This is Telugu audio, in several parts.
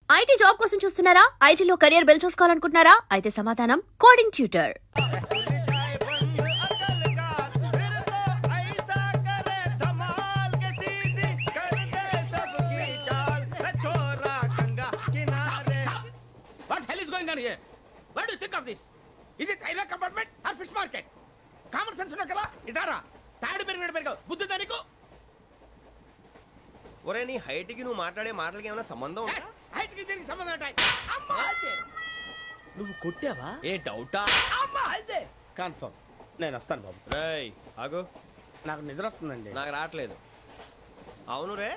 ఐటీ జాబ్ కోసం చూస్తున్నారా? ఐటీలో కెరియర్ బిల్డ్ చూసుకోవాలనుకుంటున్నారా? అయితే సమాధానం coding tutor. What do you think of this? Is it railway compartment or fish market? Common sense ఉన్న కదా ఇదారా తాడు పెరిగినట్టు బుద్ధి దానికి. ఒరే నీ హైట్ కి నువ్వు మాట్లాడే మాటలకి ఏమైనా సంబంధం ఉందా? హైట్ కి దీనికి సంబంధం ఉంటాయి. అమ్మా నువ్వు కొట్టావా? ఏ డౌటా? అమ్మా అయితే కన్ఫర్మ్ నేను వస్తాను బాబు. రేయ్ ఆగు, నాకు నిద్ర వస్తుందండి. నాకు రావట్లేదు. అవును రే,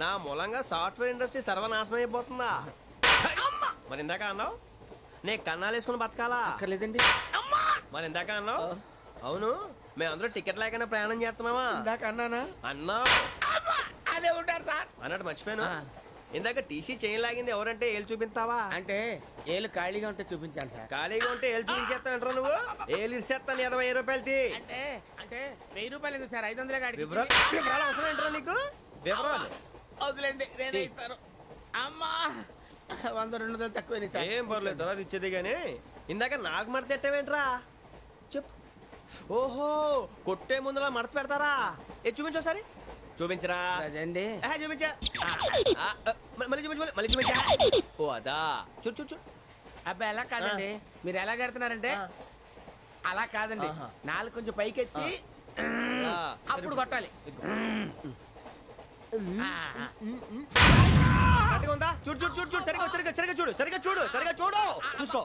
నా మూలంగా సాఫ్ట్వేర్ ఇండస్ట్రీ సర్వనాశనం అయిపోతుందా? మరి ఇందాక అన్నావు నే కన్నాలు వేసుకుని బతకాలా? లేదండి. మరి ఇందాక అన్నావు అవును మేమందరూ టికెట్ లేకుండా ప్రయాణం చేస్తున్నావా? ఇందాక అన్నానా? అన్నావు. అదే ఉంటారు సార్ అన్నట్టు మర్చిపోయాను. ఇందాక టీసీ చేయి లాగింది ఎవరంటే ఏళ్ళు చూపిస్తావా? అంటే ఏళ్ళు ఖాళీగా ఉంటే చూపించాను సార్. ఖాళీగా ఉంటే ఏళ్ళు చూపించేస్తానంటారా నువ్వు? ఏళ్ళు ఇచ్చేస్తాను 20 రూపాయలది. అంటే అంటే 1000 రూపాయలు ఎందుకు సార్? 500 గాడికి వివరాలు అవసరం ఏంటరా నీకు? వివరాలు వదిలేండి నేనే ఇస్తాను. అమ్మా 100-200 తక్కువ సార్. ఏం పర్లేదు తర్వాత ఇచ్చేది గానీ ఇందాక నాకు మడత ఎట్టవేంట్రా చెప్పు. ఓహో కొట్టే ముందులా మడత పెడతారా? ఏ చూపించు ఒకసారి. చూపించరా? అదండి చూపించా. మళ్ళీ చూపించు, మళ్ళీ చూపించా. ఓ అదా చూడు చూడు చూడు. అబ్బాయి ఎలా కాదండి, మీరు ఎలా కడుతున్నారంటే అలా కాదండి, నాలుగు కొంచెం పైకెత్తి అప్పుడు కొట్టాలి. ఉందా? చూడు చూడు చూడు చూడు సరిగా సరిగా సరిగా చూడు సరిగా చూడు సరిగా చూడు చూసుకో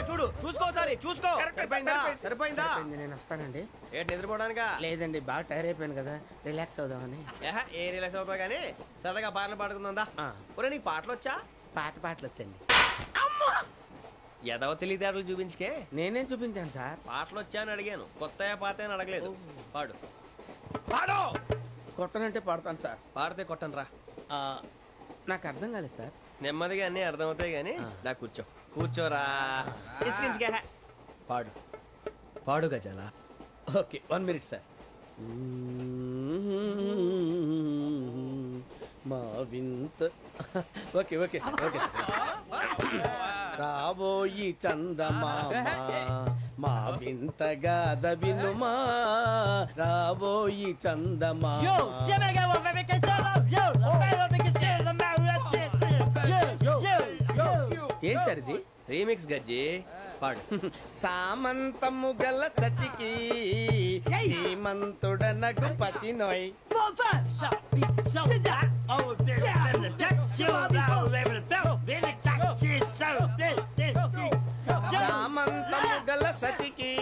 చూడు చూసుకో సారి చూసుకో. సరిపోయిందా? సరిపోయిందా? నేను వస్తానండి. ఏంటి నిద్రపోవడానికా? లేదండి బాగా టైర్ అయిపోయాను కదా, రిలాక్స్ అవుదామని. ఏ రిలాక్స్ అవుతావు కానీ సరదాగా పాటలు పాడుకుందా? ఒరే నీకు పాటలు వచ్చా? పాటలు వచ్చండి. ఎదవ తెలివితేటలు చూపించుకే. నేనేం చూపించాను సార్? పాటలు వచ్చా అని అడిగాను, కొత్త పాత అని అడగలేదు. పాడు పాడు. కొట్టనంటే పాడతాను సార్. పాడితే కొట్టను రా. నాకు అర్థం కాలేదు సార్. నెమ్మదిగా అన్నీ అర్థమవుతాయి కానీ దా కూర్చో. కూర్చోరా. పాడు పాడు గజాల. Okay 1 minute sir. మా వింత okay okay sir okay sir. రాబోయి చందమామ మా వింతగా దవినుమా, రాబోయి చందమామ. ఏం సార్ ఇది? రీమిక్స్ గజ్జి. పాడు. సామంతము గల సతికి హేమంతుడనగు పతి నోయ్. సామంతము గల సతికి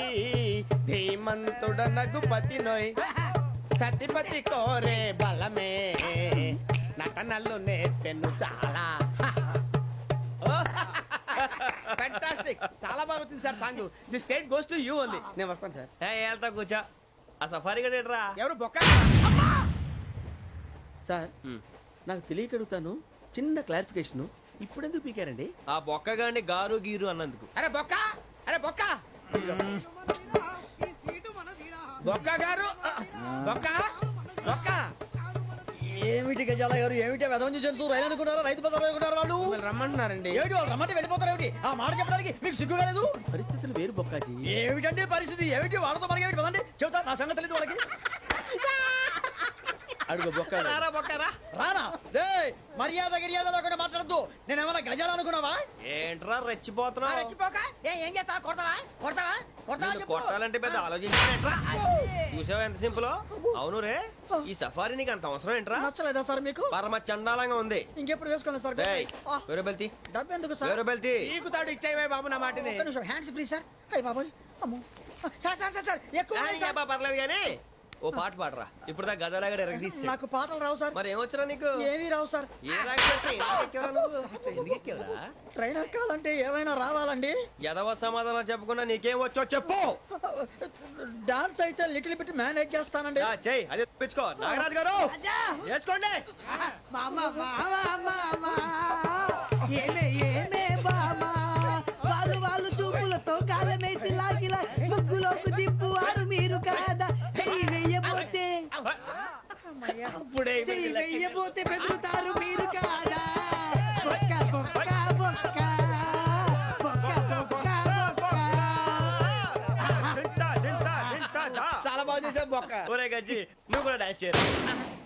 ధీమంతుడనగు పతి నోయ్. సతిపతి కోరే బలమే నటనలు నేర్పెను చాలా. ఫ్యాంటాస్టిక్, చాలా బాగా వచ్చింది sir song. The state goes to you only. నేను వస్తాను సార్. వెళ్తా కూర్చో. ఆ సఫారీ గడేట్రా ఎవరు బొక్క సార్? నాకు తెలియక అడుగుతాను, చిన్న క్లారిఫికేషన్. ఇప్పుడు ఎందుకు పీకారండి? ఆ బొక్కగాండి గారు గీరు అన్నందుకు. అరే బొక్క, అరే బొక్క, బొక్క గారు, బొక్క బొక్క. ఏమిటి గజాల గారు, ఏమిటి వెదవం చూసారు? రైలు అనుకున్నారా? రైతు బజార్ అనుకున్నారు వాళ్ళు? రమ్మంటున్నారండి. ఏమిటి వాళ్ళు రమ్మంటే వెళ్ళిపోతారు? ఏమిటి ఆ మాట చెప్పడానికి మీకు సిగ్గు కాలేదు? పరిస్థితులు వేరు బొక్కాజీ. ఏమిటంటే పరిస్థితి? ఏమిటి వాళ్ళతో మనకి ఏమిటి పదండి చెబుతా, నా సంగతి తెలియదు వాళ్ళకి. అడుగు బొక్క. రారా బొక్కరా. రానా రే, మర్యాద గిర్యాద లేకుండా మాట్లాడద్దు. నేనేమన్నా గజాలు అనుకున్నావా? ఏంట్రా రెచ్చిపోతున్నావు? రెచ్చిపోక ఏం చేస్తావా? కొడతావా కొడతావా కొడతావా? కొట్టాలంటే పెద్ద ఆలోచించానేట్రా. చూసావా ఎంత సింపుల్? అవును రే, ఈ సఫారీ నీకు అంత అవసరం ఏంట్రా? నచ్చలేదా సార్ మీకు? పరమ చండాలంగా ఉంది. ఇంకెప్పుడు వేసుకోండి సార్. వేరే బెల్తి డబ్బు ఎందుకు సార్? వేరే బెల్తి నీకు తాడు ఇచ్చేవే బాబు నా మాటని. Hands free sir. అయ్యి బాబోయ్ అమ్మో సార్ సార్ సార్ సార్ ఎక్కువ పర్లేదు కానీ ఓ పాట పాడరా. ఇప్పుడు దా గదలాగడ ఎరగదీసి. నాకు పాటలు రావు సార్. మరి ఏమొచ్చరా నీకు? ఏమీ రావు సార్. ఏ ట్రైన్ ఎక్కాలంటే ఏమైనా రావాలండి. ఎదవ సమాధానం చెప్పకుండా నీకేం వచ్చో చెప్పు. డాన్స్ అయితే లిటిల్ బిట్ మేనేజ్ చేస్తానండి. చెయ్యి అదే తెప్పించుకో. నాగరాజు గారు వేసుకోండి. వాళ్ళు చూపులతో కాలమేసి లాగిలా ముగ్గులోకి దిప్పువారు మీరు కాదా? వెయ్యబోతే బెదురుతారు మీరు కాదా? రే గజ్జి నువ్వు కూడా డాన్స్ చేయరు.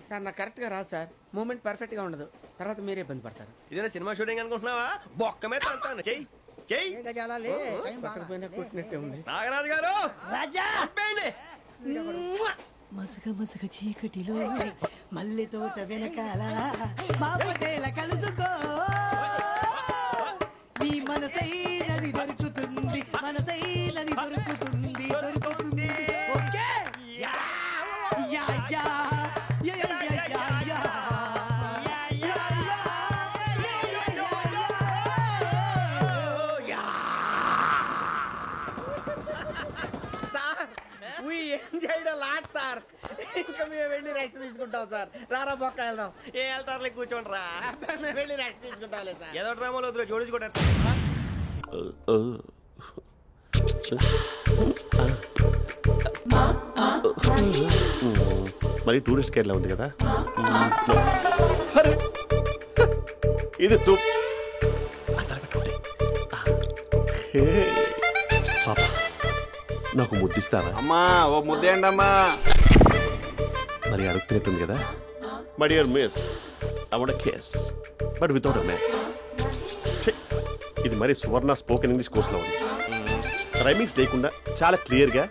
సార్ నాకు కరెక్ట్ గా రాదు సార్. మూమెంట్ పర్ఫెక్ట్ గా ఉండదు, తర్వాత మీరే ఇబ్బంది పడతారు. ఇదేనా సినిమా షూటింగ్ అనుకుంటున్నావా? బొక్క మీద అంటాను. చెయ్యి చెయ్యి. గజాలాలే పక్కన పోయినా కొట్టినట్టే ఉంది. నాగరాజు గారు రాజా ఆపేయండి. మసగ మసగ చీకటిలో మల్లె తోట వెనకాల మా పటేల కలుసుకో నీ మనసైనది దొరుకుతుంది, మనసైనది దొరుకుతుంది, దొరుకుతుంది. Okay yeah yeah yeah yeah yeah yeah yeah sir we enjoyed a lot sir. ఇంకా మేము వెళ్ళి రెస్ట్ తీసుకుంటాం సార్. రారా బొక్క వెళ్దాం. ఏ వెళ్తారులే కూర్చోండి రా. మేము వెళ్ళి రెస్ట్ తీసుకుంటాంలే సార్. ఏదో డ్రామాలో వద్దు జోడించుకుంటా. మరి టూరిస్ట్ కేరళ ఉంది కదా. అరే ఇది సూప్ పాప నాకు ముద్దిస్తారా? అమ్మా ఓ ముద్దేయండి అమ్మా. మరి అడుగుతున్నట్టుంది కదా. My dear miss I want kiss but without a miss. ఇది మరి సువర్ణ స్పోకెన్ ఇంగ్లీష్ కోర్సులో ఉంది. రైమింగ్స్ లేకుండా చాలా క్లియర్గా.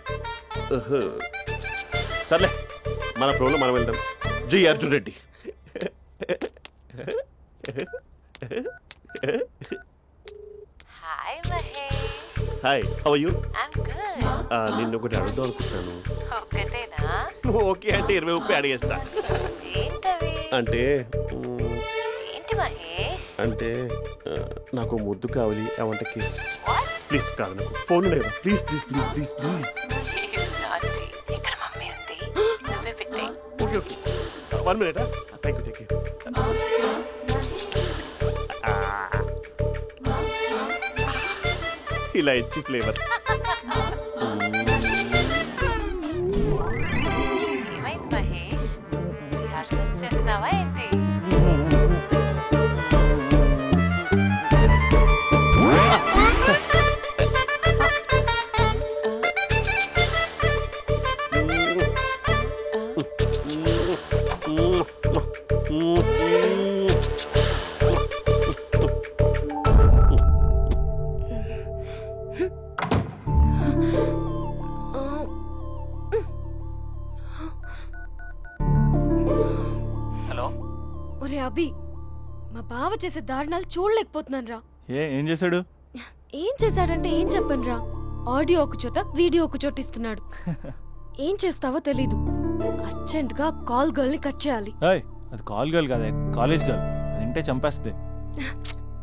సర్లే మన ప్రోగ్రాం మనం వెళ్దాం. G Arjun Reddy. Hi Mahesh. Hi how are you? I'm good. నిన్ను ఒకటి అడుగుదాం అనుకుంటున్నాను. ఒకటేనా? నువ్వు ఓకే అంటే 20 రూపాయలు అడిగేస్తా. ఏంటవి? అంటే ఏంటి మహేష్? అంటే నాకు ముద్దు కావాలి. I want kiss. What? Please కాదు, నాకు ఫోన్ లేదా? Please please please please please. నాటి ఇక్కడ మమ్మీ ఉంది, నువ్వే పెట్టే. Okay okay 1 minute. Thank you. ఇలా ఇచ్చి ఫ్లేవర్. ఏమైంది మహేష్? రిహార్సల్స్ చేస్తున్నావా ఏంటి? ఒరే అభి, మా బావ చేసే దారుణాలు చూడలేకపోతున్నాను రా. ఏం చేశాడు? ఏం చేశాడంటే ఏం చెప్పను రా. ఆడియో ఒక చోట, వీడియో ఒక చోట ఇస్తున్నాడు. ఏం చేస్తావో తెలీదు. అర్జెంట్ గా కాల్ గర్ల్ ని కట్ చేయాలి. అది కాల్ గర్ల్ కాదే, కాలేజ్ గర్ల్. అది వింటే చంపేస్తే.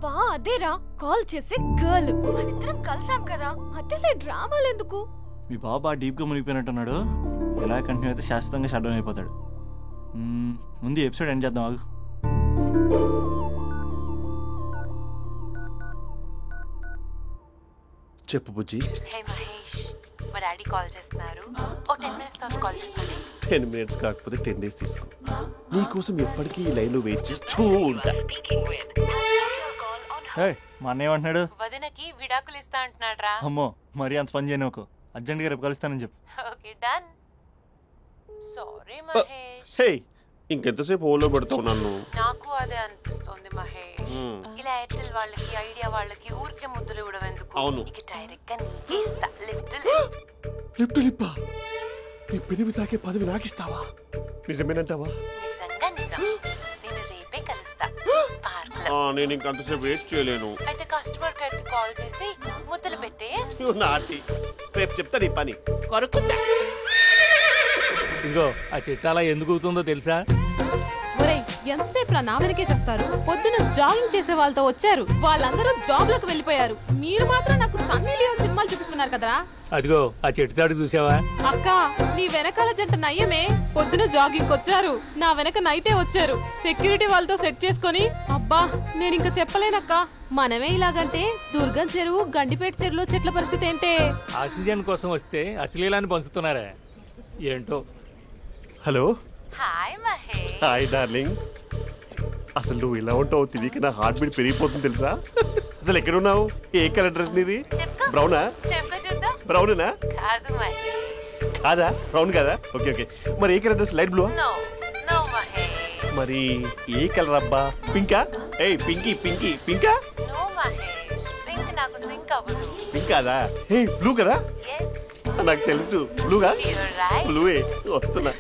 బా అదేరా, కాల్ చేసే గర్ల్. మనిద్దరం కలిసాం కదా, మధ్యలో డ్రామాలు ఎందుకు? మీ బాబా డీప్ గా మునిగిపోయినట్టున్నాడు. ఎలా కంటిన్యూ అయితే శాశ్వతంగా షట్ డౌన్ అయిపోతాడు. ముందు ఎపిసోడ్ ఎండ్ చేద్దాం ఆగు. చెప్పు బుజ్జి. హే మహేష్, మా డాడీ కాల్ చేస్తున్నారు. ఓ 10 minutes తర్వాత కాల్ చేస్తాను. 10 minutes కాకపోతే 10 days తీసుకో. నీకోసం ఎప్పటికీ ఈ లైన్లో వెయిట్ చేస్తూ ఉంటా. మా అన్నయ్య ఏమంటున్నాడు? వదినకి విడాకులు ఇస్తా అంటున్నాడు రా. అమ్మో, మరీ అంత పని చేయను. అర్జెంట్గా రేపు కలుస్తానని చెప్పు. Okay done. సారీ మహేష్. హే, ఇంకెంతసేపు హోల్లో పెడతావు నన్ను? నాకు అదే అనిపిస్తుంది మహేష్. ఇలా ఎయిర్టెల్ వాళ్ళకి, ఐడియా వాళ్ళకి ఊరికే ముద్దులు ఇవ్వడం ఎందుకు? అవును. ఇక డైరెక్ట్ గా నీకే ఇస్తా. లిప్టు లిప్పా, నీ పెనివి తాకే పదవి నాకిస్తావా? నిజమేనంటావా? నిజంగా నిజం. నేను రేపే కలుస్తా పార్క్ లో. నేను ఇంకంతసేపు వెయిట్ చేయలేను. అయితే కస్టమర్ కేర్ కి కాల్ చేసి ముద్దులు పెట్టే. నాటి రేపు చెప్తా నీ పని. కొరుకుందా? ఇదిగో ఆ చిట్టాలా ఎందుకు అవుతుందో తెలుసా? ఒరేయ్, ఎంతసేపు నా వెనకే చేస్తారు? పొద్దున జాగింగ్ చేసే వాళ్ళతో వచ్చారు, వాళ్ళందరూ జాబ్ లకు వెళ్ళిపోయారు. మీరు మాత్రం నాకు సన్నీ లియోన్ సినిమాలు చూపిస్తున్నారు కదరా. అదిగో ఆ చెట్టుచాటు చూసావా? అక్క, నీ వెనకాల జంట నయ్యమే. పొద్దున జాగింగ్ వచ్చారు, నా వెనక నైటే వచ్చారు. సెక్యూరిటీ వాళ్ళతో సెట్ చేసుకొని, అబ్బా నేను ఇంకా చెప్పలేనక్క. మనమే ఇలాగంటే దుర్గం చెరువు, గండిపేట చెరువులో చెట్ల పరిస్థితి ఏంటే? ఆక్సిజన్ కోసం వస్తే అశ్లీలాన్ని పంచుతున్నారా ఏంటో. Hello. Hi Mahesh. Hi darling. అసలు నువ్వు ఇలా ఉంటావు తెలియక నా హార్ట్ బీట్ పెరిగిపోతుంది తెలుసా? అసలు ఎక్కడున్నావు? ఏ కలర్ డ్రెస్ నీది? బ్రౌనా? చెప్పుకో చూద్దాం. బ్రౌనేనా? కాదు మహేష్. కాదా బ్రౌన్ కదా ఓకే ఓకే మరి ఏ colour dress light blue no no Mahesh. మరి ఏ కలర్ అబ్బా పింకా ఏయ్ పింకీ పింకీ పింకా నో మహేష్, పింక్ నాకు సింక్ అవ్వదు. పింక్ కాదా ఏ బ్లూ కదా ఎస్, నాకు తెలుసు బ్లూగా you're right. బ్లూవే వస్తున్నా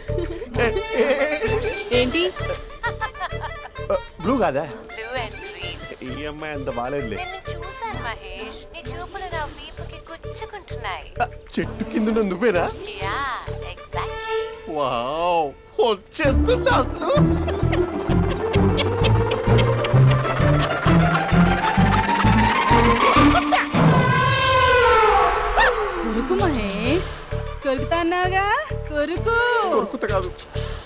ఏంటి బ్లూ కాదా బ్లూ అండ్ గ్రీన్. ఈ అమ్మాయి అంత బాగాలేదులే నిన్ను చూశాను మహేష్, నీ చూపులు నా వీపుకి గుచ్చుకుంటున్నాయి. చెట్టు కింద నువ్వేనా యా ఎగ్జాక్ట్లీ. వావ్ వచ్చేస్తున్నా అసలు కొరుకు మహేష్, కొరుకుతా అన్నావుగా, కొరుకు. ఉరుకుతా కాదు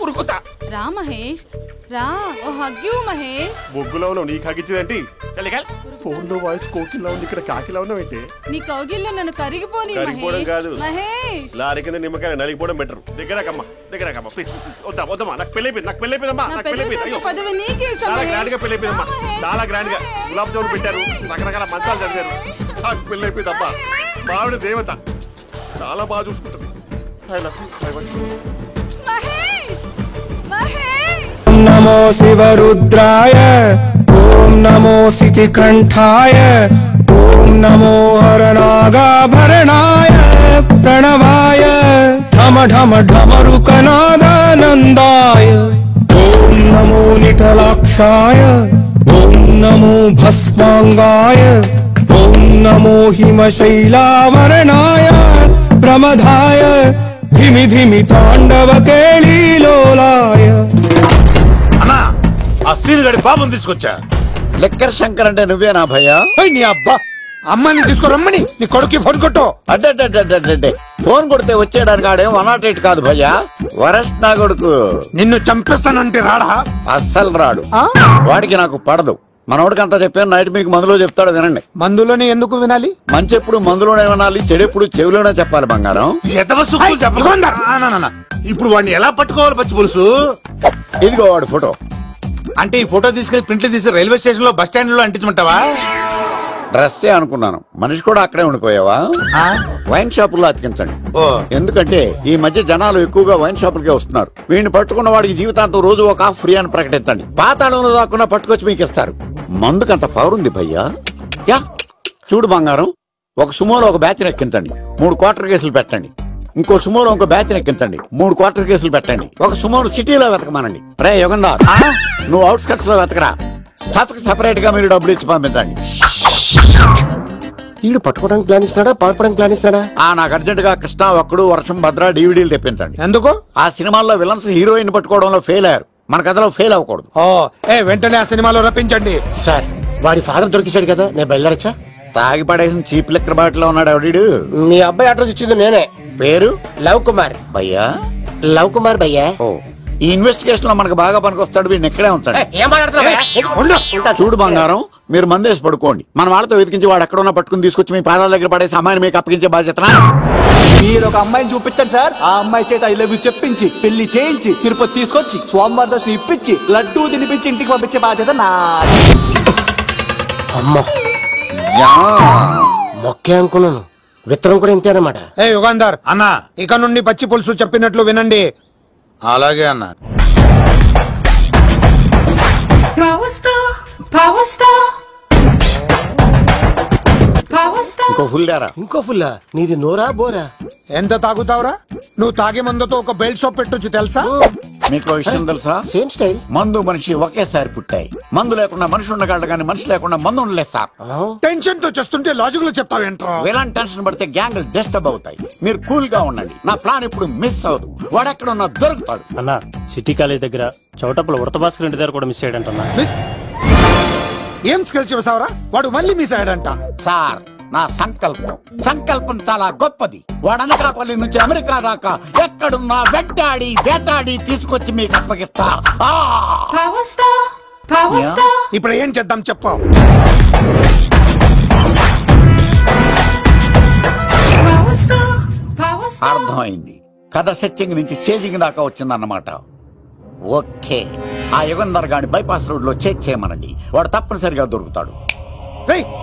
ఉరుకుతా రా మహేష్, రా, ఓ హగ్గు మహేష్. బొగ్గులో ఉన్నావు నీకు హగిచ్చేదేంటి ఫోన్ లో వాయిస్ కోకిలా ఉంది ఇక్కడ కాకిలా ఉన్నావు ఏంటి నీ కౌగిల్లో నన్ను కరిగిపోని కరిగిపోవడం మహేష్. కాదు. మహేష్, లారీ కింద నిమ్మకాయ నలిగిపోవడం బెటర్ దగ్గరకమ్మా ప్లీజ్ వద్దా వద్దమ్మా నాకు పెళ్ళైపోయిందమ్మా నా నాకు పెద్ద పెళ్ళైపోయింది పదవి నీకే ఇస్తా చాలా మహేష్. గ్రాండ్ గా పెళ్ళైపోయిందమ్మా రా మహేష్, చాలా గ్రాండ్ గా మహేష్. గులాబ్ జామున్ పెట్టారు రకరకాల మంచాలు చదివారు నాకు పెళ్ళైపోయిందమ్మా మావిడ దేవత చాలా బాగా చూసుకుంటుంది I love you. Mahesh, Mahesh. నమో శివరుద్రాయ ఓం నమో శితికంఠాయ ఓం నమో హరనాగాభరణాయ ప్రణవాయ ఢమ ఢమ ఢమరుకనాదానందాయ ఓం నమో నిఠలాక్షాయ ఓం నమో భస్మాంగాయ ఓం నమో హిమశైలావరణాయ ప్రమదాయ ధిమి ధిమి తాండవ కేళీలోలాయ. ఆ సీన్ గడి బాబుని తీసుకొచ్చా. లెక్కర్ శంకర్ అంటే నువ్వేనా భయ్యా? నీ అబ్బా అమ్మని తీసుకురమ్మని నీ కొడుకు ఫోన్ కొట్టు. అడ్డే ఫోన్ కొడితే వచ్చేయడానికి ఆడేం 108 కాదు భయ్యా, వరస్ట్ నా కొడుకు. నిన్ను చంపేస్తానంటే రాడా? అస్సలు రాడు, వాడికి నాకు పడదు. మనోడికి అంతా చెప్పాను, నైట్ మీకు మందులో చెప్తాడు వినండి. మందులోనే ఎందుకు వినాలి? మంచి ఎప్పుడు మందులోనే వినాలి, చెడెప్పుడు చెవిలోనే చెప్పాలి బంగారం. ఇప్పుడు వాడిని ఎలా పట్టుకోవాలి పచ్చి పులుసు? ఇదిగో వాడు ఫోటో. అంటే ఈ ఫోటో తీసుకెళ్లి ప్రింట్లు తీసి రైల్వే స్టేషన్ లో బస్ స్టాండ్ లో అంటించమంటావా? డ్రెస్సే అనుకున్నాను, మనిషి కూడా అక్కడే ఉండిపోయావా? వైన్ షాపుల్లో అతికించండి. ఎందుకంటే ఈ మధ్య జనాలు ఎక్కువగా వైన్ షాపులకే వస్తున్నారు. వీడిని పట్టుకున్న వాడికి జీవితాంతం రోజు ఒక ఆఫ్ ఫ్రీ అని ప్రకటించండి. పాతాళంలో దాక్కున్నా పట్టుకొచ్చి మీకు ఇస్తారు. మందుకంత పవర్ ఉంది భయ్యా. యా చూడు బంగారం, ఒక సుమోలో ఒక బ్యాచ్ ఎక్కించండి, 3 క్వార్టర్ కేసులు పెట్టండి. ఇంకో సుమోలో ఇంకో బ్యాచ్ ఎక్కించండి, 3 క్వార్టర్ కేసులు పెట్టండి. ఒక సుమోను సిటీలో వెతకమానండి. రే యుగంధర్, నువ్వు అవుట్స్కట్స్ లో వెతకరా. స్టాఫ్ కి సెపరేట్ గా మీరు డబ్బులు ఇచ్చి పంపించండి. వీడు పట్టుకోవడానికి ప్లాన్ ఇస్తున్నాడా, పారిపోవడానికి ప్లాన్ ఇస్తున్నాడా? నాకు అర్జెంట్ గా కృష్ణ, ఒక్కడు, వర్షం, భద్ర డివిడీలు తెప్పించండి. ఎందుకు? ఆ సినిమాల్లో విలన్స్ హీరోయిన్ పట్టుకోవడంలో ఫెయిల్ అయ్యారు, మన కథలో ఫెయిల్ అవ్వకూడదు. వెంటనే ఆ సినిమాలో రప్పించండి. సార్ వాడి ఫాదర్ దొరికేశాడు కదా, నేను బయలుదేరచ్చా? తాగి పడేసిన చీప్ లెక్కర్ బాటిలో ఉన్నాడు ఎవడీడు. మీ అబ్బాయి అడ్రస్ ఇచ్చింది నేనే. పేరు లవ్ కుమార్ భయ్యా. లవ్ కుమార్ భయ్యా. ఓ, ఈ ఇన్వెస్టిగేషన్ లో మనకు బాగా పనికొస్తాడు, వీడిని ఎక్కడే ఉంచండి. చూడు బంగారం, మీరు మందేసి పడుకోండి. మన వాళ్ళతో వెతికించి వాడు ఎక్కడ ఉన్నా పట్టుకుని తీసుకొచ్చి మీ పాదాల దగ్గర పడేసి అమ్మాయిని మీకు అప్పగించే బాధ్యత. మీరు ఒక అమ్మాయిని చూపించండి సార్, ఆ అమ్మాయి చేత ఐ లవ్ యూ చెప్పించి పెళ్లి చేయించి తిరుపతి తీసుకొచ్చి స్వామివారి దర్శనం ఇప్పించి లడ్డూ తినిపించి ఇంటికి పంపించే బాధ్యత నాది. అమ్మా మొక్కే అనుకున్నాను, విత్తనం కూడా ఇంతేనమాట. యుగాంధర్ అన్న, ఇక నుండి పచ్చి పులుసు చెప్పినట్లు వినండి. అలాగే అన్న. ఇంకో ఫుల్ దారా. ఇంకో ఫుల్లా? నీది నోరా బోరా? ఎంత తాగుతావురా నువ్వు? తాగే మందుతో ఒక బెల్ట్ షాప్ పెట్టొచ్చు తెలుసా? మీకు విషయం తెలుసా? Same style. మందు మనిషి ఒకేసారి పుట్టాయి. మందు లేకుండా మనిషి ఉండగలడు కానీ మనిషి లేకుండా మందు ఉండలేదు సార్. టెన్షన్ తో చేస్తుంటే లాజిక్ లో చెప్తావేంట్రా? ఎలాంటి టెన్షన్ పడితే గ్యాంగులు డిస్టర్బ్ అవుతాయి. మీరు కూల్ గా ఉండండి, నా ప్లాన్ ఇప్పుడు మిస్ అవ్వదు. వాడెక్కడ ఉన్నా దొరుకుతాడు. అన్నా సిటీ కాలేజ్ దగ్గర చౌటప్పుల ఉడత భాస్కర్ ఇంటి దగ్గర కూడా మిస్ అయ్యాడంటన్నా. ఏం స్కిల్స్ చేసావరా? వాడు మళ్ళీ మిస్ అయ్యాడంట. సార్ నా సంకల్పం చాలా గొప్పది. వాడు అనకాపల్లి నుంచి అమెరికా దాకా ఎక్కడున్నా వేటాడి తీసుకొచ్చి మీకు అప్పగిస్తా. ఇప్పుడు ఏం చేద్దాం చెప్పు. అర్థమైంది, కథ సెట్టింగ్ నుంచి చేజింగ్ దాకా వచ్చిందన్నమాట. ఓకే, ఆ యుగంధర్ గాని బైపాస్ రోడ్ లో చెక్ చేయమనండి, వాడు తప్పనిసరిగా దొరుకుతాడు.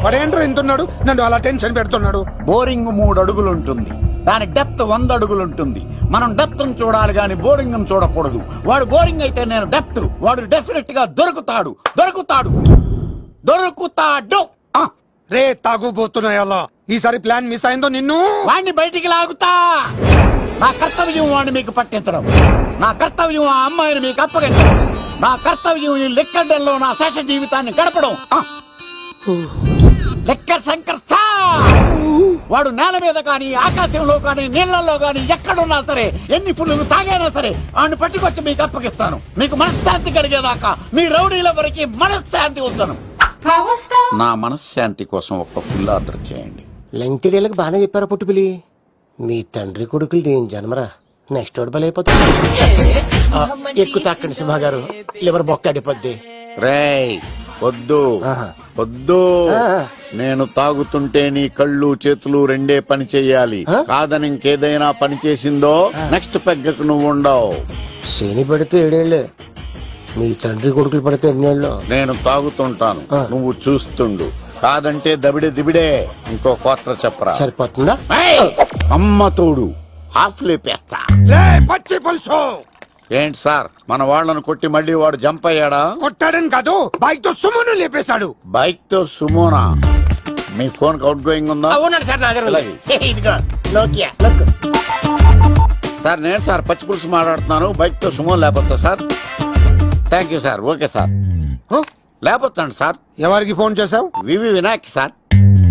వాడేంట్రో ఎంతున్నాడు, నన్ను అలా టెన్షన్ పెడుతున్నాడు. బోరింగ్ 3 అడుగులు ఉంటుంది, దాని డెప్త్ 100 అడుగులు ఉంటుంది. మనం డెప్త్ చూడాలి గాని బోరింగ్ చూడకూడదు. వాడు బోరింగ్ అయితే నేను డెప్త్. వాడు డెఫినెట్ గా దొరుకుతాడు. రే తాగుబోతున్నాయల్లా, ఈసారి ప్లాన్ మిస్ అయిందో నిన్ను వాడిని బయటికి లాగుతా. నా కర్తవ్యం వాడిని మీకు పట్టించడం. నా కర్తవ్యం ఆ అమ్మాయిని మీకు అప్పగించడం. నా కర్తవ్యం ఈ లెక్కడ్డల్లో నా శేష జీవితాన్ని గడపడం. లెక్కర్ శంకర్ సార్ వాడు నేల మీద కానీ ఆకాశంలో కానీ నీళ్లలో కానీ ఎక్కడున్నా సరే, ఎన్ని పుల్లులు తాగైనా సరే వాడిని పట్టుకొచ్చి మీకు అప్పగిస్తాను. మీకు మనశ్శాంతి కలిగేదాకా మీ రౌడీల వరకు మనశ్శాంతి వస్తాను. నా మనశ్శాంతి కోసం ఒక ఫుల్ ఆర్డర్ చేయండి. లెంకిడేళ్ళకి బాగానే చెప్పారా పుట్టుపిలి? మీ తండ్రి కొడుకులు దేని జన్మరా, నెక్స్ట్ వాడు బలైపోతుంది. ఎక్కువ తాకండి సింహ గారు, లివర్ బొక్క అడిపోద్ది. రేయ్ వద్దు వద్దు, నేను తాగుతుంటే నీ కళ్ళు చేతులు రెండే పని చెయ్యాలి. కాదని ఇంకేదైనా పని చేసిందో నెక్స్ట్ పెగ్గకు నువ్వు ఉండవు. శని పడితే 7 ఏళ్లే, మీ తండ్రి కొడుకులు పడితే 8 ఏళ్ళు. నేను తాగుతుంటాను, నువ్వు చూస్తుండు. కాదంటే దబిడే దిబిడే. ఇంకో క్వార్టర్ చెప్పరా? సరిపోతుందా? అమ్మ తోడు హాఫ్ లేపేస్తా. పచ్చి పులుసు ఏంటి సార్, మన వాళ్ళను కొట్టి మళ్ళీ వాడు జంప్ అయ్యాడా? కొట్టాడని కాదు, బైక్ తో సుమోను లేపేశాడు. బైక్ తో సుమోనా? మీ ఫోన్ అవుట్ గోయింగ్ ఉందా? అవునండి సార్, నా దగ్గర ఇదిగో నోకియా. సార్ నేను సార్ పచ్చి పులుసు మాట్లాడుతున్నాను. బైక్ తో సుమో లేకపోతా sir? Thank you sir. Okay sir, లేకపోతాను సార్. ఎవరికి ఫోన్ చేసావు? వివి వినాయక్ సార్.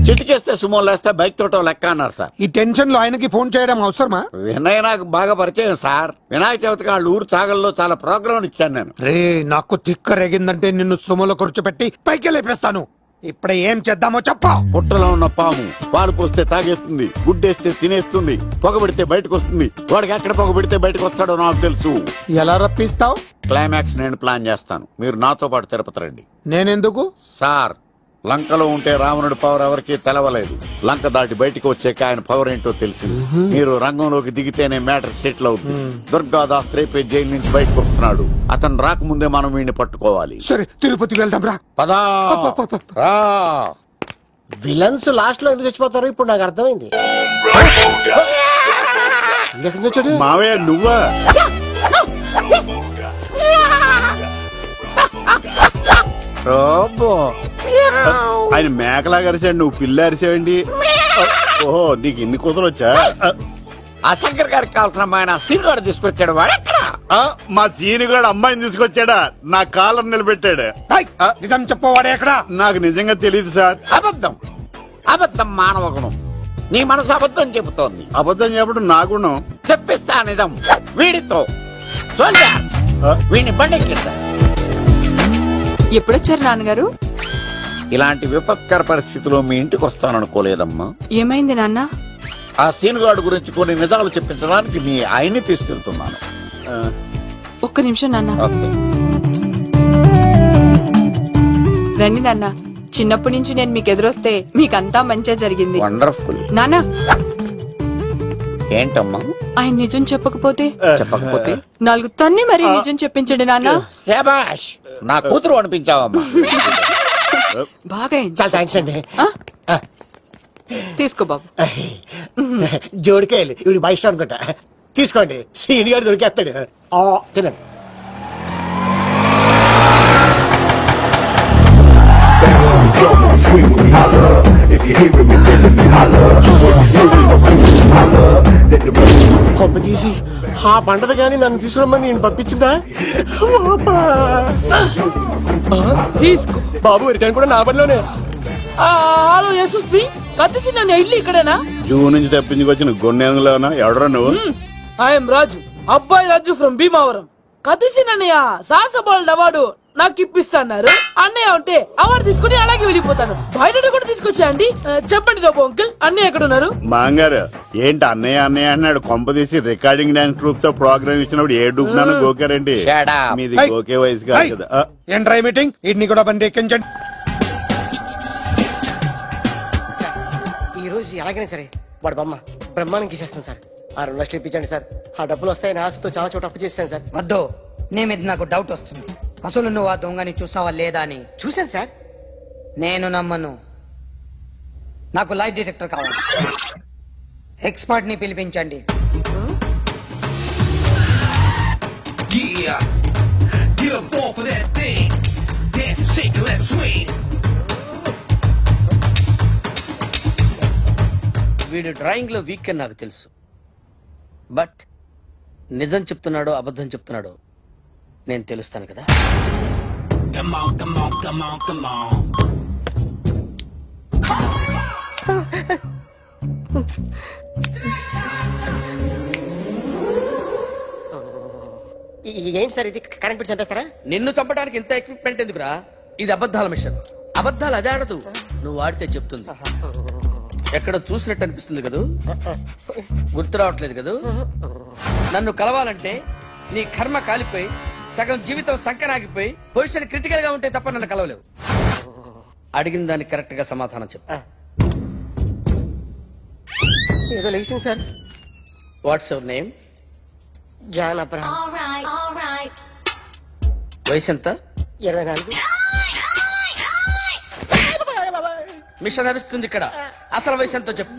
చిటికేస్తే సుమో లేస్తే బైక్ తోటో లెక్క అన్నారు సార్. ఈ టెన్షన్ లో ఆయనకి ఫోన్ చేయడం అవసరమా? వినయ్ నాకు బాగా పరిచయం సార్. వినాయక చవితికి వాళ్ళ ఊరు చాగల్లో చాలా ప్రోగ్రాం ఇచ్చాను నేను. రే నాకు తిక్క రేగిందంటే నిన్ను సుమోలో కూర్చోపెట్టి పైకి లేపేస్తాను. ఇప్పుడే ఏం చేద్దామో చెప్పా. పుట్టలో ఉన్న పాము పాలు పోస్తే తాగేస్తుంది, గుడ్డేస్తే తినేస్తుంది, పొగబెడితే బయటకు వస్తుంది. వాడికి ఎక్కడ పొగబెడితే బయటకు వస్తాడో నాకు తెలుసు. ఎలా రప్పిస్తావు? క్లైమాక్స్ నేను ప్లాన్ చేస్తాను. మీరు నాతో పాటు తిరుపతి రండి. నేనెందుకు సార్? లంకలో ఉంటే రావణుడి పవర్ ఎవరికి తెలవలేదు. లంక దాటి బయటికి వచ్చాక ఆయన పవర్ ఏంటో తెలిసింది. మీరు రంగంలోకి దిగితేనే మ్యాటర్ సెటిల్ అవుతుంది. దుర్గాదాస్ రేపే జైలు నుంచి బయటకు వస్తున్నాడు. అతను రాకముందే మనం వీడిని పట్టుకోవాలి. సరే తిరుపతి వెళ్దాం రా. పదా రా. విలన్స్ లాస్ట్ లో ఎందుకు చచ్చిపోతారు ఇప్పుడు నాకు అర్థమైంది. మావయ్య నువ్వా? ఆయన మేకలా అరిచాడు, నువ్వు పిల్ల అరిచావండి. ఓహో నీకు ఇన్ని కూతురు వచ్చా? ఆ శంకర్ గారికి కావాల్సిన అమ్మాయి సీనుగాడు తీసుకొచ్చాడు. మా సీనుగాడు అమ్మాయిని తీసుకొచ్చాడా? నా కాలం నిలబెట్టాడు. నిజం చెప్పవాడే ఎక్కడ? నాకు నిజంగా తెలియదు సార్. అబద్ధం అబద్ధం మానవ గుణం. నీ మనసు అబద్ధం చెబుతోంది. అబద్ధం చెప్పడం నా గుణం. చెప్పిస్తా నిజం వీడితో. వీడిని బండెక్కిస్తా. ఎప్పుడొచ్చారు నాన్నగారు? ఇలాంటి విపత్కర పరిస్థితిలో మీ ఇంటికి వస్తాననుకోలేదమ్మా. ఏమైంది నాన్న? ఆ సీనుగాడు గురించి కొన్ని నిజాలు చెప్పించడానికి మీ ఆయన్ని తీసుకెళ్తున్నాను. ఒక్క నిమిషం నాన్న. రండి నాన్న. చిన్నప్పటి నుంచి నేను మీకు ఎదురొస్తే మీకంతా మంచిగా జరిగింది. వండర్ఫుల్. నాన్న ఏంటమ్మా? ఆయన నిజం చెప్పకపోతే 4 తన్ని మరి నిజం చెప్పించండి నాన్న. శభాష్, నా కూతురు అనిపించావమ్మా. బాగా తీసుకో బాబు. జోడికాయలు ఇవి బయట అనుకుంటా. తీసుకోండి, సీని గారు దొరికేస్తాడు. తినండి. కొమ్మ తీసి ఆ పంటది కానీ నన్ను తీసుకురమ్మని నేను పంపించిందా? తీసుకో బాబు, రిటర్న్ కూడా నా పనిలోనే. హలో ఎస్ఎస్బి, కత్తిసి నన్ను ఇల్లు ఇక్కడేనా? జూ నుంచి తప్పించుకొచ్చిన గొన్నెలోనా? ఎవడరా నువ్వు? ఐఎమ్ రాజు, అబ్బాయి రాజు ఫ్రమ్ భీమావరం. కత్తిసి నన్నయ్య సాహసబాల్ అవార్డు నాకు ఇప్పిస్తున్నారు. అన్నయ్య ఉంటే అవార్డు తీసుకుని అలాగే వెళ్ళిపోతాను. బయట కూడా తీసుకొచ్చా అండి. చెప్పండి బాబు అంకుల్, అన్నయ్య ఎక్కడ ఉన్నారు? మాంగారు ఏంటి అన్నయ్య అన్నయ్య అన్నాడు? కొంప తీసి రికార్డింగ్ డాన్స్ ట్రూప్ తో ప్రోగ్రామ్ ఇచ్చినప్పుడు ఏ డూబ్నాను గోకారండి. మీది గోకే వయసు కాదు కదా. ఏంట్రై మీటింగ్? ఇడ్ని కూడా బండి ఎక్కించండి. ఈ రోజు ఎలాగైనా సరే వాడు బొమ్మ బ్రహ్మాండం గీసేస్తాను సార్. 6 లక్షలు ఇప్పించండి సార్. ఆ డబ్బులు వస్తాయని ఆశతో చాలా చోట అప్పు చేస్తాను సార్. వద్దు, నీ మీద నాకు డౌట్ వస్తుంది. అసలు నువ్వు ఆ దొంగని చూసావా లేదా అని. చూశాను సార్. నేను నమ్మను. నాకు లైట్ డిటెక్టర్ కావాలి. ఎక్స్పర్ట్ ని పిలిపించండి. వీడు డ్రాయింగ్ లో వీక్ అని నాకు తెలుసు, బట్ నిజం చెప్తున్నాడో అబద్ధం చెప్తున్నాడో నేను తెలుస్తాను కదా. ఏంటి సార్ ఇది, కరెంట్ బిల్ చంపేస్తారా? నిన్ను చంపడానికి ఇంత ఎక్విప్మెంట్ ఎందుకురా? ఇది అబద్ధాల మిషన్. అబద్ధాలు అదే ఆడదు, నువ్వు ఆడితే చెప్తుంది. ఎక్కడ చూసినట్టు అనిపిస్తుంది కదూ, గుర్తు రావట్లేదు కదూ. నన్ను కలవాలంటే నీ కర్మ కాలిపోయి సగం జీవితం సంకరాగిపోయి పొజిషన్ క్రిటికల్ గా ఉంటే తప్ప నన్ను కలవలేవు. అడిగిన దానికి కరెక్ట్ గా సమాధానం చెప్పు. ఏదో లేచింది sir. What's your name? John Abraham. వయసు ఎంత? 24. మిషన్ నడుస్తుంది ఇక్కడ. అసలు వయసు ఎంతో చెప్పు.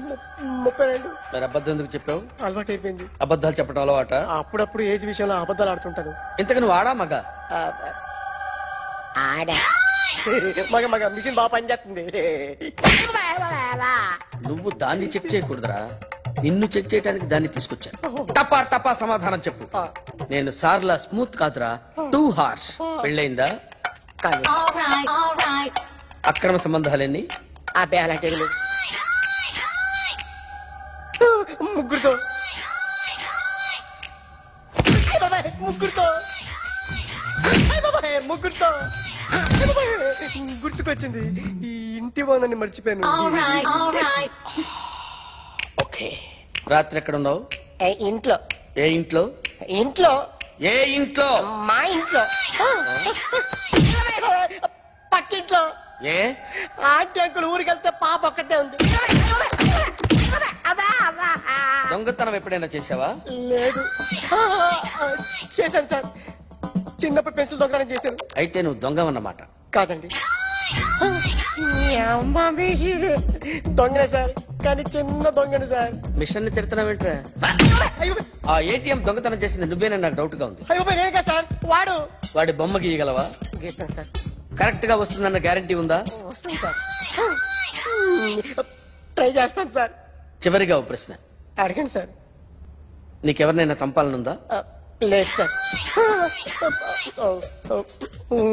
32. మరి అబద్ధం ఎందుకు చెప్పావు? అలవాటు అయిపోయింది. అబద్ధాలు చెప్పడం అలవాట? అప్పుడప్పుడు ఏజ్ విషయంలో అబద్ధాలు ఆడుతుంటాను. ఇంతకు నువ్వు ఆడా మగ? ఆడా. మగ మిషన్ బాగా పనిచేస్తుంది. నువ్వు దాన్ని చెక్ చేయకూడదురా, నిన్ను చెక్ చేయడానికి దాన్ని తీసుకొచ్చాను. టపా టపా సమాధానం చెప్పు. నేను సార్లా స్మూత్ కాదురా, టూ హార్ష్. పెళ్ళయిందా? అక్రమ సంబంధాలన్నీ? అబ్బే అలాంటి ముగ్గురుతో ముగ్గురుతో గుర్తుకొచ్చింది. ఈ ఇంటి బాగుందని మర్చిపోయాను. ఓకే, రాత్రి ఎక్కడ ఉన్నావు? ఇంట్లో. ఏ ఇంట్లో? ఇంట్లో. ఏ ఇంట్లో? మా ఇంట్లో. పక్కింట్లో. ఏ ఆంటీ అంకుల్ ఊరికి వెళ్తే పాప ఒక్కతే ఉంది. దొంగతనం ఎప్పుడైనా చేసావా? లేదు. చేశాను సార్, చిన్నప్పుడు పెన్సిల్ దొంగతనం చేశాను. అయితే నువ్వు దొంగవన్నమాట. కాదండి, దొంగనే సార్, కానీ చిన్న దొంగని సార్. మిషన్ ని తిడుతున్నావేంట్రా? ఆ ఏటీఎం దొంగతనం చేసింది నువ్వేనని నాకు డౌట్ గా ఉంది. అయ్యో నేనే సార్. వాడి బొమ్మ గీయగలవా? గీస్తాను సార్. కరెక్ట్ గా వస్తుందన్న గ్యారంటీ ఉందా? వస్తాను సార్, ట్రై చేస్తాను సార్. చివరిగా ఓ ప్రశ్న అడగండి సార్. నీకెవరినైనా చంపాలనుందా? లేదు సార్.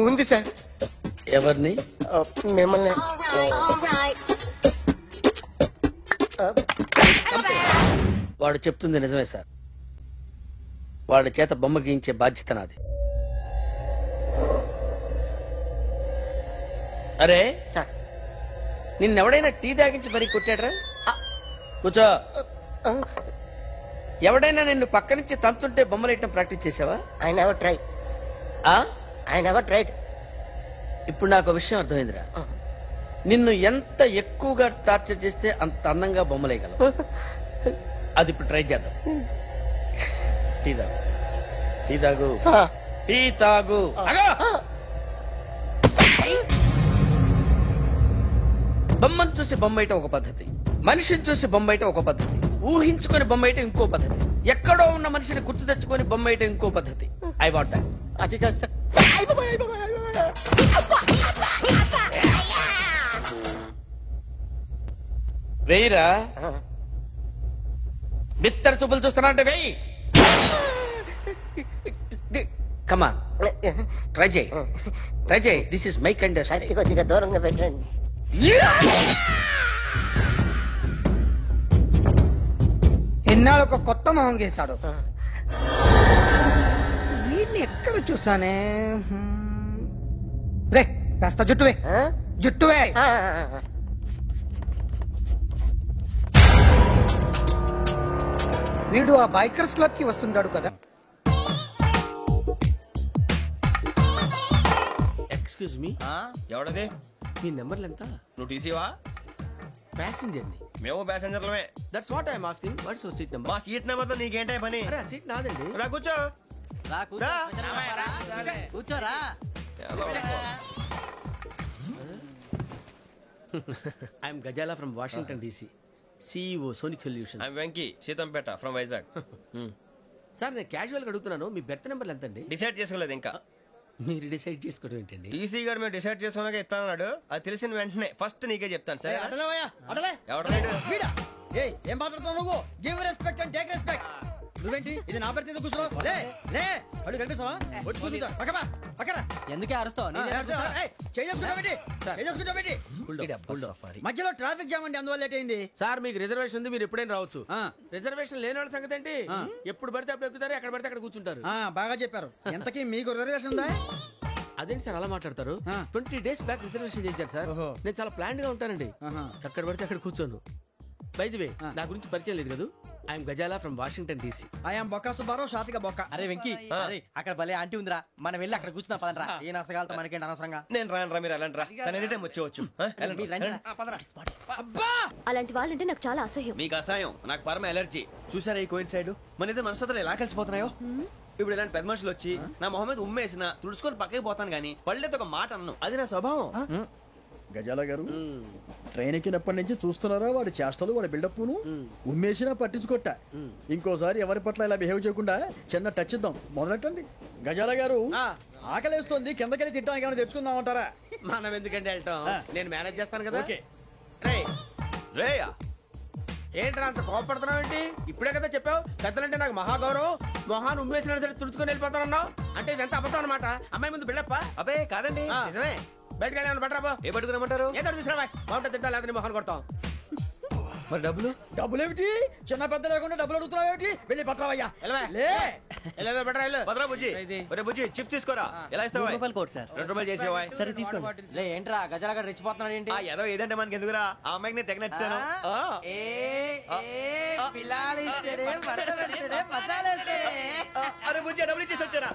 ఉంది సార్. ఎవరిని? మిమ్మల్ని. వాడు చెప్తుంది నిజమే సార్. వాడి చేత బొమ్మ గీయించే బాధ్యత నాది. అరే సార్, నిన్నెవడైనా టీ తాగించి మరీ కొట్టాడ్రా? కూర్చో. ఎవడైనా నిన్ను పక్క నుంచి తంతుంటే బొమ్మలేయటం ప్రాక్టీస్ చేసావా? I never try. I never tried. ఇప్పుడు నాకు విషయం అర్థమైందిరా. నిన్ను ఎంత ఎక్కువగా టార్చర్ చేస్తే అంత అందంగా బొమ్మలేయగలవు. అది ఇప్పుడు ట్రై చేద్దాం. టీ తాగు, టీ తాగు, టీ తాగు. బొమ్మను చూసి బొమ్మయటం ఒక పద్ధతి, మనిషిని చూసి బొమ్మయటం ఒక పద్ధతి, ఊహించుకొని బొమ్మయటం ఇంకో పద్ధతి, ఎక్కడో ఉన్న మనిషిని గుర్తు తెచ్చుకొని బొమ్మయటం ఇంకో పద్ధతి. I want that. అది కాదు సార్. వెయ్యిరా. బిత్తర చూపులు చూస్తున్నా అంటే వెయ్యి. కమాన్, ట్రై చేయి, ట్రై చేయి. This is my kind of style. కొద్దిగా దూరంగా పెట్టండి. ఎన్నాళ్ళు ఒక కొత్త మొహం గీశాడు. వీడిని ఎక్కడ చూసానే? రే కాస్త జుట్టువే, జుట్టువే. వీడు ఆ బైకర్స్ క్లబ్ కి వస్తుంటాడు కదా. Excuse me. ఎవడది? మీ నెంబర్లు ఎంత? నువ్వు టీసీవా? ప్యాసింజర్ ని. మేము ప్యాసెంజర్లమే. That's what I'm asking. What's your seat number? మా సీట్ నెంబర్ తో నీకేంటే పని? అరే ఆ సీట్ నాదండి. రా కూర్చో. కూర్చోరా. I'm Gazala from Washington DC. CEO Sonic solution. Venky Seethampeta from Vizag. Sir నేను క్యాజువల్గా అడుగుతున్నాను, మీ బెర్త్ నెంబర్లు ఎంత అండి? డిసైడ్ చేసుకోలేదు ఇంకా. మీరు డిసైడ్ చేసుకోవడం ఏంటండి? టీసీ గారు మేము డిసైడ్ చేసుకున్నాక ఇస్తానన్నాడు. అది తెలిసిన వెంటనే ఫస్ట్ నీకే చెప్తాను. సరే ఏం మాట్లాడుతున్నావు నువ్వు? Give respect and take respect. నువ్వేంటి ఇది నా పరిస్థితి కూర్చున్నావు? అడుగు కనిపిస్తావా? వచ్చి కూర్చుంటా పక్కన. ఎందుకే అరుస్తావు? మధ్యలో ట్రాఫిక్ జామ్ అండి, అందువల్ల లేట్ అయింది. సార్ మీకు రిజర్వేషన్ ఉంది, మీరు ఎప్పుడైనా రావచ్చు. రిజర్వేషన్ లేని వాళ్ళ సంగతి ఏంటి? ఎప్పుడు పడితే అప్పుడు ఎక్కుతారు, ఎక్కడ పడితే అక్కడ కూర్చుంటారు. బాగా చెప్పారు. ఎంతకీ మీకు రిజర్వేషన్ ఉందా? అదేంటి సార్ అలా మాట్లాడతారు? 20 days బ్యాక్ రిజర్వేషన్ చేశారు సార్. నేను చాలా ప్లాన్డ్ గా ఉంటానండి. అక్కడ పడితే అక్కడ కూర్చోను. బై ది వే నా గురించి పరిచయం లేదు కదా, I'm Gazala from Washington DC. I'm Bokka Subbarao, షాతిక బొక్క. అరే వెంకీ, అక్కడ భలే ఆంటీ ఉందిరా, మనం వెళ్ళి అక్కడ కూర్చున్నా పదనరా. ఏ నసగాలతో మనకేంటి అనవసరంగా. నేను రాను, మీరు ఎలాంటి రా, తన ఎనీ టైం వచ్చేవచ్చు. అలాంటి వాళ్ళంటే నాకు చాలా అసహ్యం. మీకు అసహాయం, నాకు పరమ ఎలర్జీ. చూసారా ఈ కోయిన్ సైడ్ మన ఇద్దరు మనసుతో ఎలా కలిసిపోతున్నాయో. ఇప్పుడు ఇలాంటి పెద్ద మనుషులు వచ్చి నా మొహం మీద ఉమ్మేసిన తుడుచుకొని పక్కకి పోతాను గానీ పళ్ళేతో ఒక మాట అన్ను, అది నా స్వభావం. గజాల గారు ట్రైన్ ఎక్కినప్పటి నుంచి చూస్తున్నారా వాడి చేష్టలు, వాడి బిల్డప్ ఉమ్మేసినా పట్టించుకోట. ఇంకోసారి ఎవరి పట్ల ఇలా బిహేవ్ చేయకుండా చిన్న టచ్ ఇద్దాం, మొదలెట్టండి. గజాల గారు ఆకలేస్తోంది, కిందకెళ్ళి తిట్టడానికి ఏమైనా తెచ్చుకుందామంటారా? మనం ఎందుకంటే వెళ్తాం, నేను మేనేజ్ చేస్తాను కదా. రేయా ఏంట్రా అంత కోపడుతున్నావు ఏంటి? ఇప్పుడే కదా చెప్పావు పెద్దలంటే నాకు మహాగౌరవం, మొహాన్ని ఉమ్మేసిన సరే తుడుచుకొని వెళ్ళిపోతానన్నావు. అంటే ఇదంతా అబద్ధం అనమాట. అమ్మాయి ముందు బిల్డప్ప? అబ్బే కాదండి, నిజమే. బయటకు వెళ్ళాను బట్రాబో. ఏ పట్టుకురమ్మంటారు? ఏదో తీసుకురా, బాగుంటుంది తింటా, లేదని మొహాన్ని కొడతాం. మరి డబ్బులు ఏమిటి? చిన్న పెద్ద లేకుండా డబ్బులు అడుగుతున్నావు ఏమిటి? వెళ్ళి పట్రావయ్యా. బుజ్జి చిప్స్ తీసుకోరా. ఎలా ఇస్తావా? Court sir. 2 రూపాయలు చేసేవా? సరే తీసుకోండి. ఏంట్రా గజాల గారు రెచ్చిపోతున్నాడు ఏంటి? ఏదో ఏదంటే మనకి ఎందుకురా, ఆ అమ్మాయికి నేను తెగ నచ్చాను. అరే బుజ్జి డబ్బులు ఇచ్చేసి వచ్చారా?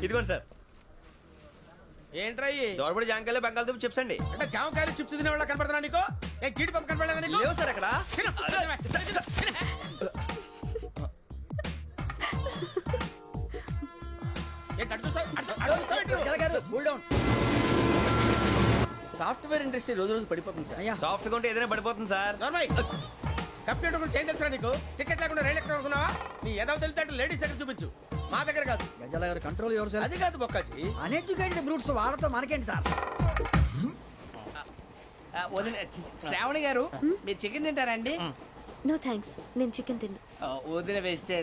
ఇదిగోండి సార్. ఏంట్రా దోరబడి జాంకాయలు బంగాళదుంప చిప్స్ అండి. అంటే జామకాయలు చిప్స్ తినే వాళ్ళ కనపడుతున్నా నీకు? ఏ గీడి పంపు కనపడలేదా నీకు? లేవు సార్ అక్కడ. సాఫ్ట్వేర్ ఇండస్ట్రీ రోజు రోజు పడిపోతుంది సార్. సాఫ్ట్ గా ఉంటే ఏదైనా పడిపోతుంది సార్. కంప్యూటర్ గురించి ఏం తెలుసా నీకు? టికెట్ లేకుండా రైలు ఎక్కడ అనుకున్నావా? నీ ఏదో తెలితే లేడీస్ దగ్గర చూపించు, మా దగ్గర కాదు. గజాల గారు కంట్రోల్ ఎవరు సార్? అది కాదు బొక్కాజీ, అన్ఎడ్యుకేటెడ్ బ్రూట్స్ వాడతాం మనకేంటి సార్? శ్రావణి గారు మీరు చికెన్ తింటారండి? నో థ్యాంక్స్, నేను చికెన్ తిన్నా. వదిన వేస్తే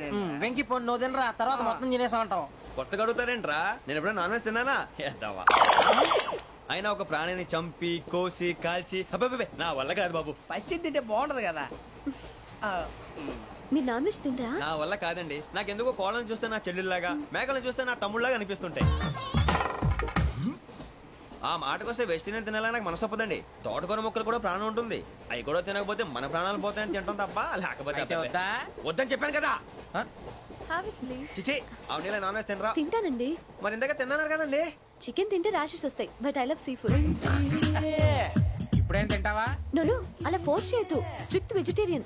వెంకి పొన్ను నువ్వు తినరా, తర్వాత మొత్తం తినేసా ఉంటాం. కొత్తగా అడుగుతారేంట్రా? నేను ఎప్పుడైనా నాన్ వెజ్ తిన్నానా? అయినా ఒక ప్రాణిని చంపి కోసి కాల్చి అబ్బే నా వల్ల కాదు బాబు. పచ్చి తింటే బాగుంటది కదా. మీరు నాన్ వెజ్ తినరా? నా వల్ల కాదండి. నాకెందుకో కోళ్ళని చూస్తే నా చెల్లెళ్ళలాగా, మేకలను చూస్తే నా తమ్ముళ్ళలాగా అనిపిస్తుంటాయి. ఆ మాటకొస్తే వెస్టిరియన్ తినాలని నాకు మనసు ఒప్పదండి. తోటకూర మొక్కలు కూడా ప్రాణం ఉంటుంది, అవి కూడా తినకపోతే మన ప్రాణాలు పోతాయని తింటాం తప్ప లేకపోతే వద్దని చెప్పాను కదా. చిచి అవునీ నాన్ వెజ్ తినరా? తింటానండి. మరి ఇందాక తిన్నాను కదండి. చికెన్ తింటే ర్యాషెస్ వస్తాయి, but I love sea food. ఇప్పుడేం తింటావా? నో అలా ఫోర్స్ చేయొద్దు, స్ట్రిక్ట్ వెజిటేరియన్.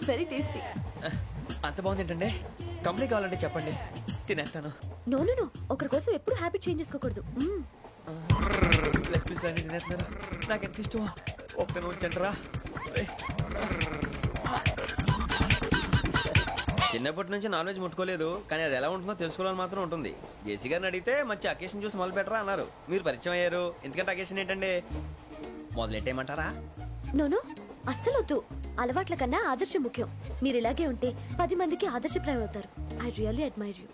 Very tasty. అంత బాగుంది ఏంటండి? కంపెనీ కావాలంటే చెప్పండి, తినేస్తాను. నో ఒకరి కోసం ఎప్పుడు హ్యాబిట్ చేంజ్ చేసుకోకూడదు. లెగ్ పీస్ అన్ని తినేస్తున్నారు, నాకు ఎంత ఇష్టమో. ఒక్క ఉంచండిరా. చిన్నప్పటి నుంచి నాన్ వెజ్ ముట్టుకోలేదు, కానీ అది ఎలా ఉంటుందో తెలుసుకోవాలని మాత్రం ఉంటుంది. జేసీ గారిని అడిగితే మంచి అకేషన్ చూసి మొదలు పెట్టరా అన్నారు. మీరు పరిచయం అయ్యారు, ఎందుకంటే అకేషన్ ఏంటండి? మొదలెట్టేయమంటారా? నో అస్సలు వద్దు. అలవాట్ల కన్నా ఆదర్శం ముఖ్యం. మీరు ఇలాగే ఉంటే 10 మందికి ఆదర్శప్రాయం అవుతారు. I really admire you.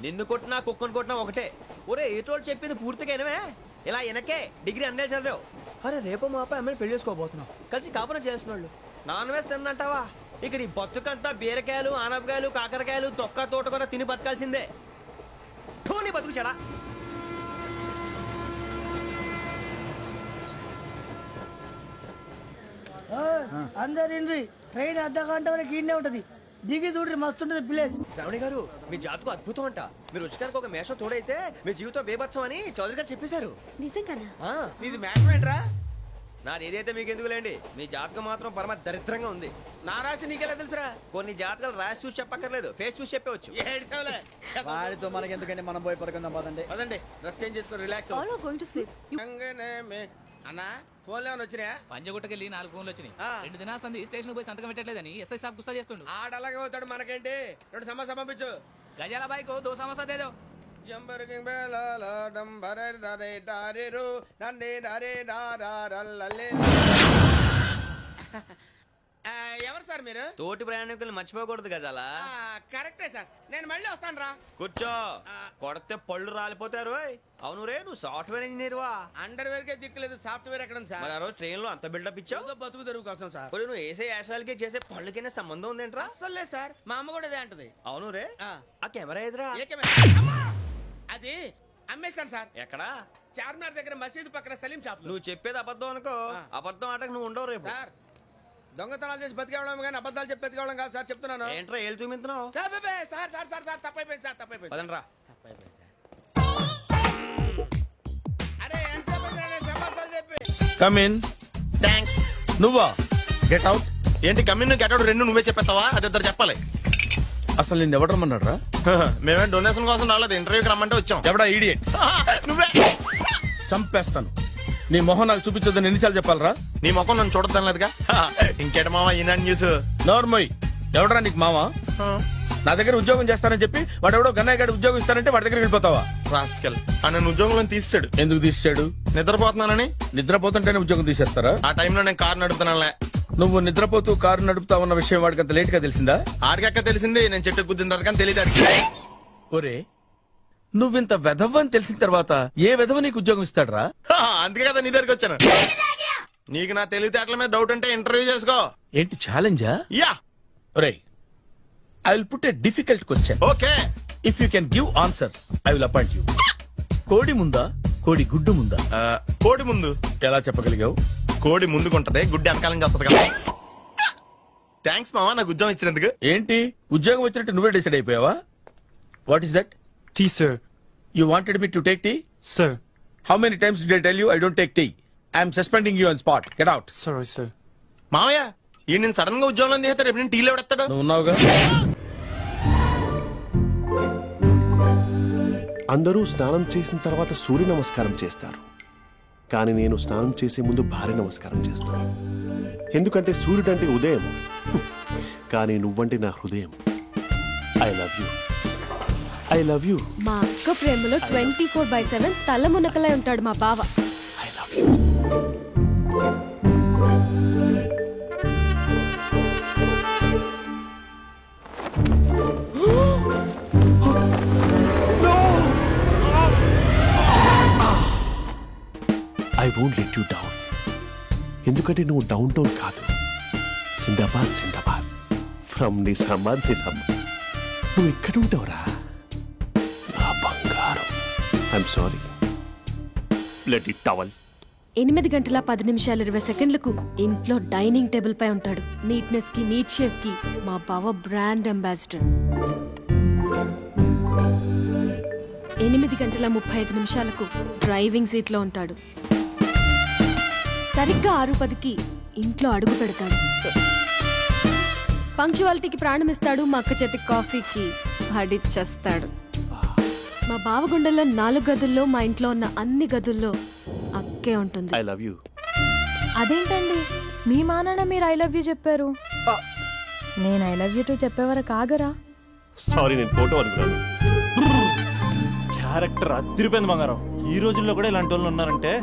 నిన్ను కొట్టినా కుక్కను కొట్టినా ఒకటే. ఒరే ఏటోళ్ళు చెప్పింది పూర్తిగా వినవే. ఇలా వెనకే డిగ్రీ అన్నే చదివావు. అరే రేపు మా అబ్బాయి అమ్మాయిని పెళ్లి చేసుకోబోతున్నావు, కలిసి కాపురం చేసిన వాళ్ళు నాన్ వెజ్ తిన్నంటావా? ఇక నీ బతుకంతా బీరకాయలు, ఆనపకాయలు, కాకరకాయలు, తొక్క తోట కూడా తిని బతకాల్సిందే. నీ బతుకు చెడా. అందరు ట్రైన్ అర్ధగంట వరకు ఇన్నే ఉంటది, దిగి చూడ్రి మస్తుంటది ప్లేస్. శ్రావణి గారు మీ జాతకు అద్భుతం అంట. మీరు రుచికారికి ఒక మేషం తోడైతే మీ జీవితం బేబత్సం అని చౌదరి గారు చెప్పేశారు. నిజంగానా? ఇది మేషం ఏంట్రా? నాది ఏదైతే మీకు ఎందుకులేండి, మీ జాతకం మాత్రం పరమ దరిద్రంగా ఉంది. నా రాసి నీకెలా తెలుసురా? కొన్ని జాతకాలు రాసి చూసి చెప్పక్కర్లేదు, ఫేస్ చూసి చెప్పవచ్చు. వాడితో మనకి ఎందుకంటే మనం పోయి పడుకుందాం పదండి. పదండి, డ్రెస్ చేంజ్ చేసుకొని relax. All are going to sleep. అన్నా ఫోన్లో ఏమైనా వచ్చినాయా? పంజగుట్టకెళ్ళి 4 ఫోన్లు వచ్చినాయి. 2 దినాల సంది స్టేషన్ పోయి సంతకం పెట్టలేదని ఎస్ఐ సాబ్ గుస్తా చేస్తుండు. ఆడలాగే పోతాడు, మనకేంటి? 2 సమస్య పంపించు. గజాల బైక్ 2 సమస్య దేదో. ఎవరు సార్ మీరు? తోటి ప్రయాణికులు మర్చిపోకూడదు గజాల. కరెక్టే సార్, నేను మళ్ళీ వస్తాను రా. కూర్చో, కొడితే పళ్ళు రాలిపోతారు. అవును రే, నువ్వు సాఫ్ట్వేర్ ఇంజనీర్ వా? అండర్వేర్ కే దిక్కులేదు, సాఫ్ట్వేర్ ఎక్కడ ఉంది సార్? మరి ఆ రోజు ట్రైన్ లో అంత బిల్డప్ ఇచ్చావు. బతుకు తెరువు కోసం సార్. నువ్వు వేసే యాశాలకి చేసే పళ్ళకైనా సంబంధం ఉందేంట్రా? అస్సలు లేదు సార్, మా అమ్మ కూడా అదే అంటది. అవును రే, ఆ కెమెరా ఎదురా? అది అమ్మేశాను సార్. ఎక్కడా? చార్మినార్ దగ్గర మసీదు పక్కన సలీం షాప్. నువ్వు చెప్పేది అబద్ధం అనుకో, అబద్ధం ఆటకు నువ్వు ఉండవు రేపు. సార్ దొంగతనాలు చేసి బతికేవడం కానీ అబద్ధాలు చెప్పి బతికేవడం కాదు సార్, చెప్తున్నాను. ఏంట్రా ఏళ్ళు చూపించినావు? సార్ సార్ సార్ సార్ తప్పైపోయింది సార్, తప్పైపోయింది. పదండ్రా. తప్పైపోయింది సార్. అరే ఎంత సమాసాలు చెప్పి. Come in. థ్యాంక్స్. నువ్వా? Get out. ఏంటి కమిన్ గెట్ అవుట్ రెండు నువ్వే చెప్పేస్తావా? అది ఇద్దరు చెప్పాలి. అసలు నేను ఎవరు రమ్మన్నాడు రా? మేమే డొనేషన్ కోసం రాలేదు, ఇంటర్వ్యూకి రమ్మంటే వచ్చాం. ఎవడా ఈడియట్? నువ్వే. చంపేస్తాను. నీ మొహం నాకు చూపించొద్దని ఎన్నిసార్లు చెప్పాలరా? నీ ముఖం నన్ను చూడద్దనలేదుగా. ఇంకేట మామ ఈనాడు న్యూస్. నోర్మోయ్, ఎవడరా నీకు మామ? నా దగ్గర ఉద్యోగం చేస్తానని చెప్పి వాడు ఎవడో గన్నయ్య గారి ఉద్యోగం ఇస్తానంటే వాడి దగ్గర వెళ్ళిపోతావా? రాస్కెల్, నన్ను ఉద్యోగంలో తీసాడు. ఎందుకు తీసాడు? నిద్రపోతున్నానని. నిద్రపోతుంటేనే ఉద్యోగం తీసేస్తారా? ఆ టైంలో నేను కారు నడుపుతున్నానులే. నువ్వు నిద్రపోతూ కారు నడుపుతా ఉన్న విషయం వాడికి అంత లేట్ గా తెలిసిందా? ఆడికక్క తెలిసింది, నేను చెట్టు గుద్దిన తర్వాత కానీ తెలియదు ఆడికి. ఒరే, నువ్వింత వెధవని తెలిసిన తర్వాత ఏ వెధవ నీకు ఉద్యోగం ఇస్తాడరా? అందుకే కదా నీ దగ్గరికి వచ్చాను. నీకు నా తెలివితేటల మీద డౌట్ అంటే ఇంటర్వ్యూ చేసుకో. ఏంటి ఛాలెంజా? యా. ఒరే, I will put a difficult question. Okay. If you can give answer I will appoint you. కోడి ముందా, కోడి గుడ్డు ముందా? కోడి ముందు. ఎలా చెప్పగలిగావు? కోడి ముందుకుంటది, గుడ్డి వెనకాలం చేస్తుంది కదా. థ్యాంక్స్ మామా నాకు ఉద్యోగం ఇచ్చినందుకు. ఏంటి ఉద్యోగం వచ్చినట్టు నువ్వే డిసైడ్ అయిపోయావా? What is that? Tea sir. You wanted me to take tea? Sir. How many times did I tell you I don't take tea? I am suspending you on spot. Get out. Sorry, sir. మామయ్య ఈ నేను సడన్ గా ఉద్యోగంలో తీస్తాడు, రేపు నేను టీలో పెడతాడు. నువ్వు ఉన్నావుగా. అందరూ స్నానం చేసిన తర్వాత సూర్య నమస్కారం చేస్తారు, కానీ నేను స్నానం చేసే ముందు భార్య నమస్కారం చేస్తాను. ఎందుకంటే సూర్యుడు అంటే ఉదయం, కానీ నువ్వంటే నా హృదయం. I love you. I love you. మా అక్క ప్రేమలో 24/7 తల మునకలై ఉంటాడు మా బావ. I love you. I won't let you down. ఎందుకంటే నువ్వు డౌన్ టౌన్ కాదు, జిందాబాద్ జిందాబాద్ ఫ్రమ్ నిజామాబాద్ నిజామాబాద్. నువ్వు ఎక్కడ ఉంటావురా నా బంగారం? I'm sorry. Let it towel. 8 గంటల 10 నిమిషాలు 20 సెకండ్లకు ఇంట్లో డైనింగ్ టేబుల్ పై ఉంటాడు. నీట్నెస్ కి, నీట్ షేఫ్ కి మా బావ బ్రాండ్ అంబాసిడర్. 8 గంటల 35 నిమిషాలకు డ్రైవింగ్ సీట్ లో ఉంటాడు. సరిగ్గా 6:10కి ఇంట్లో అడుగు పెడతాడు. పంక్చువాలిటీకి ప్రాణం ఇస్తాడు. మా అక్క చేతి కాఫీకి పడిచ్చేస్తాడు. మా బావ గుండెల్లో 4 గదుల్లో మా ఇంట్లో ఉన్న అన్ని గదుల్లో అక్కే ఉంటుంది. I love you. అదేంటండి మీ మా నాన్న మీరు ఐ లవ్ యూ చెప్పారు, నేను ఐ లవ్ యూ టు చెప్పేవరకు ఆగరా? సారీ, నేను ఫోటో అనుకున్నాను. క్యారెక్టర్ అదిరిపోయింది బంగారం. ఈ రోజుల్లో కూడా ఇలాంటి వాళ్ళు ఉన్నారంటే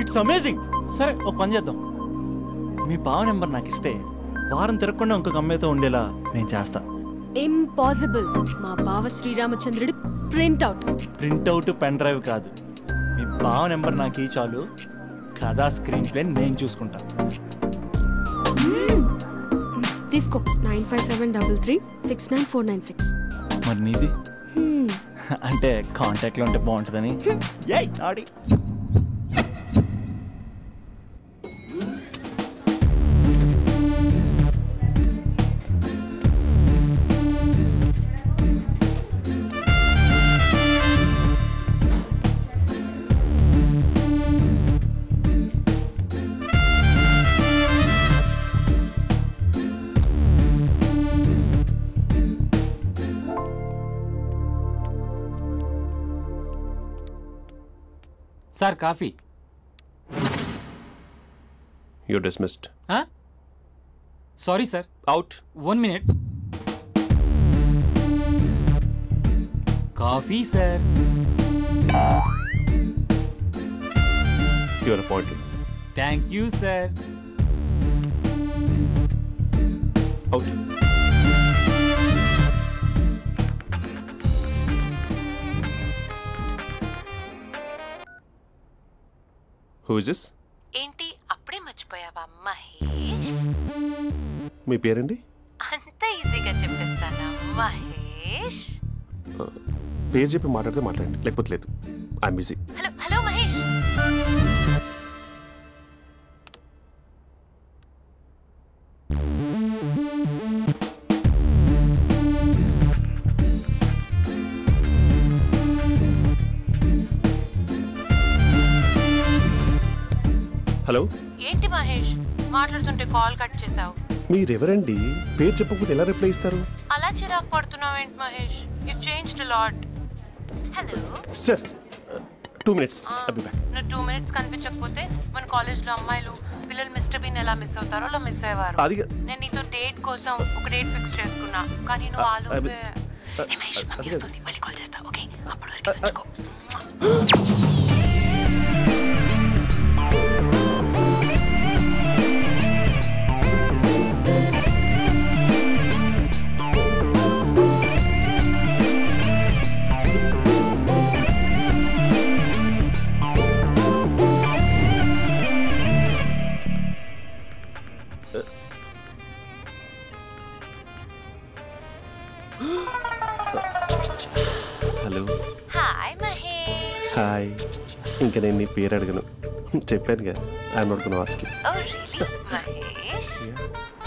ఇట్స్ అమేజింగ్. సరే ఒక పని చేద్దాం, మీ బావ నెంబర్ నాకు ఇస్తే వారం తిరగకుండా ఇంకొక అమ్మాయితో ఉండేలా నేను చేస్తా. ఇంపాసిబుల్. మా బావ శ్రీరామచంద్రుడి ప్రింట్అవుట్. ప్రింట్అవుట్ పెన్ డ్రైవ్ కాదు, మీ బావ నెంబర్ నాకు ఈ చాలు. కథా స్క్రీన్ ప్లే నేను చూసుకుంటా. తీసుకో. 9573369496. మరి నీది? అంటే కాంటాక్ట్ లో ఉంటే బాగుంటుందని. Aadi sir coffee. You dismissed. Sorry sir. Out. 1 minute. Coffee sir. You are appointed. Thank you sir. Out. Who is this? ఏంటి అప్పుడే మర్చిపోయావా మహేష్? మీ పేరండి? అంత ఈజీగా చెప్పేస్తానా మహేష్? పేరు చెప్పి మాట్లాడితే మాట్లాడండి, లేకపోతే లేదు. I'm busy. Hello hello Mahesh. Hello. ఏంటి మహేష్ మాట్లాడుతుంటే కాల్ కట్ చేసావు? మీరెవరండి? పేరు చెప్పకపోతే ఎలా రిప్లై ఇస్తారు? అలా చిరాకు పడుతున్నావు ఏంటి Mahesh? You changed a lot. Hello sir 2 minutes. నువ్వు 2 minutes కనిపించకపోతే మన కాలేజ్లో అమ్మాయిలు పిల్లలు మిస్టర్ బీన్ ఎలా మిస్ అవుతారో అలా మిస్ అయ్యేవారు. నేను నీతో డేట్ కోసం ఒక డేట్ ఫిక్స్ చేసుకున్నా, కానీ నువ్వు ఆలోపే. మహేష్ మమ్మీ వస్తుంది, మళ్ళీ కాల్ చేస్తా. ఓకే, అప్పటి వరకు ఉంచుకో. హలో. హాయ్ మహేష్. హాయ్. ఇంకా నేను నీ పేరు అడగను, చెప్పానుగా. I'm not gonna ask you. Oh really Mahesh?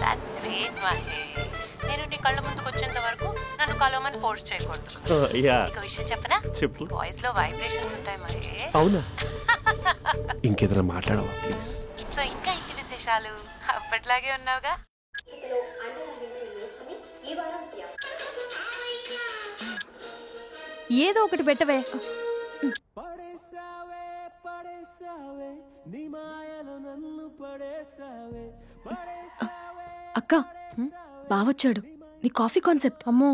That's great Mahesh. నేను నీ కళ్ళ ముందుకు వచ్చేంత వరకు నన్ను కలవమని ఫోర్స్ చేయకూడదు. నీకు విషయం చెప్పనా? చెప్పు. నీ వాయిస్ లో వైబ్రేషన్స్ ఉంటాయి మహేష్. అవునా? ఇంకేదైనా మాట్లాడవా ప్లీజ్? సో ఇంకా ఇంటి విశేషాలు అప్పట్లాగే ఉన్నావుగా? ఏదో ఒకటి పెట్టవే. అక్క బావొచ్చాడు. నీ కాఫీ కాన్సెప్ట్. అమ్మో,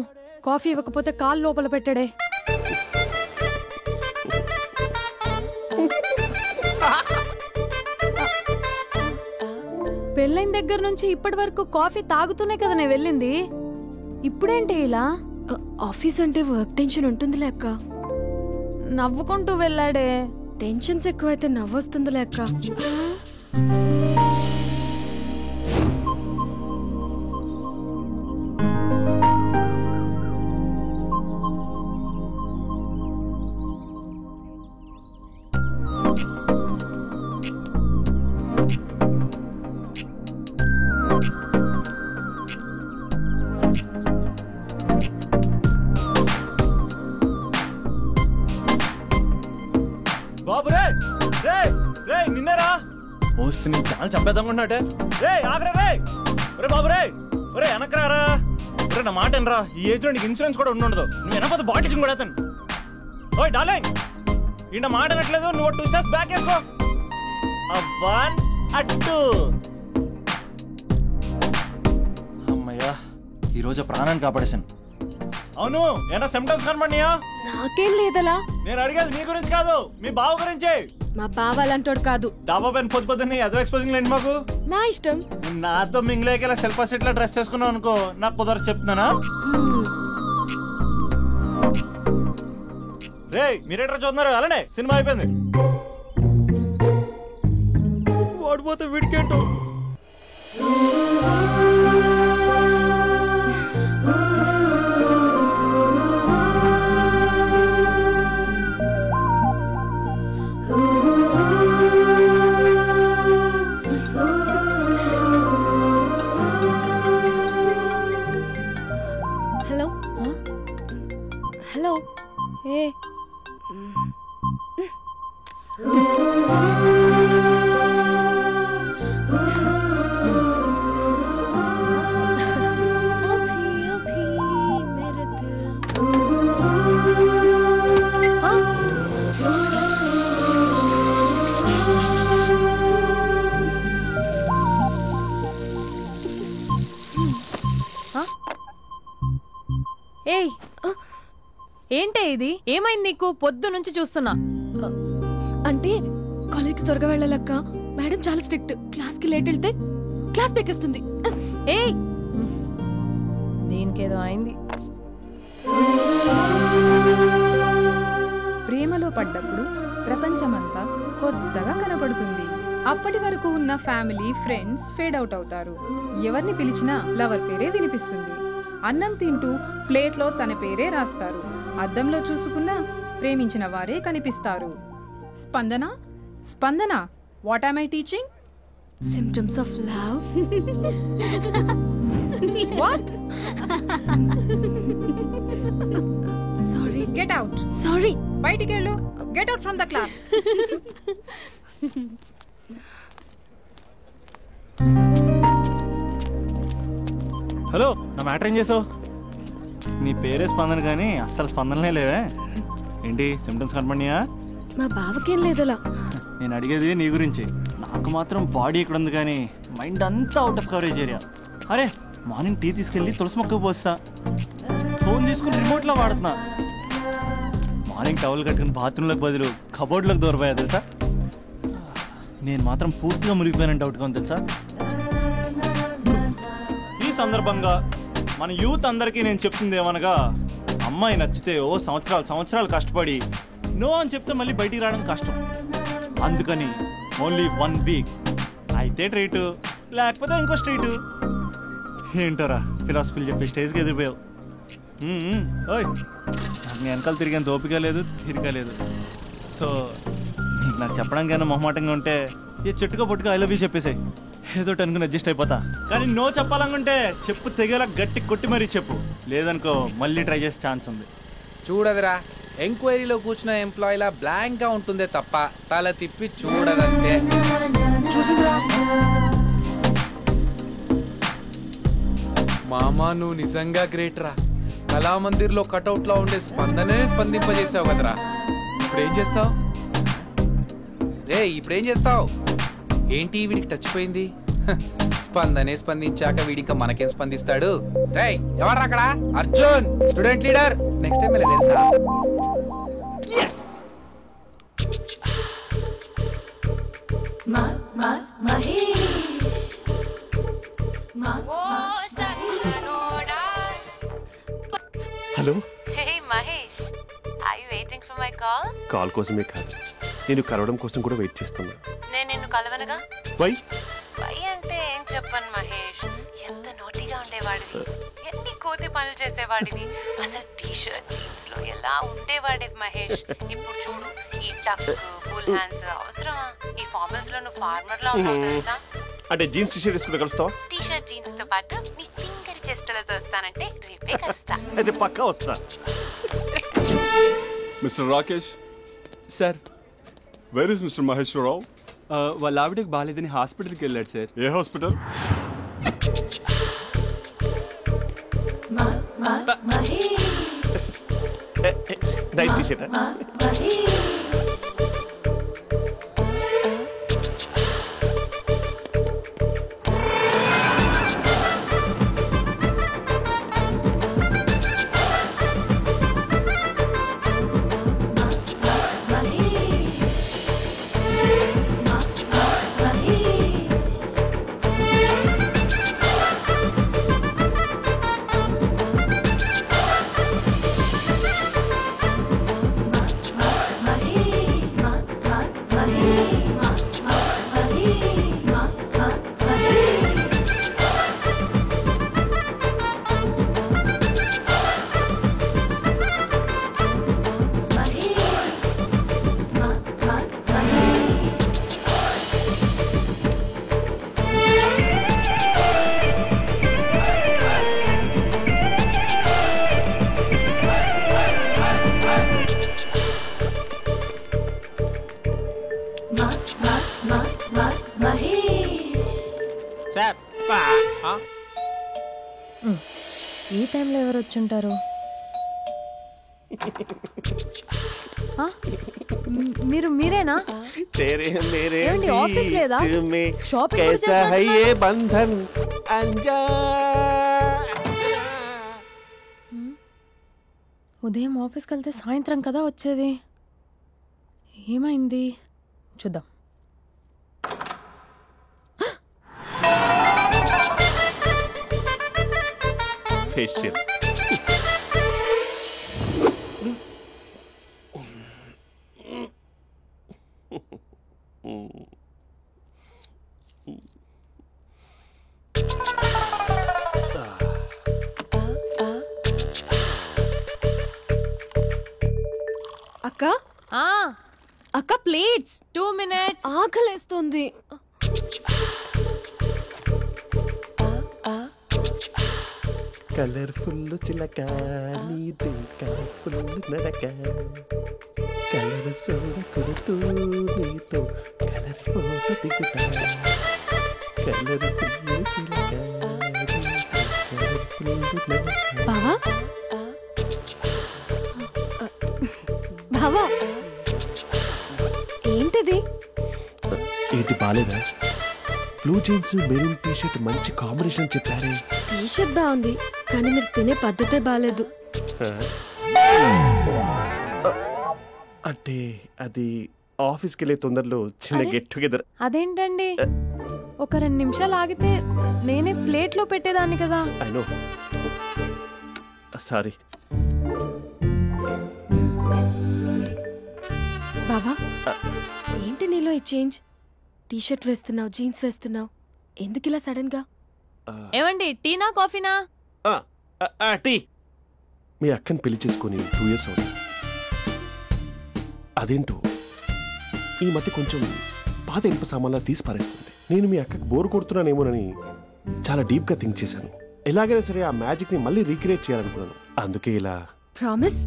కాఫీ ఇవ్వకపోతే కాలు లోపల పెట్టాడే. పెళ్ళైన దగ్గర నుంచి ఇప్పటి వరకు కాఫీ తాగుతూనే కదా నేను వెళ్ళింది. ఇప్పుడేంటి ఇలా? ఆఫీస్ అంటే వర్క్ టెన్షన్ ఉంటుందిలే అక్క. నవ్వుకుంటూ వెళ్ళాడే. టెన్షన్స్ ఎక్కువైతే నవ్వొస్తుందిలే అక్క. బాబు రే రే రే నిన్నరా ఓసి నీ చాలా చంపేద్దామనుకుంటున్నాటే. రే ఆగరా రే. ఒరే బాబు రే, ఒరే వెనకరారా. ఒరే నా మాట అనరా, ఈ ఏజ్ లో నీకు ఇన్సూరెన్స్ కూడా ఉండదు. నువ్వు వెనకపోతే బాటిల్ కూడా అతను. ఓయ్ డార్లింగ్, ఈయన మాట అనట్లేదు. నువ్వు 2 steps బ్యాక్ వేసుకో. 1 2. అమ్మయ్యా, ఈరోజు ప్రాణాన్ని కాపాడేశాను. అవును, ఏనా సిమ్టమ్స్ కనబడినాయా? నాకేం లేదలా. నేను అడిగేది నీ గురించి కాదు, మీ బావ గురించి. మా బావ అలాంటోడు కాదు. డాబా పైన పొద్దు పొద్దున్నే అదో ఎక్స్పోజింగ్ లేండి మాకు. నా ఇష్టం. నాతో మింగిలేక ఇలా సెల్ఫ్ అసెట్ లా డ్రెస్ చేసుకున్నావు అనుకో, నాకు కుదరదు చెప్తున్నానా? రే మీరేట్రా చూస్తున్నారు? అలానే సినిమా అయిపోయింది. ఓడిపోతే వీడికేంటో. Hello hello. ఏ ఏయ్ ఏంటే ఇది? ఏమైంది నీకు? పొద్దు నుంచి చూస్తున్నా. అంటే కాలేజ్కి త్వరగా వెళ్ళాలక్క. మేడం చాలా స్ట్రిక్ట్. క్లాస్కి లేట్ వెళ్తే క్లాస్ పెక్కేస్తుంది. ఏయ్ దీనికేదో అయింది. ప్రేమలో పడ్డప్పుడు ప్రపంచమంతా కొత్తగా కనపడుతుంది. అప్పటి వరకు ఉన్న ఫ్యామిలీ ఫ్రెండ్స్ ఫేడ్ అవుట్ అవుతారు. ఎవరిని పిలిచినా లవర్ పేరే వినిపిస్తుంది. అన్నం తింటూ ప్లేట్లో తన పేరే రాస్తారు. అద్దంలో చూసుకున్నా ప్రేమించిన వారే కనిపిస్తారు. Spandana Spandana, what am I teaching? Symptoms of love. What? Sorry. Get out. Sorry. బయటికి వెళ్ళు. Get out from the class. Hello, నా మ్యాటర్ ఏం చేసావు? నీ పేరే స్పందన కానీ అస్సలు స్పందనలే లేవే. ఏంటి సిమ్టమ్స్ కనపడినాయా? మా బావకేం లేదులా. నేను అడిగేది నీ గురించి. నాకు మాత్రం బాడీ ఇక్కడ ఉంది కానీ మైండ్ అంతా అవుట్ ఆఫ్ కవరేజ్ ఏరియా. అరే మార్నింగ్ టీ తీసుకెళ్ళి తులసి మొక్కకు పోస్తా. ఫోన్ తీసుకుని రిమోట్లో వాడుతున్నా. మార్నింగ్ టవల్ కట్టుకుని బాత్రూంలోకి బదులు కబోర్డ్లోకి దూరపోయా తెలుసా. నేను మాత్రం పూర్తిగా మునిగిపోయానంటే డౌట్గా ఉంది తెలుసా. ఈ సందర్భంగా మన యూత్ అందరికీ నేను చెప్తుంది ఏమనగా, అమ్మాయి నచ్చితే ఓ సంవత్సరాలు కష్టపడి నో అని చెప్తే మళ్ళీ బయటికి రావడం కష్టం. అందుకని ఓన్లీ 1 వీక్ అయితే ట్రీటు, లేకపోతే ఇంకో స్ట్రీటు. ఏంటోరా ఫిలాసఫీలు చెప్పి స్టేజ్కి ఎదిరిపోయావు. ఓయ్ నాకు వెనకాల తిరిగేంత ఓపిక లేదు, తీరిక లేదు. సో నాకు చెప్పడానికైనా మొహమాటంగా ఉంటే ఏ చెట్టుగా పొట్టుగా ఐ లవ్ యూ చెప్పేసాయి. ఏదో అనుకుని అడ్జస్ట్ అయిపోతా. కానీ నో చెప్పాలనుకుంటే చెప్పు తెగేలా గట్టి కొట్టి మరీ చెప్పు. లేదనుకో మళ్ళీ ట్రై చేసే ఛాన్స్ ఉంది. చూడదురా, ఎంక్వైరీలో కూర్చున్న ఎంప్లాయీలా బ్లాంక్ గా ఉంటుందే తప్ప తల తిప్పి చూడదంతే. చూసిందిరా మామా, నువ్వు నిజంగా గ్రేట్ రా. కళామందిర్లో కటౌట్ లో ఉండే స్పందనే స్పందింపజేసావు కదరా. ఇప్పుడేం చేస్తావు రే? ఇప్పుడేం చేస్తావు? ఏంటి వీడికి టచ్ పోయింది? స్పందనే స్పందించాక వీడిక మనకేం స్పందిస్తాడు? రే ఎవరు అక్కడ? Arjun student leader. Next time వెళ్ళి తెలుసా? Hello. Hey Mahesh, are you waiting for my call? Call కోసమే కాదు, నేను కలవడం కోసం కూడా వెయిట్ చేస్తున్నా. నేను నిన్ను కలవనుగా. వై అంటే ఏం చెప్పను మహేష్, ఎంత నోటిగా ఉండేవాడివి, ఎన్ని కోతి పనులు చేసేవాడివి, అసలు టీ షర్ట్ జీన్స్ లో ఎలా ఉండేవాడివి మహేష్. ఇప్పుడు చూడు, ఈ టక్ ఫుల్ హ్యాండ్స్ అవసరమా? ఈ ఫార్మల్స్ లో నువ్వు ఫార్మర్ లా ఉన్నావు తెలుసా. అంటే జీన్స్ టీ షర్ట్ వేసుకుంటే కలుస్తావా? టీ షర్ట్ జీన్స్ తో పాటు నీ తింగరి చెస్టలతో వస్తానంటే రేపే కలుస్తా. అయితే పక్కా వస్తా. Mister Rakesh sir. Where is mister Maheswararao? వాళ్ళ ఆవిడకి బాగాలేదని హాస్పిటల్కి వెళ్ళాడు సార్. ఏ హాస్పిటల్? Night T shirt. ఈ టైంలో ఎవరు వచ్చుంటారు? మీరేనా? ఏమండి ఆఫీస్ లేదా? షాపింగ్ కూడా చేస్తున్నారు? ఉదయం ఆఫీస్కి వెళ్తే సాయంత్రం కదా వచ్చేది. ఏమైంది చూద్దాం. ఫేషియల్ అక్క అక్క ప్లేట్స్ 2 minutes. ఆకలేస్తుంది. కలర్ఫుల్ చిలక నీది కలర్ఫుల్ నడక కలర్ సోడ కొడుతూ నీతో కలర్ ఫోటో దిగుతా కలర్ఫుల్ చిలక బావా బావా ఏంటిది? ఏంటి బాలేదా? Blue jeans maroon T shirt మంచి కాంబినేషన్ చెప్పారే. టీ షర్ట్ బాగుంది కానీ మీరు తినే పద్ధతే బాలేదు. అంటే అది ఆఫీస్కి వెళ్ళే తొందరలో చిన్న గెట్ టుగెదర్. అదేంటండి ఒక 2 నిమిషాలు ఆగితే నేనే ప్లేట్లో పెట్టేదాన్ని కదా. I know sorry. బావా ఏంటి నీలో ఈ చేంజ్? టీ షర్ట్ వేస్తున్నావు, జీన్స్ వేస్తున్నావు, ఎందుకు ఇలా సడన్ గా? ఏమండి టీనా కాఫీనా? టీ. మీ అక్కని పెళ్లి చేసుకుని 2 years అవుతుంది. అదేంటో ఈ మధ్య కొంచెం పాత ఇనుప సామాన్లా తీసి పారేస్తుంది. నేను మీ అక్కకి బోర్ కొడుతున్నానేమోనని చాలా డీప్ గా థింక్ చేశాను. ఎలాగైనా సరే ఆ మ్యాజిక్ ని మళ్ళీ రీక్రియేట్ చేయాలనుకున్నాను. అందుకే ఇలా. ప్రామిస్?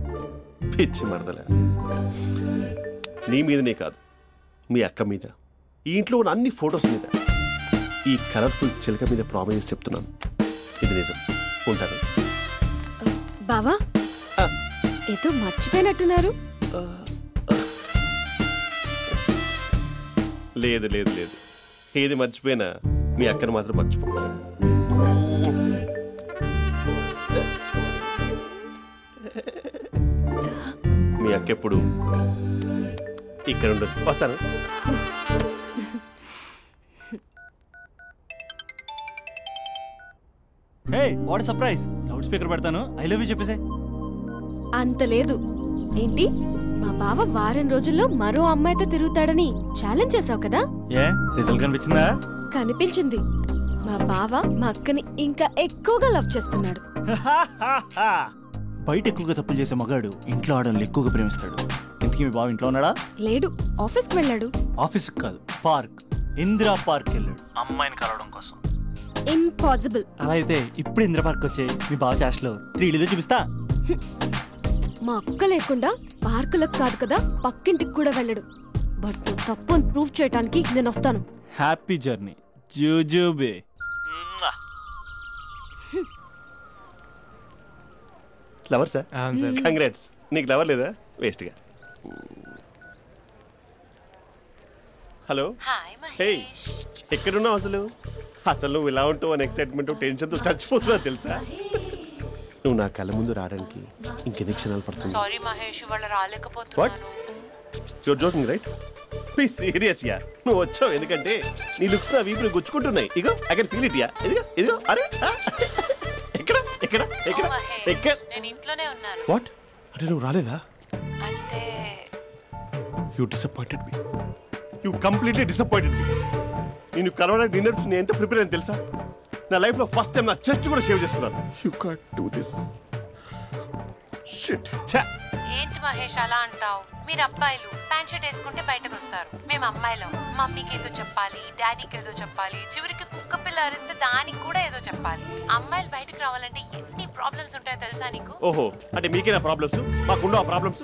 పిచ్చి మరదల, నీ మీదనే కాదు మీ అక్క మీద, ఈ ఇంట్లో ఉన్న అన్ని ఫొటోస్ మీద, ఈ కలర్ఫుల్ చిలక మీద ప్రామిస్ చెప్తున్నాను. ఇది నిజం. ఉంటాను. బావా ఏదో మర్చిపోయినట్టున్నారు. లేదు లేదు లేదు, ఏది మర్చిపోయినా మీ అక్కను మాత్రం మర్చిపో. మీ అక్క ఎప్పుడు ఇక్కడ ఉండదు. వస్తాను. Hey what surprise. Loud speaker పెడతాను, ఐ లవ్ యూ చెప్పేసే. అంత లేదు. ఏంటి మా బావ వారం రోజుల్లో మరో అమ్మాయితో తిరుగుతాడని ఛాలెంజ్ చేసావు కదా? ఏ రిజల్ట్ కనిపించిందా? కనిపించింది. మా బావ మా అక్కని ఇంకా ఎక్కువగా లవ్ చేస్తున్నాడు. బయట ఎక్కువగా తప్పులు చేసే మగాడు ఇంట్లో ఆడవాళ్ళు ఎక్కువగా ప్రేమిస్తాడు. ఇంతకీ మీ బావ ఇంట్లో ఉన్నాడా? లేడు, ఆఫీస్కి వెళ్ళాడు. ఆఫీస్కి కాదు, పార్క్, ఇందిరా పార్క్ వెళ్ళాడు అమ్మాయిని కలవడం కోసం. ఇంపాసిబుల్. అలా అయితే ఇప్పుడు ఇందిరా పార్క్ వచ్చే మీ బావ చాష్లో 3Dలో చూపిస్తా. మా అక్క లేకుండా పార్కులకు కాదు కదా పక్కింటికి కూడా వెళ్ళడు. బట్ తప్పు అని ప్రూవ్ చేయడానికి నేను వస్తాను. హ్యాపీ జర్నీ జూజూబే. Lover sir? కంగ్రాట్స్. నీకు లవర్ లేదా? వేస్ట్ గా. హలో. హే ఎక్కడున్నావు అసలు? అసలు నువ్వు ఇలా ఉంటావు అని ఎక్సైట్మెంట్ టెన్షన్ తో చచ్చిపోతున్నా తెలుసా? నువ్వు నా కళ్ళ ముందు రావడానికి ఇంకెన్ని క్షణాలు పడుతుంది? సారీ మహేష్, వాళ్ళు రాలేకపోతున్నాను. You're joking right? Be serious ya. నువ్వు వచ్చావు ఎందుకంటే నీ లుక్స్ నా వీపుని గుచ్చుకుంటున్నాయి. ఇగో I can feel it ya. ఇదిగో ఇదిగో. అరే ఎక్కడ ఎక్కడ ఎక్కడ ఎక్కడ? నేను ఇంట్లోనే ఉన్నాను. వాట్ అంటే నువ్వు రాలేదా? అంటే you disappointed me. You completely disappointed me. నేను కరోనా డిన్నర్స్ నేను ఎంత ప్రిపేర్ అని తెలుసా? నా లైఫ్ లో ఫస్ట్ టైం నా చెస్ట్ కూడా సేవ్ చేసుకున్నాను. You can't do this shit. ఏంటి మహేష్ అలా అంటావు? మీరు అబ్బాయిలు ప్యాంట్ షర్ట్ వేసుకుంటే బయటకు వస్తారు. మేము అమ్మాయిలం మమ్మీకి ఏదో చెప్పాలి, డాడీకి ఏదో చెప్పాలి, చివరికి కుక్క పిల్ల అరిస్తే దానికి కూడా ఏదో చెప్పాలి. అమ్మాయిలు బయటకు రావాలంటే ఎన్ని ప్రాబ్లమ్స్ ఉంటాయో తెలుసా నీకు? ఓహో అంటే మీకేనా ప్రాబ్లమ్స్? మాకుండా ప్రాబ్లమ్స్?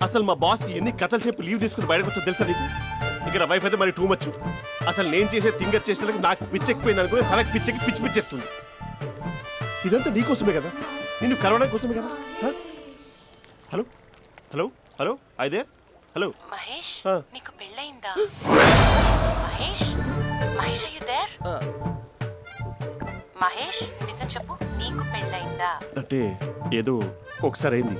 అసలు మా బాస్ కి ఎన్ని కథలు చెప్పి లీవ్ తీసుకుని బయటకు వచ్చా తెలుసా నీకు? ఇక్కడ వైఫ్ అయితే మరి టూ మచ్. అసలు నేను చేసే థింగర్ చేసేందుకు నాకు పిచ్చెక్కిపోయింది అనుకుని తనకు పిచ్చెక్కి పిచ్చి పిచ్చేస్తుంది. ఇదంతా నీకోసమే కదా, నిన్ను కరోనా కోసమే కదా. హలో హలో హలో అయితే హలో మహేష్, నీకు పెళ్ళయిందా? Mahesh Mahesh are you there? Mahesh నిజం చెప్పు, నీకు పెళ్ళయిందా? కదా. అంటే ఏదో ఒకసారి అయింది,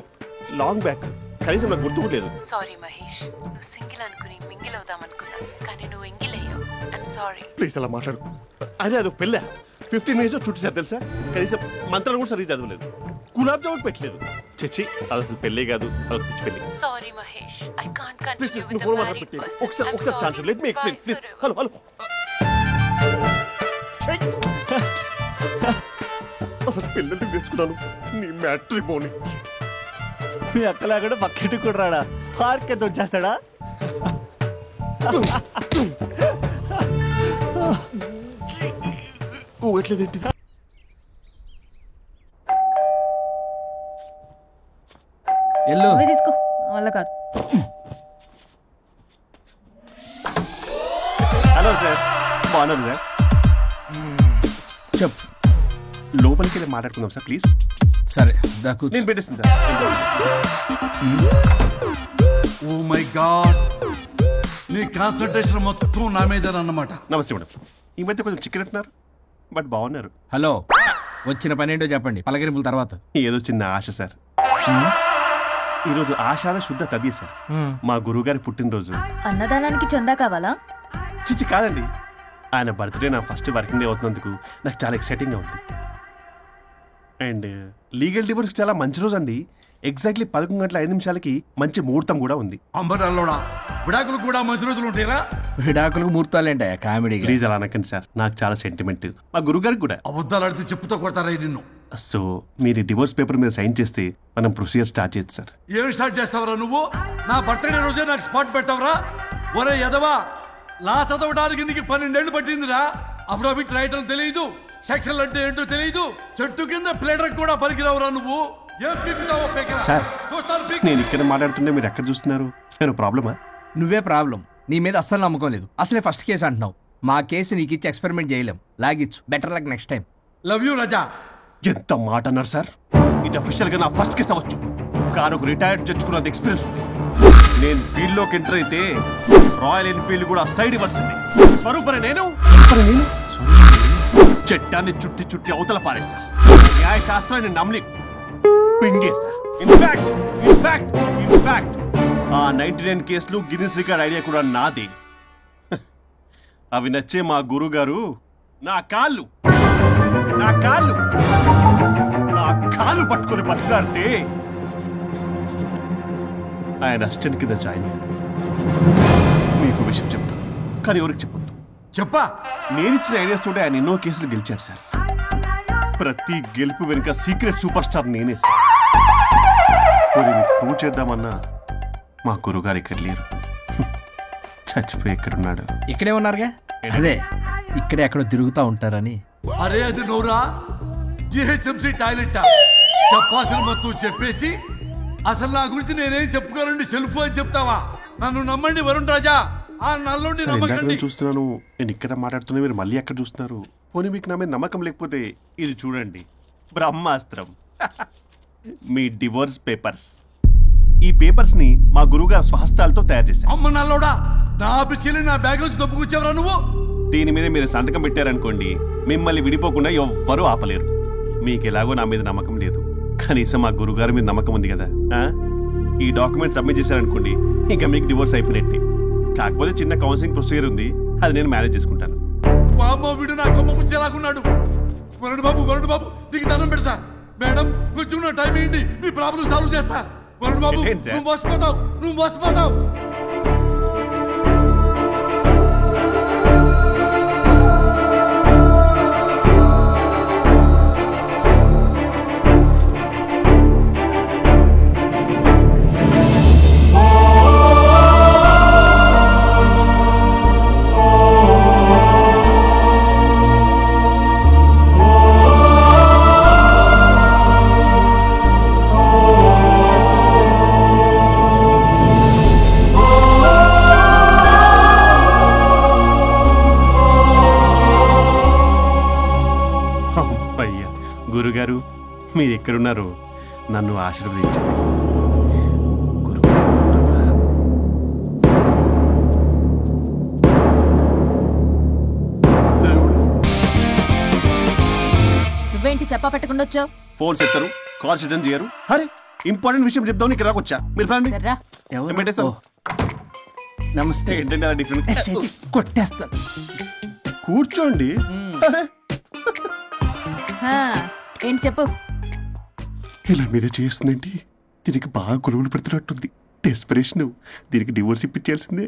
లాంగ్ బ్యాక్, కనీసం నాకు గుర్తు లేదు. సారీ మహేష్, నువ్వు సింగిల్ అనుకుని మింగిల్ అవుదాం అనుకున్నా, కానీ నువ్వు ఎంగిల్ అయ్యావు. I'm sorry. ప్లీజ్ అలా మాట్లాడు. అదే అదొక పెళ్ళ 15 మినిట్స్ చుట్టేసారు తెలుసా. కనీసం మంత్రాలు కూడా సరిగ్గా చదవలేదు, గులాబ్ జామున్ పెట్టలేదు. చచ్చి అది అసలు పెళ్ళే కాదు, అదొక పిచ్చి పెళ్ళి. Sorry Mahesh, I can't continue with the phone married మాట్లాడి పర్సన్. ఒకసారి chance let me explain please. Hello hello, అసలు పెళ్ళంటే తీసుకున్నాను నీ మ్యాట్రీ బోని. మీ అక్కలా కూడా పక్కింటి కూడా రాడా, పార్క్ ఎంత వచ్చేస్తాడా? ఎట్లేదేంటి ఎల్లు తీసుకో, వల్ల కాదు. హలో సార్, బాగున్నాను సార్. చెప్ లోపలికి వెళ్ళి మాట్లాడుకుందాం సార్ ప్లీజ్. సరే నేను పెట్టేస్తాను సార్. ఓ మై గాడ్, నీ కాన్సంట్రేషన్ మొత్తం నా మీద అన్నమాట. నమస్తే మేడం, ఈ మధ్య కొంచెం చికెన్ అంటున్నారు, బట్ బాగున్నారు. హలో, వచ్చిన పని ఏంటో చెప్పండి, పలకరింపుల తర్వాత. ఏదో చిన్న ఆశ సార్. ఈరోజు ఆషాఢ శుద్ధ తది సార్, మా గురువుగారి పుట్టినరోజు. అన్నదానానికి చందా కావాలా? చిచ్చి కాదండి, ఆయన బర్త్డే నా ఫస్ట్ వర్కింగ్ డే అవుతున్నందుకు నాకు చాలా ఎక్సైటింగ్గా ఉంది. అండ్ లీగల్ డివోర్స్ చాలా మంచి రోజు అండి. ఎగ్జాక్ట్లీ 11:05 మంచి ముహూర్తం కూడా ఉంది. అంబరాల్లోడా విడాకులు కూడా మంచి రోజులు ఉంటాయిరా? విడాకులకు ముహూర్తాలేంటే కామెడీ. ప్లీజ్ అలా అనకండి సార్, నాకు చాలా సెంటిమెంట్, మా గురుగారికి కూడా. అబద్ధాలు ఆడితే చెప్పుతో కొడతారా నిన్ను? సో మీరు డివోర్స్ పేపర్ మీద సైన్ చేస్తే మనం ప్రొసీజర్ స్టార్ట్ చేయొచ్చు సార్. ఏమి స్టార్ట్ చేస్తావరా నువ్వు? నా బర్త్డే రోజే నాకు స్పాట్ పెడతావరా? ఒరే ఎదవా, లా చదవడానికి నీకు 12 ఏళ్ళు పట్టిందిరా. అఫిడవిట్ రాయటం తెలియదు, సెక్షన్లు అంటే ఏంటో తెలియదు, చెట్టు కింద ప్లేడర్ కూడా పలికిరావురా నువ్వు. ఏం పీకుతావో పీకరా. సార్ నేను ఇక్కడ మాట్లాడుతుంటే మీరు ఎక్కడ చూస్తున్నారు? నేను ప్రాబ్లమా? నువ్వే ప్రాబ్లం, నీ మీద అస్సలు నమ్మకం లేదు. అసలే ఫస్ట్ కేసు అంటున్నావు, మా కేసు నీకు ఇచ్చి ఎక్స్పెరిమెంట్ చేయలేం, లాగిచ్చు. Better luck next time. Love you Raja. ఎంత మాట అన్నారు సార్, ఇది అఫీషియల్ గా నా ఫస్ట్ కేసు అవ్వచ్చు, కానీ ఒక రిటైర్డ్ జడ్జ్కున్నది ఎక్స్పీరియన్స్. నేను ఫీల్డ్ లోకి ఎంటర్ అయితే రాయల్ ఎన్ఫీల్డ్ కూడా సైడ్ ఇవ్వాల్సింది. స్వరూపరే నేను చట్టాన్ని చుట్టి చుట్టి అవతల పారేసా, న్యాయ శాస్త్రాన్ని నమ్మి పింగేసా. ఇన్ఫాక్ట్ ఆ 99 కేసులు గిన్నిస్ రికార్డ్ ఐడియా కూడా నాదే. అవి నచ్చే మా గురువు గారు నా కాళ్ళు పట్టుకొని బతకాడితే ఆయన అసిస్టెంట్ కింద జాయిన్ అయ్యాను. మీకు విషయం చెప్తాను, కానీ ఎవరికి చెప్పొద్దు. చెప్పా, నేనిచ్చిన ఐడియాస్ తోటి ఆయన ఎన్నో కేసులు గెలిచాడు సార్. ప్రతి గెలుపు వెనుక సీక్రెట్ సూపర్ స్టార్ నేనే సార్. ప్రూవ్ చేద్దామన్నా మా గురుగారు ఇక్కడ లేరు, చచ్చిపోయి ఎక్కడున్నాడు. ఇక్కడే ఉన్నారుగా, అదే ఇక్కడే ఎక్కడో తిరుగుతూ ఉంటారని. అరే అది నోరా, జిహెచ్ఎంసీ టాయిలెట్ చెప్పాల్సిన మొత్తం చెప్పేసి అసలు నా గురించి నేనేం చెప్పుకోనండి సెల్ఫ్ అని చెప్తావా? నన్ను నమ్మండి వరుణ్ రాజా, ఆ నల్లుండి నమ్మకండి. చూస్తున్నాను, నేను ఇక్కడ మాట్లాడుతున్నా, మీరు మళ్ళీ ఎక్కడ చూస్తున్నారు? పోనీ మీకు నా మీద నమ్మకం లేకపోతే ఇది చూడండి, బ్రహ్మాస్త్రం. మీ డివోర్స్ పేపర్స్. ఈ పేపర్స్ ని మా గురువుగారు స్వహస్తాలతో తయారు చేశారు. అమ్మ నల్లోడా, నా ఆఫీస్కి వెళ్ళి నా బ్యాగ్ నుంచి దొప్పుకొచ్చావరా నువ్వు? దీని మీద మీరు సంతకం పెట్టారనుకోండి, మిమ్మల్ని విడిపోకుండా ఎవ్వరూ ఆపలేరు. మీకు ఎలాగో నా మీద నమ్మకం లేదు, కనీసం మా గురుగారి మీద నమ్మకం ఉంది కదా. ఈ డాక్యుమెంట్ సబ్మిట్ చేశారనుకోండి, ఇంకా మీకు డివోర్స్ అయిపోయినట్టే. కాకపోతే చిన్న కౌన్సిలింగ్ ప్రొసీజర్ ఉంది, అది నేను మేనేజ్ చేసుకుంటాను. వీడు నా కొమ్మ గుచ్చేలాగున్నాడు. వరుణ్ బాబు నీకు దండం పెడతా. మేడం కొంచెం నా టైం ఏంటి, మీ ప్రాబ్లం సాల్వ్ చేస్తా. వరుణ్ బాబు నువ్వు మోసపోతావు. గురుగారు మీరు ఎక్కడున్నారు? నన్ను ఆశీర్వదించండి. ఏంటి చెప్పా పెట్టకుండా వచ్చావు? ఫోన్ చేస్తారు, కాల్ అటెండ్ చేయరు. అరే ఇంపార్టెంట్ విషయం చెప్దాం ఇక్కడ రాకొచ్చా. మీరు ఫ్యామిలీ నమస్తే. ఏంటంటే అలా డిఫరెంట్ కొట్టేస్తాను. కూర్చోండి. అరే ఏంటి చెప్పు. ఇలా మీరే చేస్తుందేంటి? దీనికి బాగా గొలుగులు పెడుతున్నట్టుంది. డెస్పరేషన్. దీనికి డివోర్స్ ఇప్పించాల్సిందే.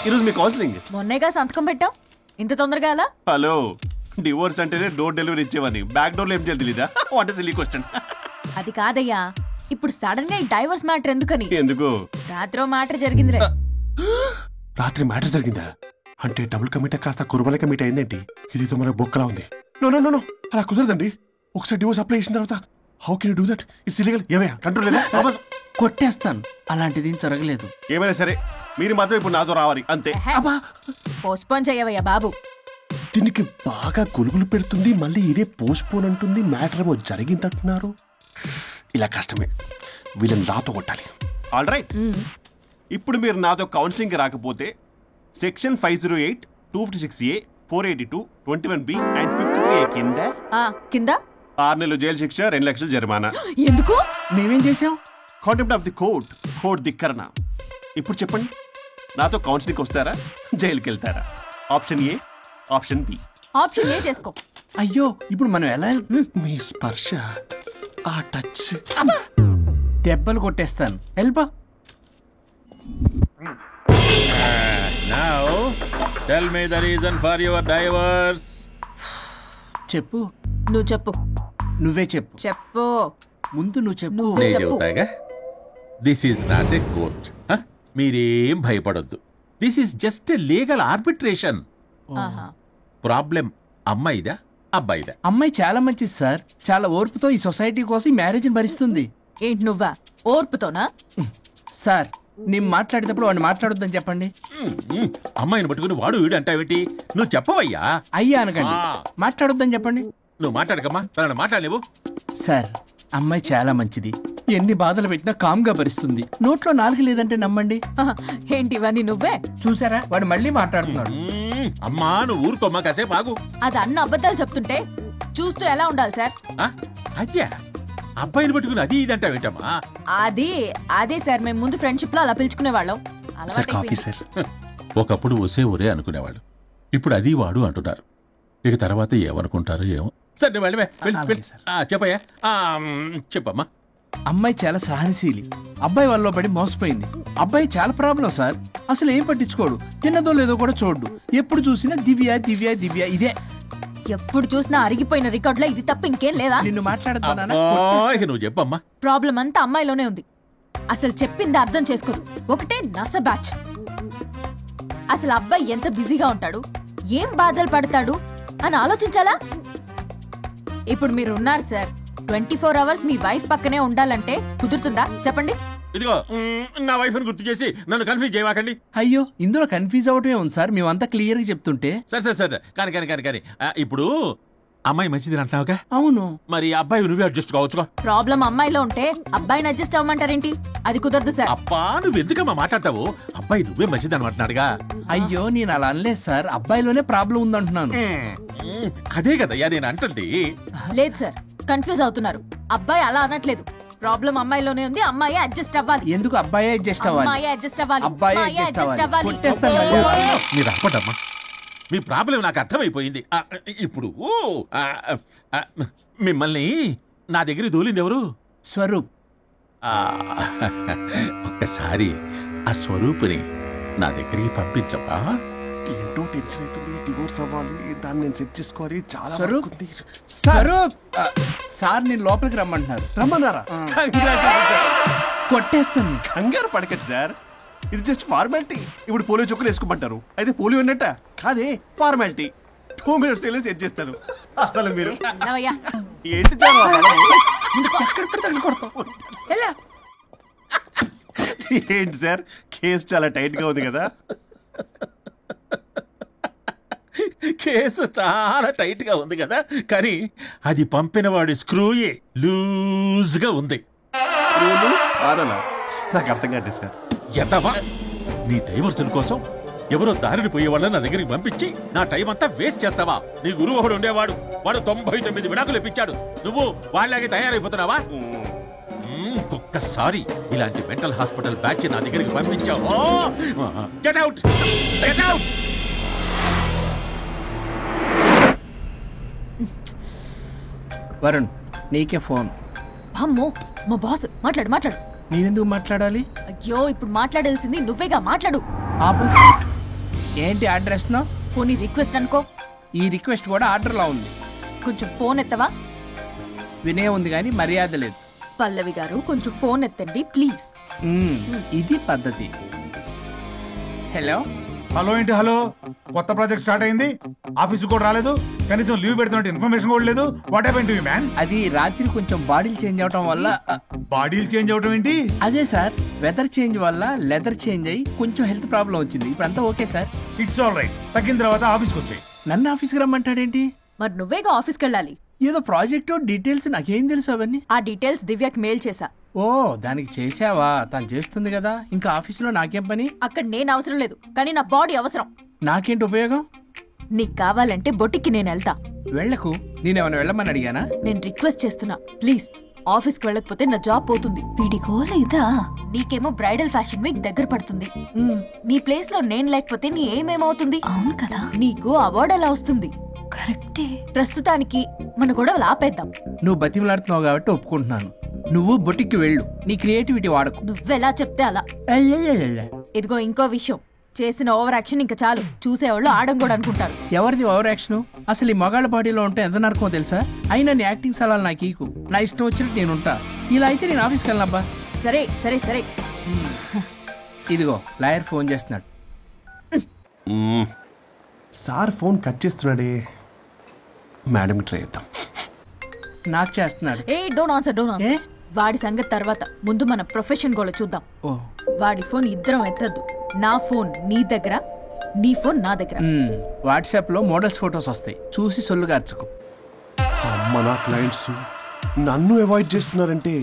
ఈరోజు మీ కౌన్సిలింగ్. మొన్నేగా సంతకం పెట్టావు, ఇంత తొందరగా అలా? హలో, డివోర్స్ అంటేనే డోర్ డెలివరీ ఇచ్చేవని, బ్యాక్ డోర్ లో ఏం చేయాలి తెలీదా? What is silly question. అది కాదయ్యా, ఇప్పుడు సడన్ గా ఈ డైవర్స్ మ్యాటర్ ఎందుకని? ఎందుకు? రాత్రో మ్యాటర్ జరిగిందిరే. రాత్రి మ్యాటర్ జరిగిందా? అంటే డబుల్ కమిట్ కాస్త కుర్బల కమిట్ అయిందేంటి? ఇది మన బొక్కలా ఉంది. నో నో నో నో, అలా కుదరదండి. ఒకసారి డివోర్స్ అప్లై చేసిన తర్వాత how can you do that? It's illegal. ఏమయ్యా కంట్రోల్ లేదా? కొట్టేస్తాను. అలాంటిది జరగలేదు. ఏమైనా సరే మీరు మాత్రం ఇప్పుడు నాతో రావాలి అంతే. పోస్ట్పోన్ చేయవయ్యా బాబు. దీనికి బాగా గొలుగులు పెడుతుంది, మళ్ళీ ఇదే పోస్ట్పోన్ అంటుంది. మ్యాటర్ ఏమో జరిగిందంటున్నారు. ఇలా కష్టమే. వీళ్ళని నాతో కొట్టాలి. ఆల్ రైట్, ఇప్పుడు మీరు నాతో కౌన్సిలింగ్ రాకపోతే section 508, 256A, 482, 21B and 53A కింద 6 నెలలు జైలు శిక్ష, 2 లక్షలు జరిమానా. ఎందుకు? మేమేం చేసాం? Contempt of the court, court ధిక్కరణ. ఇప్పుడు చెప్పండి, నాతో కౌన్సిలింగ్ వస్తారా, జైలుకి వెళ్తారా? Option A, option B. Option A చేసుకో. అయ్యో, ఇప్పుడు మనం ఎలా? మీ స్పర్శ, ఆ టచ్, దెబ్బలు కొట్టేస్తాను. వెళ్ళిపో. Now, tell me the reason for your divorce. చెప్పు. నువ్వు చెప్పు. నువ్వే చెప్పు. చెప్పు. ముందు నువ్వు చెప్పు. నేను చెబుతాగా. This is not a court. మీరేం భయపడొద్దు. This is just a legal arbitration. Problem అమ్మాయిదా అబ్బాయిదా? అమ్మాయి చాలా మంచిది సార్. చాలా ఓర్పుతో ఈ సొసైటీ కోసం ఈ మ్యారేజ్ని భరిస్తుంది. ఏంటి నువ్వా ఓర్పుతోనా? సార్, నేను మాట్లాడేటప్పుడు వాడిని మాట్లాడొద్దని చెప్పండి. అమ్మాయిని పట్టుకుని వాడు వీడు అంటావేంటి? నువ్వు చెప్పవయ్యా. అయ్యా అనకండి, మాట్లాడొద్దని చెప్పండి. నువ్వు మాట్లాడకమ్మా, తనని మాట్లాడలేవు. సార్, అమ్మాయి చాలా మంచిది. ఎన్ని బాధలు పెట్టినా కామ్గా భరిస్తుంది. నోట్లో నాలుగు లేదంటే నమ్మండి. ఏంటి ఇవన్నీ నువ్వే చూసారా? వాడు మళ్ళీ మాట్లాడుతున్నాడు. అమ్మా నువ్వు ఊరుకోమ్మా, కాసేపు ఆగు. అది అన్న అబద్ధాలు చెప్తుంటే చూస్తూ ఎలా ఉండాలి సార్? అదే అబ్బాయిని పట్టుకుని అది ఇది అంటావేంటమ్మా? అదే సార్, మేము ముందు ఫ్రెండ్షిప్ లో అలా పిలుచుకునే వాళ్ళం. ఒకప్పుడు ఒసే ఒరే అనుకునేవాళ్ళు, ఇప్పుడు అది వాడు అంటున్నారు. ఇక తర్వాత ఏమనుకుంటారో ఏమో. సరే చెప్పయ్యా, చెప్పమ్మా. అమ్మాయి చాలా సహనశీలి. అబ్బాయి వల్ల పడి మోసపోయింది. అబ్బాయి చాలా ప్రాబ్లం సార్. అసలు ఏం పట్టించుకోడు. తిన్నదో లేదో కూడా చూడు. ఎప్పుడు చూసినా దివ్య దివ్య దివ్య ఇదే. ఎప్పుడు చూసినా అరిగిపోయిన రికార్డులో ఇది తప్ప ఇంకేం లేదా? నిన్ను మాట్లాడుతున్నా. నువ్వు చెప్పమ్మా. ప్రాబ్లం అంతా అమ్మాయిలోనే ఉంది. అసలు చెప్పింది అర్థం చేసుకోరు. ఒకటే నస బ్యాచ్. అసలు అబ్బాయి ఎంత బిజీగా ఉంటాడు, ఏం బాధలు పడతాడు అని ఆలోచించాలా? ఇప్పుడు మీరు ఉన్నారు సార్, 24 hours మీ వైఫ్ పక్కనే ఉండాలంటే కుదురుతుందా చెప్పండి? ఇదిగో నా వైఫ్ ని గుర్తు చేసి నన్ను కన్ఫ్యూజ్ చేయవాకండి. అయ్యో, ఇందులో కన్ఫ్యూజ్ అవటమే ఉంది సార్. మేమంతా క్లియర్ గా చెప్తుంటే. సరే కానీ ఇప్పుడు అమ్మాయి మంచిది అంటున్నావుగా? అవును. మరి అబ్బాయి నువ్వే అడ్జస్ట్ కావచ్చుగా. ప్రాబ్లం అమ్మాయిలో ఉంటే అబ్బాయిని అడ్జస్ట్ అవ్వమంటారేంటి? అది కుదరదు సార్. అబ్బా నువ్వు ఎందుకమ్మా మాట్లాడతావు? అబ్బాయి నువ్వే మంచిది అనమాటున్నాడుగా. అయ్యో, నేను అలా అనలేదు సార్. అబ్బాయిలోనే ప్రాబ్లం ఉందంటున్నాను. అదే కదయ్యా నేను అంటుంది. లేదు సార్, కన్ఫ్యూజ్ అవుతున్నారు. అబ్బాయి అలా అనట్లేదు. ప్రాబ్లం అమ్మాయిలోనే ఉంది. అమ్మాయి అడ్జస్ట్ అవ్వాలి. ఎందుకు అబ్బాయి అడ్జస్ట్ అవ్వాలి? అమ్మాయి అడ్జస్ట్ అవ్వాలి. అబ్బాయి అడ్జస్ట్ అవ్వాలి. మీరు అప్పటమ్మా, మీ ప్రాబ్లం నాకు అర్థమైపోయింది. ఇప్పుడు మిమ్మల్ని నా దగ్గర దూలింది ఎవరు? స్వరూప్. ఒక్కసారి ఆ స్వరూపుని నా దగ్గరికి పంపించవా? ఏంటో టెన్షన్ అవుతుంది. డివోర్స్ అవ్వాలి, దాన్ని నేను సెట్ చేసుకోవాలి. చాలా స్వరూప్ సార్, నేను లోపలికి రమ్మంటున్నారు. రమ్మన్నారా? కొట్టేస్తాను. కంగారు పడకండి సార్, ఇది జస్ట్ ఫార్మాలిటీ. ఇప్పుడు పోలియో చుక్కలు వేసుకోమంటారు, అయితే పోలియో ఉన్నట్ట కాదే, ఫార్మాలిటీ. 2 minutes సెట్ చేస్తాను. అసలు మీరు ఏంటి ఏంటి సార్, కేసు చాలా టైట్ గా ఉంది కదా? కేసు చాలా టైట్ గా ఉంది కదా, కానీ అది పంపిన వాడి స్క్రూయే లూజ్ గా ఉంది. నాకు అర్థం కాదు సార్. ఎంతవా నీ డైవర్షన్ కోసం ఎవరో దారిని పోయే వాళ్ళని నా దగ్గరికి పంపించి నా టైం అంతా వేస్ట్ చేస్తావా? నీ గురువు ఒకడు ఉండేవాడు, వాడు 99 విడాకులు ఇప్పించాడు. నువ్వు వాళ్ళలాగే తయారైపోతున్నావా? ఒక్కసారి ఇలాంటి మెంటల్ హాస్పిటల్ బ్యాచ్ నా దగ్గరికి పంపించావు. Get out, get out. Varun, నీకే ఫోన్. అమ్మో, మా బాస్. మాట్లాడు మాట్లాడు. నేనెందుకు మాట్లాడాలి? అయ్యో, ఇప్పుడు మాట్లాడాల్సింది నువ్వేగా, మాట్లాడు. ఆపు. ఏంటి ఆర్డర్ ఇస్తున్నావు? పోనీ రిక్వెస్ట్ అనుకో. ఈ రిక్వెస్ట్ కూడా ఆర్డర్లో ఉంది. కొంచెం ఫోన్ ఎత్తవా? వినే ఉంది కానీ మర్యాద లేదు. పల్లవి గారు, కొంచెం ఫోన్ ఎత్తండి ప్లీజ్. ఇది పద్ధతి. హలో. హలో ఏంటి హలో? కొత్త ప్రాజెక్ట్ స్టార్ట్ అయింది, ఆఫీస్ కూడా రాలేదు, కనీసం లీవ్ పెడుతున్నట్టు ఇన్ఫర్మేషన్ కూడా లేదు. What happened to you man? అది రాత్రి కొంచెం బాడీలు చేంజ్ అవటం వల్ల. బాడీలు చేంజ్ అవటం ఏంటి? అదే సార్, వెదర్ చేంజ్ వల్ల లెదర్ చేంజ్ అయ్యి కొంచెం హెల్త్ ప్రాబ్లం వచ్చింది. ఇప్పుడు అంతా okay sir. It's all right. తగ్గిన తర్వాత ఆఫీస్కి వచ్చాయి. నన్ను ఆఫీస్కి రమ్మంటాడేంటి? మరి నువ్వేగా ఆఫీస్కి వెళ్ళాలి. ఏదో ప్రాజెక్టు డీటెయిల్స్ నాకేం తెలుసు అవన్నీ. ఆ డీటెయిల్స్ దివ్యకి మెయిల్ చేశా. ఓ, దానికి చేసావా? తను చేస్తుంది కదా, ఇంకా ఆఫీసులో నాకేం పని? అక్కడ నేను అవసరం లేదు, కానీ నా బాడీ అవసరం. నాకేంటి ఉపయోగం? నీకు కావాలంటే బొట్టికి నేను వెళ్తా. వెళ్లకు. నేనేమైనా వెళ్ళమని అడిగానా? నేను రిక్వెస్ట్ చేస్తున్నా ప్లీజ్. ఆఫీస్కి వెళ్ళకపోతే నా జాబ్ పోతుంది. వీడికో లేదా? నీకేమో బ్రైడల్ ఫ్యాషన్ వీక్ దగ్గర పడుతుంది. నీ ప్లేస్ లో నేను లేకపోతే నీ ఏమేమవుతుంది? అవును కదా. నీకు అవార్డు ఎలా వస్తుంది? కరెక్టే. ప్రస్తుతానికి మన గొడవలు ఆపేద్దాం. నువ్వు బతిమలాడుతున్నావు కాబట్టి ఒప్పుకుంటున్నాను. నువ్వు బొటిక్కి వెళ్ళు, నీ క్రియేటివిటీ వాడకు. నువ్వెలా చెప్తే అలా. ఇదిగో ఇంకో విషయం, చేసిన ఓవర్ యాక్షన్ ఇంకా చాలు. చూసేవాళ్ళు ఆడం కూడా అనుకుంటారు. ఎవరిది ఓవర్ యాక్షన్? అసలు ఈ మగాళ్ళ బాడీలో ఉంటే ఎంత నరకమో తెలుసా? అయినా నీ యాక్టింగ్ సలాలు నాకు ఈకు. నా ఇష్టం వచ్చినట్టు నేను ఉంటా. ఇలా అయితే నేను ఆఫీస్కి వెళ్ళనబ్బా. సరే సరే సరే. ఇదిగో లాయర్ ఫోన్ చేస్తున్నాడు. సార్ ఫోన్ కట్ చేస్తున్నాడే. మేడం ట్రై చేద్దాం. నాకు చేస్తున్నాడు. ఏ డోంట్ ఆన్సర్, డోంట్ ఆన్సర్. వాడి సంగతి తర్వాత, ముందు మన ప్రొఫెషన్ కూడా చూద్దాం. వాడి ఫోన్ ఇద్దరం ఎత్తద్దు. నా ఫోన్ నీ దగ్గర, నీ ఫోన్ నా దగ్గర. వాట్సాప్ లో మోడల్స్ ఫొటోస్ వస్తాయి, చూసి సొల్లుగా అర్చుకో. అమ్మ, నా క్లయింట్స్ నన్ను అవాయిడ్ చేస్తున్నారంటే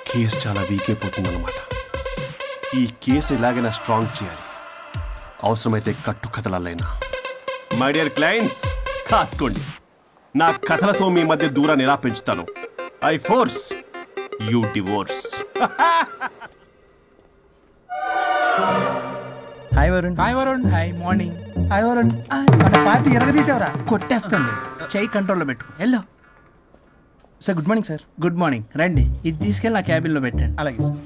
కేసు చాలా వీక్ అయిపోతుంది అనమాట. ఈ కేసు ఎలాగైనా స్ట్రాంగ్ చేయాలి, అవసరమైతే కట్టు కథలైనా. మై డియర్ క్లయింట్స్, కాసుకోండి. నా కథలతో మీ మధ్య దూరాన్ని ఎలా పెంచుతాను. I force you divorce. Hi Varun. Hi Varun. Hi morning. Hi Varun. మన పార్టీ ఎరగదీసావరా? కొట్టేస్తాను. చెయ్యి కంట్రోల్లో పెట్టు. Hello sir. Good morning sir. Good morning. రండి, ఇది తీసుకెళ్ళి నా క్యాబిన్లో పెట్టండి. అలాగే sir.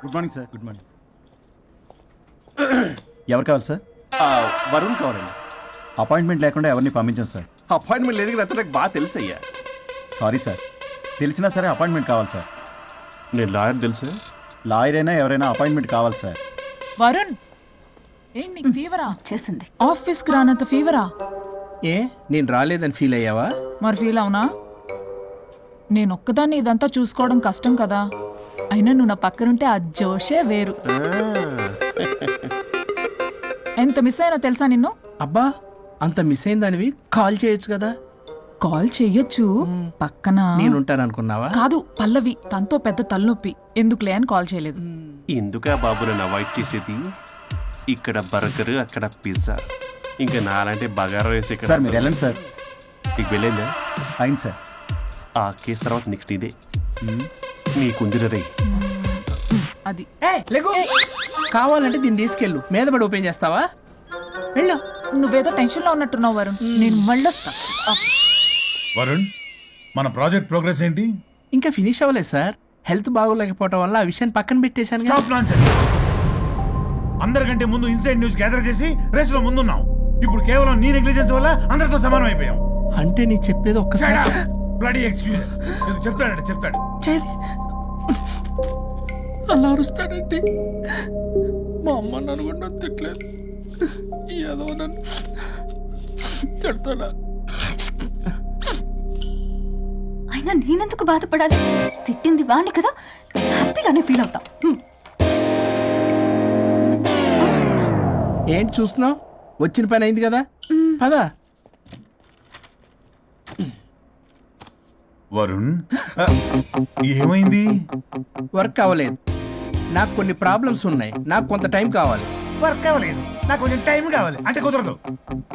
Good morning sir. Good morning. ఎవరు కావాలి సార్? వరుణ్ కావాలండి. అపాయింట్మెంట్ లేకుండా ఎవరిని పంపించాను సార్. అపాయింట్మెంట్ లేదు కదా, నాకు బాగా తెలుసు అయ్యా. సారీ సార్, తెలిసినా సరే అపాయింట్మెంట్ కావాలి సార్. నేను లాయర్ తెలుసు. లాయర్ అయినా ఎవరైనా అపాయింట్మెంట్ కావాలి సార్. వరుణ్, ఏంటి నీకు ఫీవరా? వచ్చేసింది. ఆఫీస్కి రానంత ఫీవరా? ఏ, నేను రాలేదని ఫీల్ అయ్యావా? మరి ఫీల్ అవునా? నేను ఒక్కదాన్ని ఇదంతా చూసుకోవడం కష్టం కదా. అయినా నువ్వు నా పక్కనుంటే ఆ జోషే వేరు. ఎంత మిస్ అయినా తెలుసా నిన్ను? అబ్బా, అంత మిస్ అయిందానివి కాల్ చేయొచ్చు కదా. కాల్ చెయ్యొచ్చు, పక్కన నేనుంటాను అనుకున్నావా? కాదు, పల్లవి, తనతో పెద్ద తలనొప్పి, ఎందుకులే అని కాల్ చేయలేదు. ఎందుకా బాబు నన్ను అవాయిడ్ చేసేది? ఇక్కడ బర్గర్, అక్కడ పిజ్జా, ఇంకా నాలంటే బగారా వేసి. సార్ మీరు వెళ్ళండి సార్. నీకు వెళ్ళిందా? అయింది సార్. ఆ కేసు తర్వాత నెక్స్ట్ ఇదే నీకుంది రే. అది కావాలంటే దీన్ని తీసుకెళ్ళు, మీద పడి ఓపెన్ చేస్తావా? వెళ్ళు. నువ్వేదో టెన్షన్ లో ఉన్నట్టున్నావు వరుణ్, నేను మళ్ళొస్తా. వరుణ్, మన ప్రాజెక్ట్ ప్రోగ్రెస్ ఏంటి? ఇంకా ఫినిష్ అవ్వలేదు సార్. హెల్త్ బాగోలేకపోవడం వల్ల ఆ విషయాన్ని పక్కన పెట్టేశాను. అందరికంటే ముందు ఇన్సైడ్ న్యూస్ గ్యాదర్ చేసి రేస్ లో ముందున్నాం. ఇప్పుడు కేవలం నీ నెగ్లిజెన్స్ వల్ల అందరితో సమానం అయిపోయాం. అంటే నీ చెప్పేది ఒక్కసారి బ్లడీ ఎక్స్క్యూజెస్. చెప్తాడంటే చెప్తాడు. అలా అరుస్తాడంటే మా అమ్మ నన్ను కూడా తిట్టలేదు, ఏదో నన్ను తిడతాడా? అయినా నేనెందుకు బాధపడాలి? తిట్టింది వాణ్ణి కదా, హ్యాపీగానే ఫీల్ అవుతా. ఏంటి చూస్తున్నావు? వచ్చిన పని అయింది కదా పదా. వరుణ్ ఏమైంది? వర్క్ అవ్వలేదు. నాకు కొన్ని ప్రాబ్లమ్స్ ఉన్నాయి. నాకు కొంత టైం కావాలి. వర్క్ అవ్వలేదు, నాకు కొంచెం టైం కావాలి అంటే కుదరదు.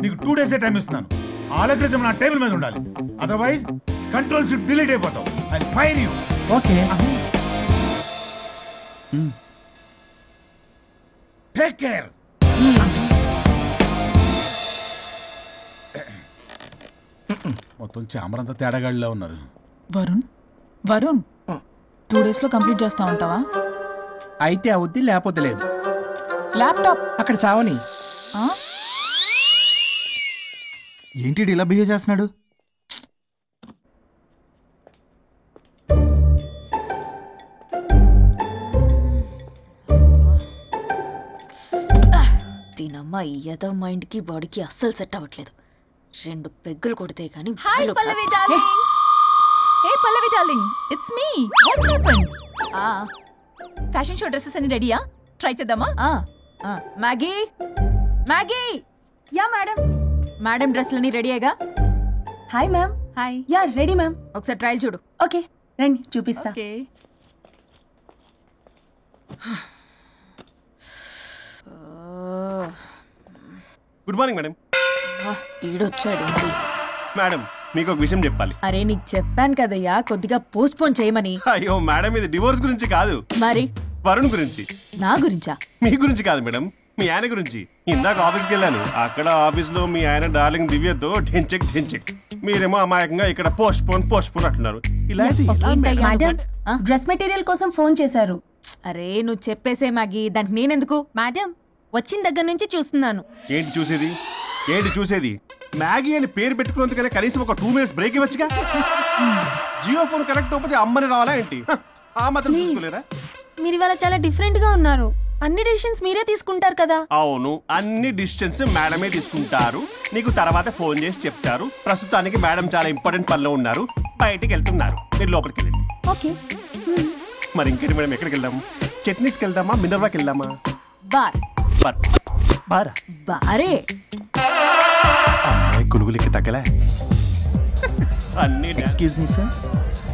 నీకు 2 days టైం ఇస్తున్నాను. ఆలోచన నా టేబుల్ మీద ఉండాలి. అదర్వైజ్ కంట్రోల్ షిప్ డిలీట్ అయిపోతావు. I fire you. Okay. Take care. మొత్తం చామరంతా తేడాగాడిలా ఉన్నారు. వరుణ్ 2 days లో కంప్లీట్ చేస్తా ఉంటావా? అయితే అవుద్ది, లేకపోతే లేదు. ల్యాప్టాప్ అక్కడ చావని. ఏంటి ఇలా బిహేవ్ చేస్తున్నాడు? దీనమ్మ ఏదో మైండ్కి బాడీకి అస్సలు సెట్ అవ్వట్లేదు. 2 పెగ్గులు కొడితే కానీ. Hi Pallavi darling. Hey Pallavi darling, it's me. What happened? Fashion show dresses అన్ని రెడీయా? ట్రై చేద్దామా? Maggie Maggie. Ya madam. Madam డ్రెస్లన్నీ రెడీ అయ్యగా? Hi ma'am. Hi. Ya ready ma'am. ఒకసారి ట్రయల్ చూడు. ఓకే రండి చూపిస్తా. ఓకే. Good morning madam. ఈడొచ్చాడు. మేడం మీకు ఒక విషయం చెప్పాలి. అరే నీకు చెప్పాను కదయ్యా కొద్దిగా పోస్ట్ పోన్ చేయమని. అయ్యో మేడం, ఇది డివోర్స్ గురించి కాదు. మరి వరుణ్ గురించి. నా గురించా? మీ గురించి కాదు మేడం, మీ ఆయన గురించి. ఇందాక ఆఫీస్కి వెళ్ళాను. అక్కడ ఆఫీస్ లో మీ ఆయన డార్లింగ్ దివ్యతో ఢెంచెక్ ఢెంచెక్, మీరేమో అమాయకంగా ఇక్కడ పోస్ట్ పోన్ అంటున్నారు. ఇలా మేడం డ్రెస్ మెటీరియల్ కోసం ఫోన్ చేశారు. అరే నువ్వు చెప్పేసే మ్యాగీ, దానికి నేనెందుకు? మేడం వచ్చిన దగ్గర నుంచి చూస్తున్నాను. ఏంటి చూసేది? మ్యాగీ అని పేరు పెట్టుకున్నందుకనే కనీసం ఒక 2 minutes బ్రేక్ ఇవ్వచ్చుగా. జియో ఫోన్ కనెక్ట్ అవ్వకపోతే అమ్మని రావాలా ఏంటి? ఆ మాత్రం చూసుకోలేరా? మీరు ఇవాళ చాలా డిఫరెంట్ గా ఉన్నారు. అన్ని డిసిషన్స్ మీరే తీసుకుంటారు కదా. అవును, అన్ని డిసిషన్స్ మేడమే తీసుకుంటారు. నీకు తర్వాత ఫోన్ చేసి చెప్తారు. ప్రస్తుతానికి మేడం చాలా ఇంపార్టెంట్ పనిలో ఉన్నారు, బయటికి వెళ్తున్నారు. మీరు లోపలికి వెళ్ళండి. ఓకే. మరి ఇంకేంటి మేడం, ఎక్కడికి వెళ్దాం? చట్నీస్కి వెళ్దామా, మినర్వాకి వెళ్దామా? బారే. అమ్మాయి కులుగులకి తగ్గలే. అన్ని excuse me sir,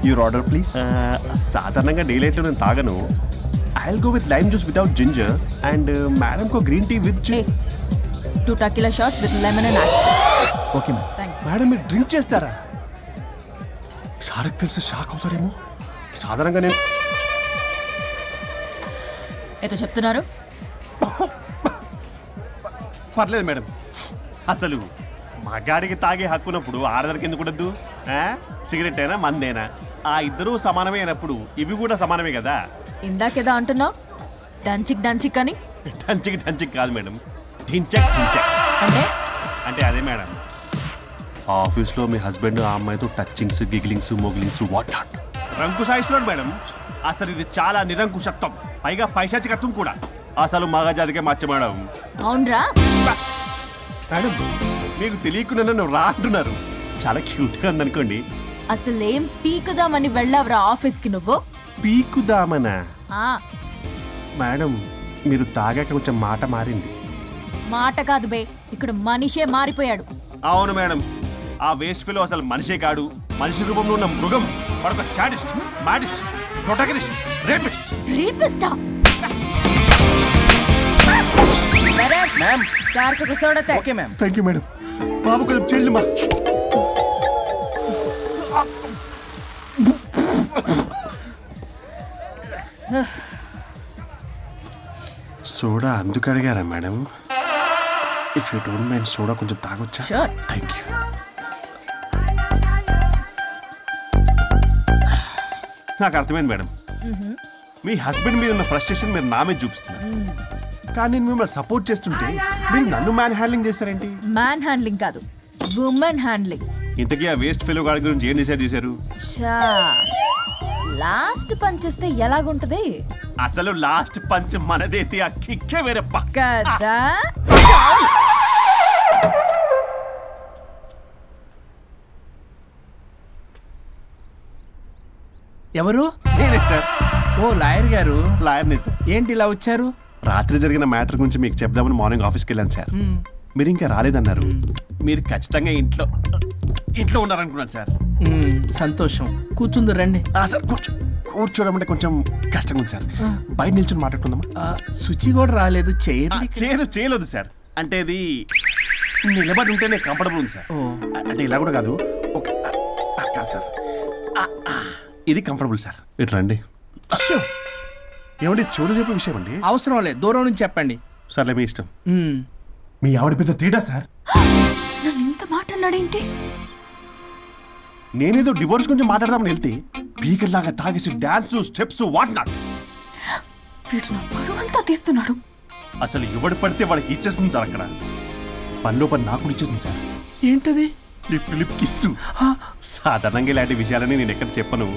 your order please. సాధారణంగా డే లైట్ లో నేను తాగను. I'll go with lime juice without ginger and madam కో green tea with 2 tequila shots with lemon and ice. Okay madam. మీరు డ్రింక్ చేస్తారా? సార్కి తెలిసి షాక్ అవుతారేమో. సాధారణంగా నేను ఏదో చెప్తున్నారు. పర్లేదు మేడం. అసలు మగాడికి తాగే హక్కున్నప్పుడు ఆడదరికి ఎందుకు ఉండద్దు? సిగరెట్ అయినా మందేనా ఆ ఇద్దరూ సమానమే అయినప్పుడు ఇవి కూడా సమానమే కదా. ఇందాకేదో అంటున్నావు డంచిక్ అని. డంచిక్ కాదు మేడం, ఢించక్ అంటే అదే మేడం. ఆఫీస్లో మీ హస్బెండ్ ఆ అమ్మాయితో టచ్చింగ్స్, గిగ్లింగ్స్, మోగ్లింగ్స్ వాట్ నాట్ రంకు సాయిస్తున్నాడు మేడం. అసలు ఇది చాలా నిరంకుశత్వం, పైగా పైశాచికత్వం కూడా. అసలు మగజాతికే మచ్చ మేడం. అవునరా మేడం, మీకు తెలియకుండా నన్ను రా అంటున్నారు. చాలా క్యూట్గా ఉందనుకోండి. అసలేం పీకుదామని వెళ్ళావురా ఆఫీస్కి నువ్వు? పీకుదామనా? మేడం మీరు తాగాక కొంచెం మాట మారింది. మాట కాదు బే, ఇక్కడ మనిషే మారిపోయాడు. అవును మేడం, ఆ వేస్ట్ ఫెలో అసలు మనిషే కాడు. మనిషి రూపంలో ఉన్న మృగం. వాడొక చాడిస్ట్, మాడిస్ట్, ప్రొటగనిస్ట్, రేపిస్ట్. రేపిస్టా? మ్యామ్ సార్కి కూర్చోడతే. Okay ma'am. Thank you madam. బాబు కొంచెం చెల్లి మా. సోడా అందుకు అడిగారా madam? If you don't mind soda కొంచెం తాగొచ్చా? Sure. Thank you. నాకు అర్థమైంది మేడం. మీ హస్బెండ్ మీద ఉన్న ఫ్రస్ట్రేషన్ మీరు నా మీద చూపిస్తున్నారు. కానీ నేను మిమ్మల్ని సపోర్ట్ చేస్తుంటే మీరు నన్ను మ్యాన్ హ్యాండ్లింగ్ చేస్తారేంటి? మ్యాన్ హ్యాండ్లింగ్ కాదు, ఉమెన్ హ్యాండ్లింగ్. ఇంతకీ ఆ వేస్ట్ ఫెలో గాడి గురించి ఏం డిసైడ్ చేశారు? లాస్ట్ పంచ్ ఇస్తే ఎలాగుంటది? అసలు లాస్ట్ పంచ్ మనదైతే ఆ కిక్కే వేరే కదా. ఎవరు? నేనే సార్. ఓ లాయర్ గారు. లాయర్నే సార్. ఏంటి ఇలా వచ్చారు? రాత్రి జరిగిన మ్యాటర్ గురించి మీకు చెప్దామని మార్నింగ్ ఆఫీస్కి వెళ్ళాను సార్. మీరు ఇంకా రాలేదన్నారు. మీరు ఖచ్చితంగా ఇంట్లో ఉన్నారనుకున్నాను సార్. సంతోషం. కూర్చుంది రండి. సార్ కూర్చోవడం అంటే కొంచెం కష్టంగా ఉంది సార్. బయట నిల్చొని మాట్లాడుకుందామా? శుచి కూడా రాలేదు. చేయలేదు సార్. అంటే ఇది నిలబడి ఉంటేనే కంఫర్టబుల్ ఉంది సార్. అంటే ఇలా కూడా కాదు సార్, ఇది కంఫర్టబుల్ సార్. ఇటు రండి. ఏమండి చెవులు చెప్పే విషయం అండి? అవసరం లేదు, దూరం నుంచి చెప్పండి. సర్లే మీ ఇష్టం. మీ ఆవిడ పెద్ద తేడా సార్. ఇంత మాట అన్నాడేంటి? నేనేదో డివోర్స్ గురించి మాట్లాడదామని వెళ్తే పీకల్లాగా తాగేసి డాన్స్ స్టెప్స్ వాట్ నాట్. వీడు నా పరువంతా తీస్తున్నాడు. అసలు ఎవడు పడితే వాడికి ఇచ్చేస్తుంది సార్. అక్కడ పనిలో పని నాకు ఇచ్చేసింది సార్. ఏంటది? Lip kiss. సాధారణంగా ఇలాంటి విషయాలని నేను ఎక్కడ చెప్పను,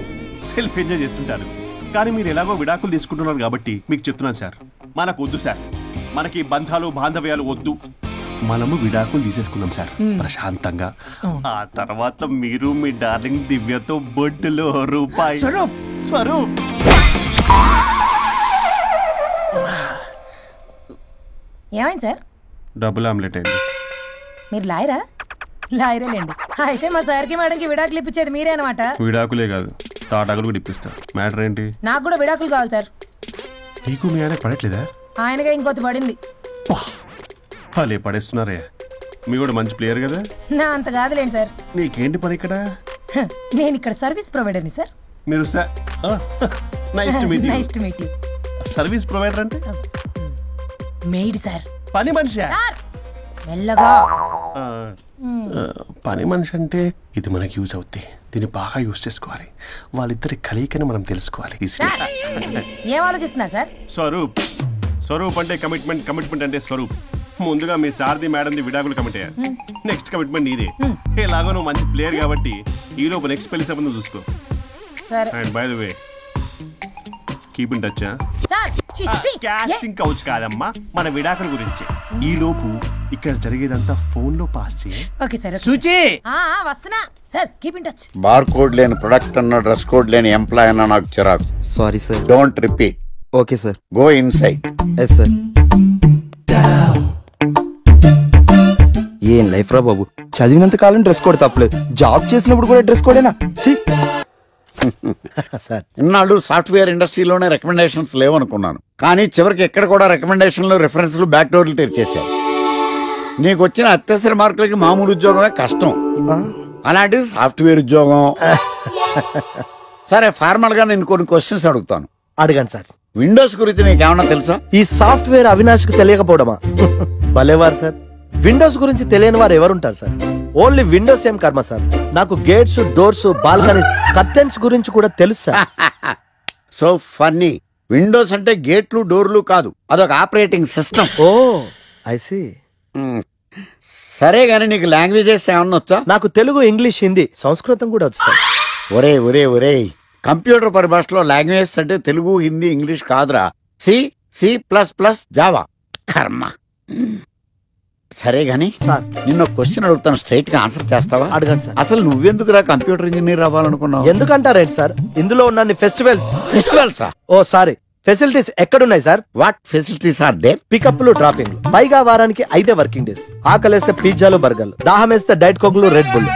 సెల్ఫ్ ఎంజాయ్ చేస్తుంటాను. కానీ మీరు ఎలాగో విడాకులు తీసుకుంటున్నారు కాబట్టి మీకు చెప్తున్నాను సార్, మనకు వద్దు సార్. మనకి బంధాలు బాంధవ్యాలు వద్దు. మనము విడాకులు తీసేసుకున్నాం సార్ ప్రశాంతంగా. ఆ తర్వాత మీరు మీ డార్లింగ్ దివ్యతో బొడ్డులో రూపాయి. స్వరూప్ ఏమైంది సార్? డబుల్ ఆమ్లెట్ అయింది. మీరు లాయరా? లాయరేలేండి. అయితే మా సార్కి మేడంకి విడాకులు ఇప్పించేది మీరే అనమాట. విడాకులే కాదు, తాటాకులు కూడా ఇప్పిస్తారు. మ్యాటర్ ఏంటి? నాకు కూడా విడాకులు కావాలి సార్. నీకు మీ ఆయన పడట్లేదా? ఆయనగా ఇంకొత పడింది. వాళ్ళే పడేస్తున్నారే. మీ కూడా మంచి ప్లేయర్ కదా. నా అంత కాదులేండి సార్. నీకేంటి పని ఇక్కడ? నేను ఇక్కడ సర్వీస్ ప్రొవైడర్ని సార్. మీరు nice to meet you. Nice to meet you. Service provider అంటే మెయిడ్ సార్. పని మనిషి. మెల్లగా. పని మనిషి అంటే ఇది మనకి యూజ్ అవుద్ది. దీన్ని బాగా యూజ్ చేసుకోవాలి. వాళ్ళిద్దరి కలయికని మనం తెలుసుకోవాలి. ఏం ఆలోచిస్తున్నారు సార్? స్వరూప్ అంటే కమిట్మెంట్ అంటే స్వరూప్. ముందుగా మీ సారథి మేడంది విడాకులు కమిట్ అయ్యారు. నెక్స్ట్ కమిట్మెంట్ నీదే. ఎలాగో నువ్వు మంచి ప్లేయర్ కాబట్టి ఈ లోపు నెక్స్ట్ పెళ్లి సంబంధం చూసుకో. And by the way keep in touch. Casting couch కాదమ్మా, మన విడాకుల గురించి. ఈ లోపు ఇక్కడ జరిగేదంతా ఫోన్ లో పాస్ చేయి. Okay sir. సుచి వస్తున్నా sir. Keep in touch. Bar code లేని ప్రొడక్ట్ అన్న, డ్రెస్ కోడ్ లేని ఎంప్లాయ్ అన్న నాకు చిరాకు. Sorry sir. Don't repeat. Okay sir. Go inside. Yes sir. ఏం లైఫ్ రా బాబు, చదివినంత కాలం డ్రెస్ కోడ్ తప్పలేదు, జాబ్ చేసినప్పుడు కూడా డ్రెస్ కోడేనా? సార్ ఇన్నాళ్ళు సాఫ్ట్వేర్ ఇండస్ట్రీలోనే రికమెండేషన్స్ లేవనుకున్నాను, కానీ చివరికి ఎక్కడ కూడా రికమెండేషన్లు రిఫరెన్స్లు బ్యాక్ డోర్లు తెరిచేశారు. నీకు వచ్చిన అత్యవసర మార్కులకి మామూలు ఉద్యోగమే కష్టం, అలాంటిది సాఫ్ట్వేర్ ఉద్యోగం. సరే ఫార్మల్ గా నేను కొన్ని క్వశ్చన్స్ అడుగుతాను. అడగండి సార్. విండోస్ గురించి నీకేమన్నా తెలుసా? ఈ సాఫ్ట్వేర్ అవినాష్ కు తెలియకపోవడమా? భలేవారు సార్. విండోస్ గురించి తెలియని వారు ఎవరుంటారు సార్? ఓన్లీ విండోస్ ఏం కర్మ సార్, నాకు గేట్స్, డోర్స్, బాల్కనీస్, కర్టెన్స్ గురించి కూడా తెలుసు సార్. So funny. విండోస్ అంటే గేట్లు డోర్లు కాదు, అదొక operating system. Oh I see. సరే గానీ నీకు లాంగ్వేజెస్ ఏమన్నా వచ్చా? నాకు తెలుగు, ఇంగ్లీష్, హిందీ, సంస్కృతం కూడా వచ్చు సార్. ఒరే కంప్యూటర్ పరిభాషలో లాంగ్వేజెస్ అంటే తెలుగు, హిందీ, ఇంగ్లీష్ కాదురా. C++, Java. కర్మ. సరే గాని సార్ నిన్న క్వశ్చన్ అడుగుతాను, స్ట్రైట్ గా ఆన్సర్ చేస్తావా? అడగండి సార్. అసలు నువ్వెందుకురా కంప్యూటర్ ఇంజనీర్ అవ్వాలనుకున్నావు? ఎందుకంటారేంటి సార్, ఇందులో ఉన్న ఫెస్టివల్స్ ఓ సారీ ఫెసిలిటీస్ ఎక్కడున్నాయి sir? What facilities are there? పికప్లు, డ్రాపింగ్లు, పైగా వారానికి 5 వర్కింగ్ డేస్. ఆకలేస్తే పిజ్జాలు, బర్గర్లు, దాహం వేస్తే డైట్ కోక్లు, రెడ్ బుల్,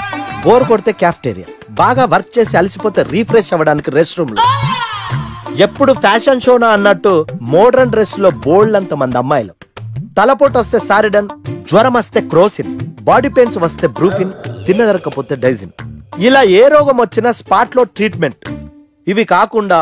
బోర్ కొడితే క్యాఫ్టేరియా, బాగా వర్క్ చేసి అలసిపోతే రీఫ్రెష్ అవ్వడానికి రెస్ట్ రూమ్లు. ఎప్పుడు ఫ్యాషన్ షోనా అన్నట్టు మోడర్న్ డ్రెస్ లో బోల్డ్ అంత మంది అమ్మాయిలు. తలపోటు వస్తే సారిడన్, జ్వరం వస్తే క్రోసిన్, బాడీ పెయిన్స్ వస్తే బ్రూఫిన్, తిన్నదరకపోతే డైజిన్. ఇలా ఏ రోగం వచ్చినా స్పాట్ లో ట్రీట్మెంట్. ఇవి కాకుండా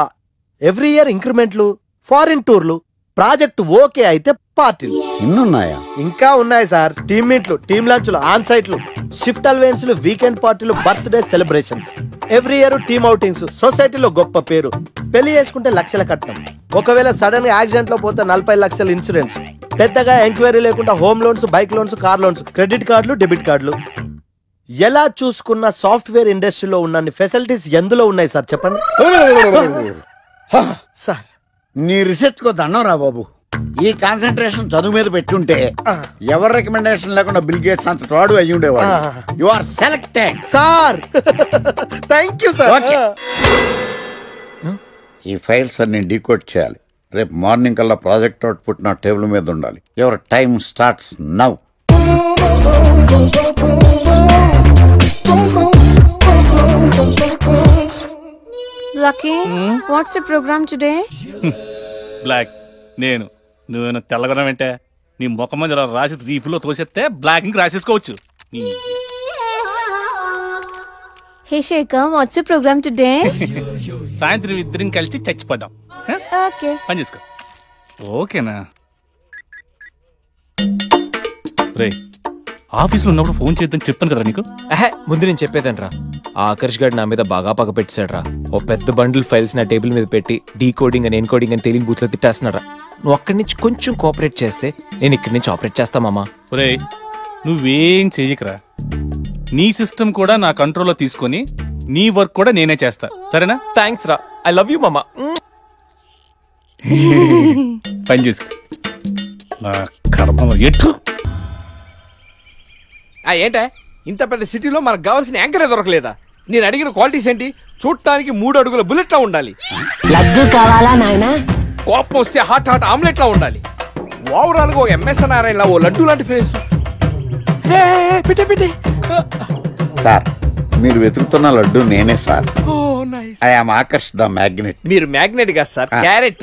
ఎవ్రీ ఇయర్ ఇంక్రిమెంట్లు, ఫారిన్ టూర్లు, ప్రాజెక్ట్ ఓకే అయితే పార్టీలు. ఇన్నున్నాయా? ఇంకా ఉన్నాయి సార్. టీమ్ మీట్లు, టీమ్ లంచ్లు, ఆన్ సైట్లు, షిఫ్ట్ అలవెన్స్లు, వీకెండ్ పార్టీలు, birthday celebrations, every year team outings, సొసైటీలో గొప్ప పేరు. పెళ్లి చేసుకుంటే లక్షల కట్నం, ఒకవేళ సడన్ గా యాక్సిడెంట్ లో పోతే 40 లక్షల ఇన్సూరెన్స్, పెద్దగా ఎంక్వైరీ లేకుండా home loans, bike loans, car loans, credit కార్డులు, డెబిట్ కార్డులు. ఎలా చూసుకున్న సాఫ్ట్వేర్ ఇండస్ట్రీలో ఉన్న ఫెసిలిటీస్ ఎందులో ఉన్నాయి సార్ చెప్పండి. సార్ నీ రీసెర్చ్ కో దండం రా బాబు. ఈ కాన్సన్ట్రేషన్ చదువు మీద పెట్టుంటే ఎవరి రికమెండేషన్ లేకుండా బిల్ గేట్స్ అంత ఫ్రాడ్ అయ్యి ఉండేవాడు. You are selected sir. Thank you sir. ఈ ఫైల్స్ అన్ని డీకోడ్ చేయాలి. రేపు మార్నింగ్ కల్లా ప్రాజెక్ట్ అవుట్పుట్ నా టేబుల్ మీద ఉండాలి. Your time starts now. Lucky, what's the program today? బ్లాక్ నేను నువ్వేనా తెల్లగొన వెంటే నీ ముఖం మీద ఇలా రాసి రీఫ్లో తోసేస్తే బ్లాక్ ఇంక రాసేసుకోవచ్చు. Hey Shekhar, what's the program today? సాయంత్రం ఇద్దరం కలిసి చచ్చిపోదాం. Okay. పని చేసుకో. ఓకేనా? రే ఆఫీస్లో ఉన్నప్పుడు ఫోన్ చేద్దాం చెప్తాను కదా నీకు. ముందు నేను చెప్పేదనరా, ఆ ఆకర్ష్ గారు నా మీద బాగా పగ పెట్టాడు రా. ఓ పెద్ద బండిల్ ఫైల్స్ నా టేబుల్ మీద పెట్టి డీకోడింగ్ అని ఎన్కోడింగ్ అని తెలియని బూత్లో తిట్టేస్తున్నారా. నువ్వు అక్కడి నుంచి కొంచెం కోఆపరేట్ చేస్తే నేను ఇక్కడి నుంచి ఆపరేట్ చేస్తా మామా. రే నువ్వేం చెయ్యకరా, నీ సిస్టమ్ కూడా నా కంట్రోల్లో తీసుకొని నీ వర్క్ కూడా నేనే చేస్తా, సరేనా? థ్యాంక్స్ రా, ఐ లవ్ యూ మామా. పని చేసుకో. నా కర్మ ఎటు ఏంటే ఇంత పెద్ద సిటీలో మనకు కావాల్సిన యాంకరే దొరకలేదా? నేను అడిగిన క్వాలిటీస్ ఏంటి? చూడటానికి 3 అడుగుల బుల్లెట్ లా ఉండాలి, లడ్డు కావాలా నాయనా, కోపం వస్తే హాట్ హాట్ ఆమ్లెట్ లా ఉండాలి, ఓవరాల్ గా ఓ ఎంఎస్ నారాయణ లా ఓ లడ్డు లాంటి ఫేస్. సార్ మీరు వెతుకుతున్న లడ్డు నేనే sir. I am Akarsh the magnet. మీరు మ్యాగ్నెట్ కాదు సార్, క్యారెట్.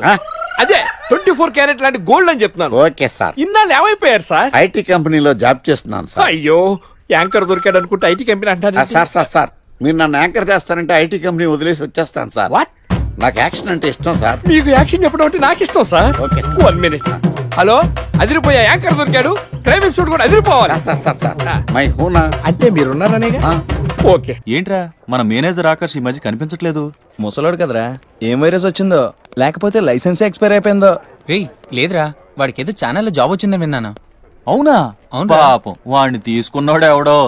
అదే 24 క్యారెట్ లాంటి గోల్డ్ అని చెప్తున్నాను. Okay sir. ఇన్నాళ్ళు ఏమైపోయారు సార్? ఐటీ కంపెనీలో జాబ్ చేస్తున్నాను సార్. అయ్యో యాంకర్ దొరికాడు అనుకుంటే ఐటీ కంపెనీ అంటారు సార్. సార్ సార్ మీరు నన్ను యాంకర్ చేస్తారంటే ఐటీ కంపెనీ వదిలేసి వచ్చేస్తాను సార్. వాట్? నాకు యాక్షన్ అంటే ఇష్టం సార్. మీకు యాక్షన్ చెప్పడం అంటే నాకు ఇష్టం సార్. Okay 1 minute. హలో, అదిరిపోయా యాంకర్ దొరికాడు, క్రైమ్ ఎపిసోడ్ కూడా అదిరిపోవాలి. మై హూనా అంటే మీరున్నారనేగా. ఓకే. ఏంట్రా మన మేనేజర్ ఆకర్ష్ ఈ మధ్య కనిపించట్లేదు? ముసలాడు కదరా, ఏం వైరస్ వచ్చిందో, లేకపోతే లైసెన్స్ ఎక్స్పైర్ అయిపోయిందో. లేదురా, వాడికి ఏదో ఛానల్లో జాబ్ వచ్చిందని విన్నాను. అవునా? పాపం వాడిని తీసుకున్నాడు ఎవడో.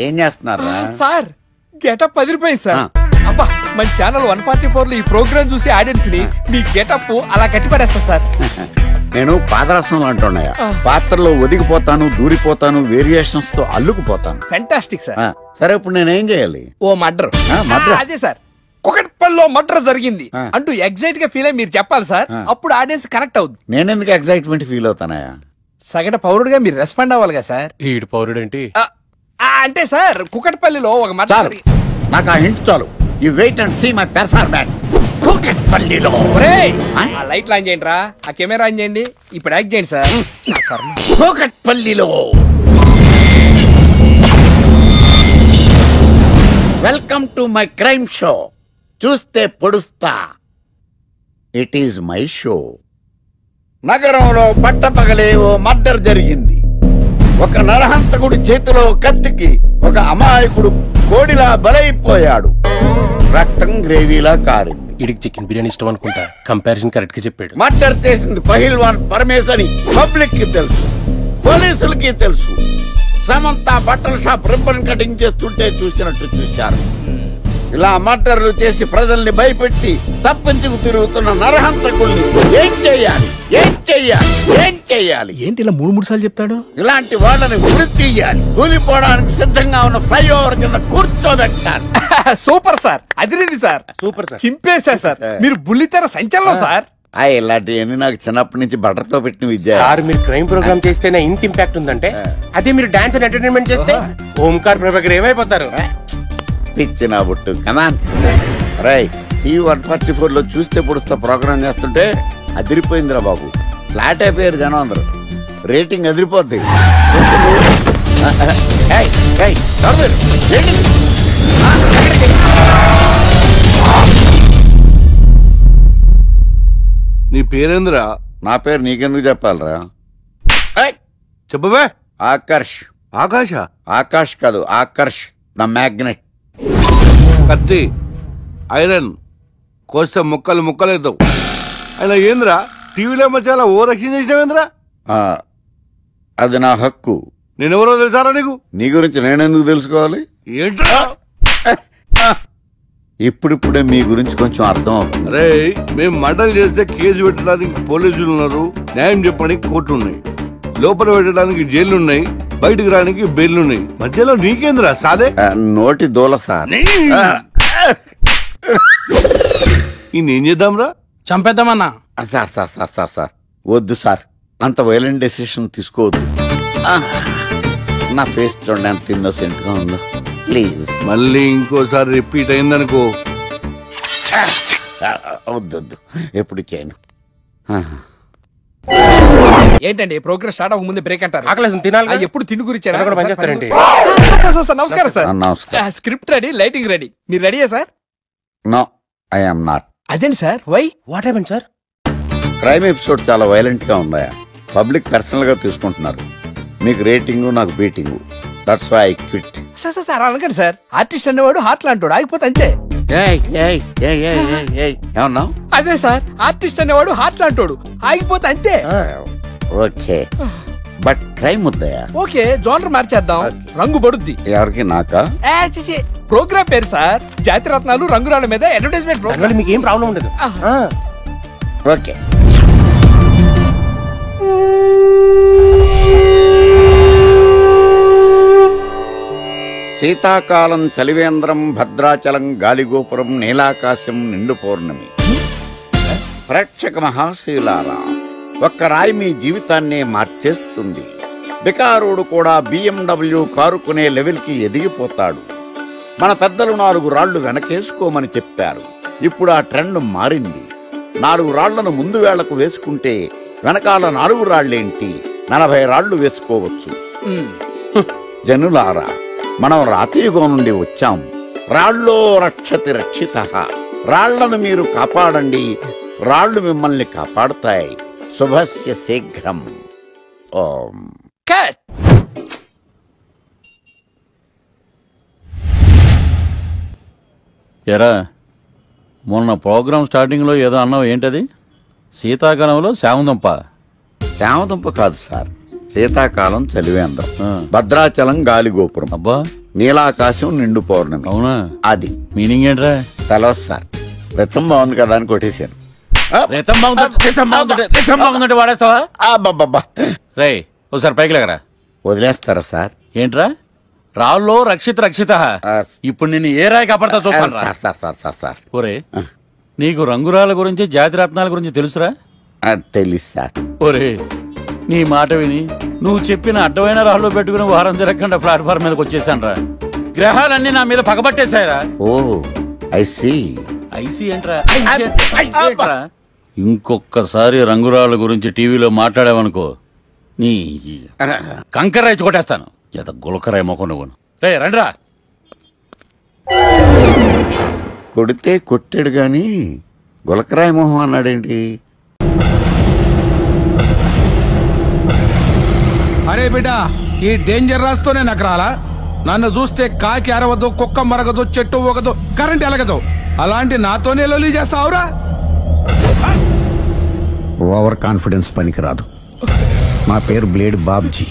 ఏం చేస్తున్నారు సార్? గెటప్ అదిరిపోయింది సార్. అబ్బా, మన ఛానల్ 144 లో ఈ ప్రోగ్రామ్ చూసి ఆడియన్స్ ని మీ గెటప్ అలా కట్టిపడేస్తా సార్. నేను పాదరసం అంటున్నాయా, పాత్రలో ఒదిగిపోతాను, దూరిపోతాను, వేరియేషన్స్ తో అల్లుకుపోతాను. Fantastic sir. సరే ఇప్పుడు నేనేం చేయాలి? ఓ మర్డర్. అదే సార్, కుకట్పల్లిలో మర్డర్ జరిగింది అంటూ ఎగ్జైట్ గా ఫీల్ అయ్యి మీరు చెప్పాలి సార్. అప్పుడు ఆడియన్స్ కనెక్ట్ అవుద్ది. నేనెందుకు ఎగ్జైట్మెంట్ ఫీల్ అవుతానయా? సగట పౌరుడుగా మీరు రెస్పాండ్ అవ్వాలి కదా సార్. ఈడు పౌరుడేంటి? అంటే సార్ కుకట్పల్లిలో ఒక మర్డర్. నాకు ఆ హింట్ చాలు. You wait and see my performance. కుకట్పల్లిలో ఆ లైట్ ఆన్ చేయండి రా, ఆ కెమెరా ఆన్ చేయండి, ఇప్పుడు యాక్ట్ చేయండి సార్. కుకట్పల్లిలో welcome to my crime show. చూస్తే పొడుస్తా, ఇట్ ఈజ్ మై షో. నగరంలో పట్టపగలే ఓ మర్డర్ జరిగింది. ఒక నరహంతకుడి చేతిలో కత్తికి ఒక అమాయకుడు కోడిలా బలైపోయాడు. రక్తం గ్రేవీలా కారింది. ఇడికి చికెన్ బిర్యానీ ఇష్టం అనుకుంటా, కంపారిజన్ కరెక్ట్ గా చెప్పాడు. మర్డర్ చేసింది పహిల్వాన్ పరమేశ్ అని పబ్లిక్ కి తెలుసు, పోలీసులకి తెలుసు. సమంత బట్టల షాప్ రిబ్బన్ కటింగ్ చేస్తుంటే చూసినట్టు చూశారు. ఇలా మర్డర్లు చేసి ప్రజల్ని భయపెట్టి తప్పించుకు తిరుగుతున్న నరహంతకుల్ని ఏం చెయ్యాలి, ఏం చెయ్యాలి, ఏం చెయ్యాలి? ఏంటి ఇలా 3 సార్లు చెప్తాడు? ఇలాంటి వాళ్ళని ఉరి తీయాలి. కూలిపోవడానికి సిద్ధంగా ఉన్న ఫ్లైఓవర్ కింద కూర్చోబెట్టాలి. సూపర్ సార్, అదిరింది సార్. సూపర్ సార్, చింపేశా సార్. మీరు బుల్లితెర సంచలనం సార్. ఇలాంటివన్నీ నాకు చిన్నప్పటి నుంచి బట్టర్తో పెట్టిన విద్య సార్. మీరు క్రైమ్ ప్రోగ్రామ్ చేస్తేనే ఇంత ఇంపాక్ట్ ఉందంటే, అదే మీరు డాన్స్ అండ్ ఎంటర్టైన్మెంట్ చేస్తే ఓంకార్ ప్రభాకర్ ఏమైపోతారు? పిచ్చిన బుట్టు కమాన్. రై టీవీ 144 లో చూస్తే పొడుస్తా ప్రోగ్రామ్ చేస్తుంటే అదిరిపోయిందిరా బాబు. ఫ్లాట్ అయిపోయారు జనం అందరూ. రేటింగ్ అదిరిపోద్ది. నీ పేరేంద్రా? నా పేరు నీకెందుకు చెప్పాలరా? చెప్పవే. ఆకర్ష్. ఆకాశ? ఆకాష్ కాదు, ఆకర్ష్ ద మ్యాగ్నెట్. కత్తి, ఐరన్ కోస్తే ముక్కలు ముక్కలేద్దాం. అయినా ఏంద్రా టీవీలో మధ్య ఓ రక్షణ చేసినావేంద్రా? అది నా హక్కు. నేనెవరో తెలుసారా నీకు? నీ గురించి నేనెందుకు తెలుసుకోవాలి? ఏంట్రా? ఇప్పుడిప్పుడే మీ గురించి కొంచెం అర్థం అవుతుంది. అరే మేము మర్డర్ చేస్తే కేసు పెట్టడానికి పోలీసులు ఉన్నారు, న్యాయం చెప్పడానికి కోర్టు ఉన్నాయి, లోపల పెట్టడానికి జైలు ఉన్నాయి, బయటకు రానికి బెయిల్ ఉన్నాయి. మధ్యలో నీకేంద్రా సాదే? నోటి దూల సార్. ఈయనేం చేద్దాంరా? చంపేద్దామన్నా. Sir sir sir sir sir వద్దు సార్. అంత వైలెంట్ డెసిషన్ తీసుకోవద్దు. నా ఫేస్ చూడండి ఎంత ఇన్నోసెంట్ గా ఉందో. ప్లీజ్ మళ్ళీ ఇంకోసారి రిపీట్ అయిందనుకో. వద్దొద్దు, ఎప్పుడు చేయను. ఏంటండి ప్రోగ్రెస్ స్టార్ట్ అవ్వక ముందు బ్రేక్ అంటారు? ఆకలేసం తినాలి. ఎప్పుడు తిని గురించి పనిచేస్తారండి. నమస్కారం సార్. నమస్కారం. Script ready, lighting ready. మీరు రెడీయా sir? No, I am not. అదేంటి sir? Why? What happened sir? Crime episode చాలా వైలెంట్ గా ఉందా? పబ్లిక్ పర్సనల్ గా తీసుకుంటున్నారు. మీకు రేటింగ్, నాకు beating. That's why I quit. Sir అనకండి సార్. ఆర్టిస్ట్ అనేవాడు హార్ట్ లాంటాడు, ఆగిపోతే అంతే. ఏమన్నా? అదే సార్, ఆర్టిస్ట్ అనేవాడు హార్ట్ లాంటాడు, ఆగిపోతే అంతే. ఓకే, బట్ క్రైమ్ వద్దయా? ఓకే, జోనర్ మార్చేద్దాం. రంగు పడుద్ది. ఎవరికి? నాకా? ప్రోగ్రామ్ పేరు సార్ జాతి రత్నాలు రంగురాళ్ళ మీద అడ్వర్టైజ్మెంట్ ప్రోగ్రామ్. మీకు ఏం ప్రాబ్లం ఉండదు. ఓకే. శీతాకాలం చలివేంద్రం, భద్రాచలం గాలిగోపురం, నీలాకాశం, నిండు పౌర్ణమి. ప్రేక్షక మహాశయులారా, ఒక్క రాయి మీ జీవితాన్నే మార్చేస్తుంది. బికారుడు కూడా BMW కారు కొనే లెవెల్కి ఎదిగిపోతాడు. మన పెద్దలు 4 రాళ్లు వెనకేసుకోమని చెప్పారు. ఇప్పుడు ఆ ట్రెండ్ మారింది. 4 రాళ్లను ముందు వేళ్లకు వేసుకుంటే వెనకాల 4 రాళ్లేంటి, 40 రాళ్లు వేసుకోవచ్చు. జనులారా, మనం రాతియుగం నుండి వచ్చాం. రాళ్ళో రక్షతి రక్షిత. రాళ్లను మీరు కాపాడండి, రాళ్లు మిమ్మల్ని కాపాడుతాయి. శుభస్య శీఘ్రం. ఓం. ఎరా, మొన్న ప్రోగ్రామ్ స్టార్టింగ్లో ఏదో అన్నావు, ఏంటది? శీతాకాలంలో శామదుంప. శామదుంప కాదు సార్, శీతాకాలం చలివేంద్రం, భద్రాచలం గాలిగోపురం, అబ్బా, నీలాకాశం, నిండు పౌర్ణమి. అవునా? అది మీనింగ్ ఏంట్రా? తెలవదు సార్. రతం బాగుంది కదా అని కొట్టేశాను. వాడేస్తావా? రే, ఒకసారి పైకి లేకరా. వదిలేస్తారా సార్? ఏంట్రా? రాళ్ళో రక్షిత రక్షిత. ఇప్పుడు నిన్ను ఏ రాయి కాపాడతా చూస్తాను. సార్ ఒరే, నీకు రంగురాల గురించి, జాతి రత్నాల గురించి తెలుసురా? తెలుసు సార్. ఒరే, నీ మాట విని నువ్వు చెప్పిన అడ్డమైన రాళ్ళు పెట్టుకుని వారం తిరగకుండా ప్లాట్ఫామ్ మీదకి వచ్చేసాను రా. గ్రహాలన్నీ నా మీద పగబట్టేశాయరా. ఓ, ఐ సీ. ఐసీ ఏంట్రా? ఇంకొక్కసారి రంగురాళ్ళ గురించి టీవీలో మాట్లాడావనుకో, నీ కంకర్రాయి కొట్టేస్తాను. ఎంత గులకరాయి మొక్క నువ్వు. రే రండ్రా. కొడితే కొట్టాడు గాని గులకరాయి మొహం అన్నాడేంటి? అరే బిడ్డ, ఈ డేంజర్ రాస్తూనే నాకు రాలా? నన్ను చూస్తే కాకి అరవదు, కుక్క మరగదు, చెట్టు ఊగదు, కరెంట్ ఎలగదు. అలాంటి నాతోనే లొల్లి చేస్తావురా? ఓవర్ కాన్ఫిడెన్స్ పనికిరాదు. నా పేరు బ్లేడ్ బాబ్జీ.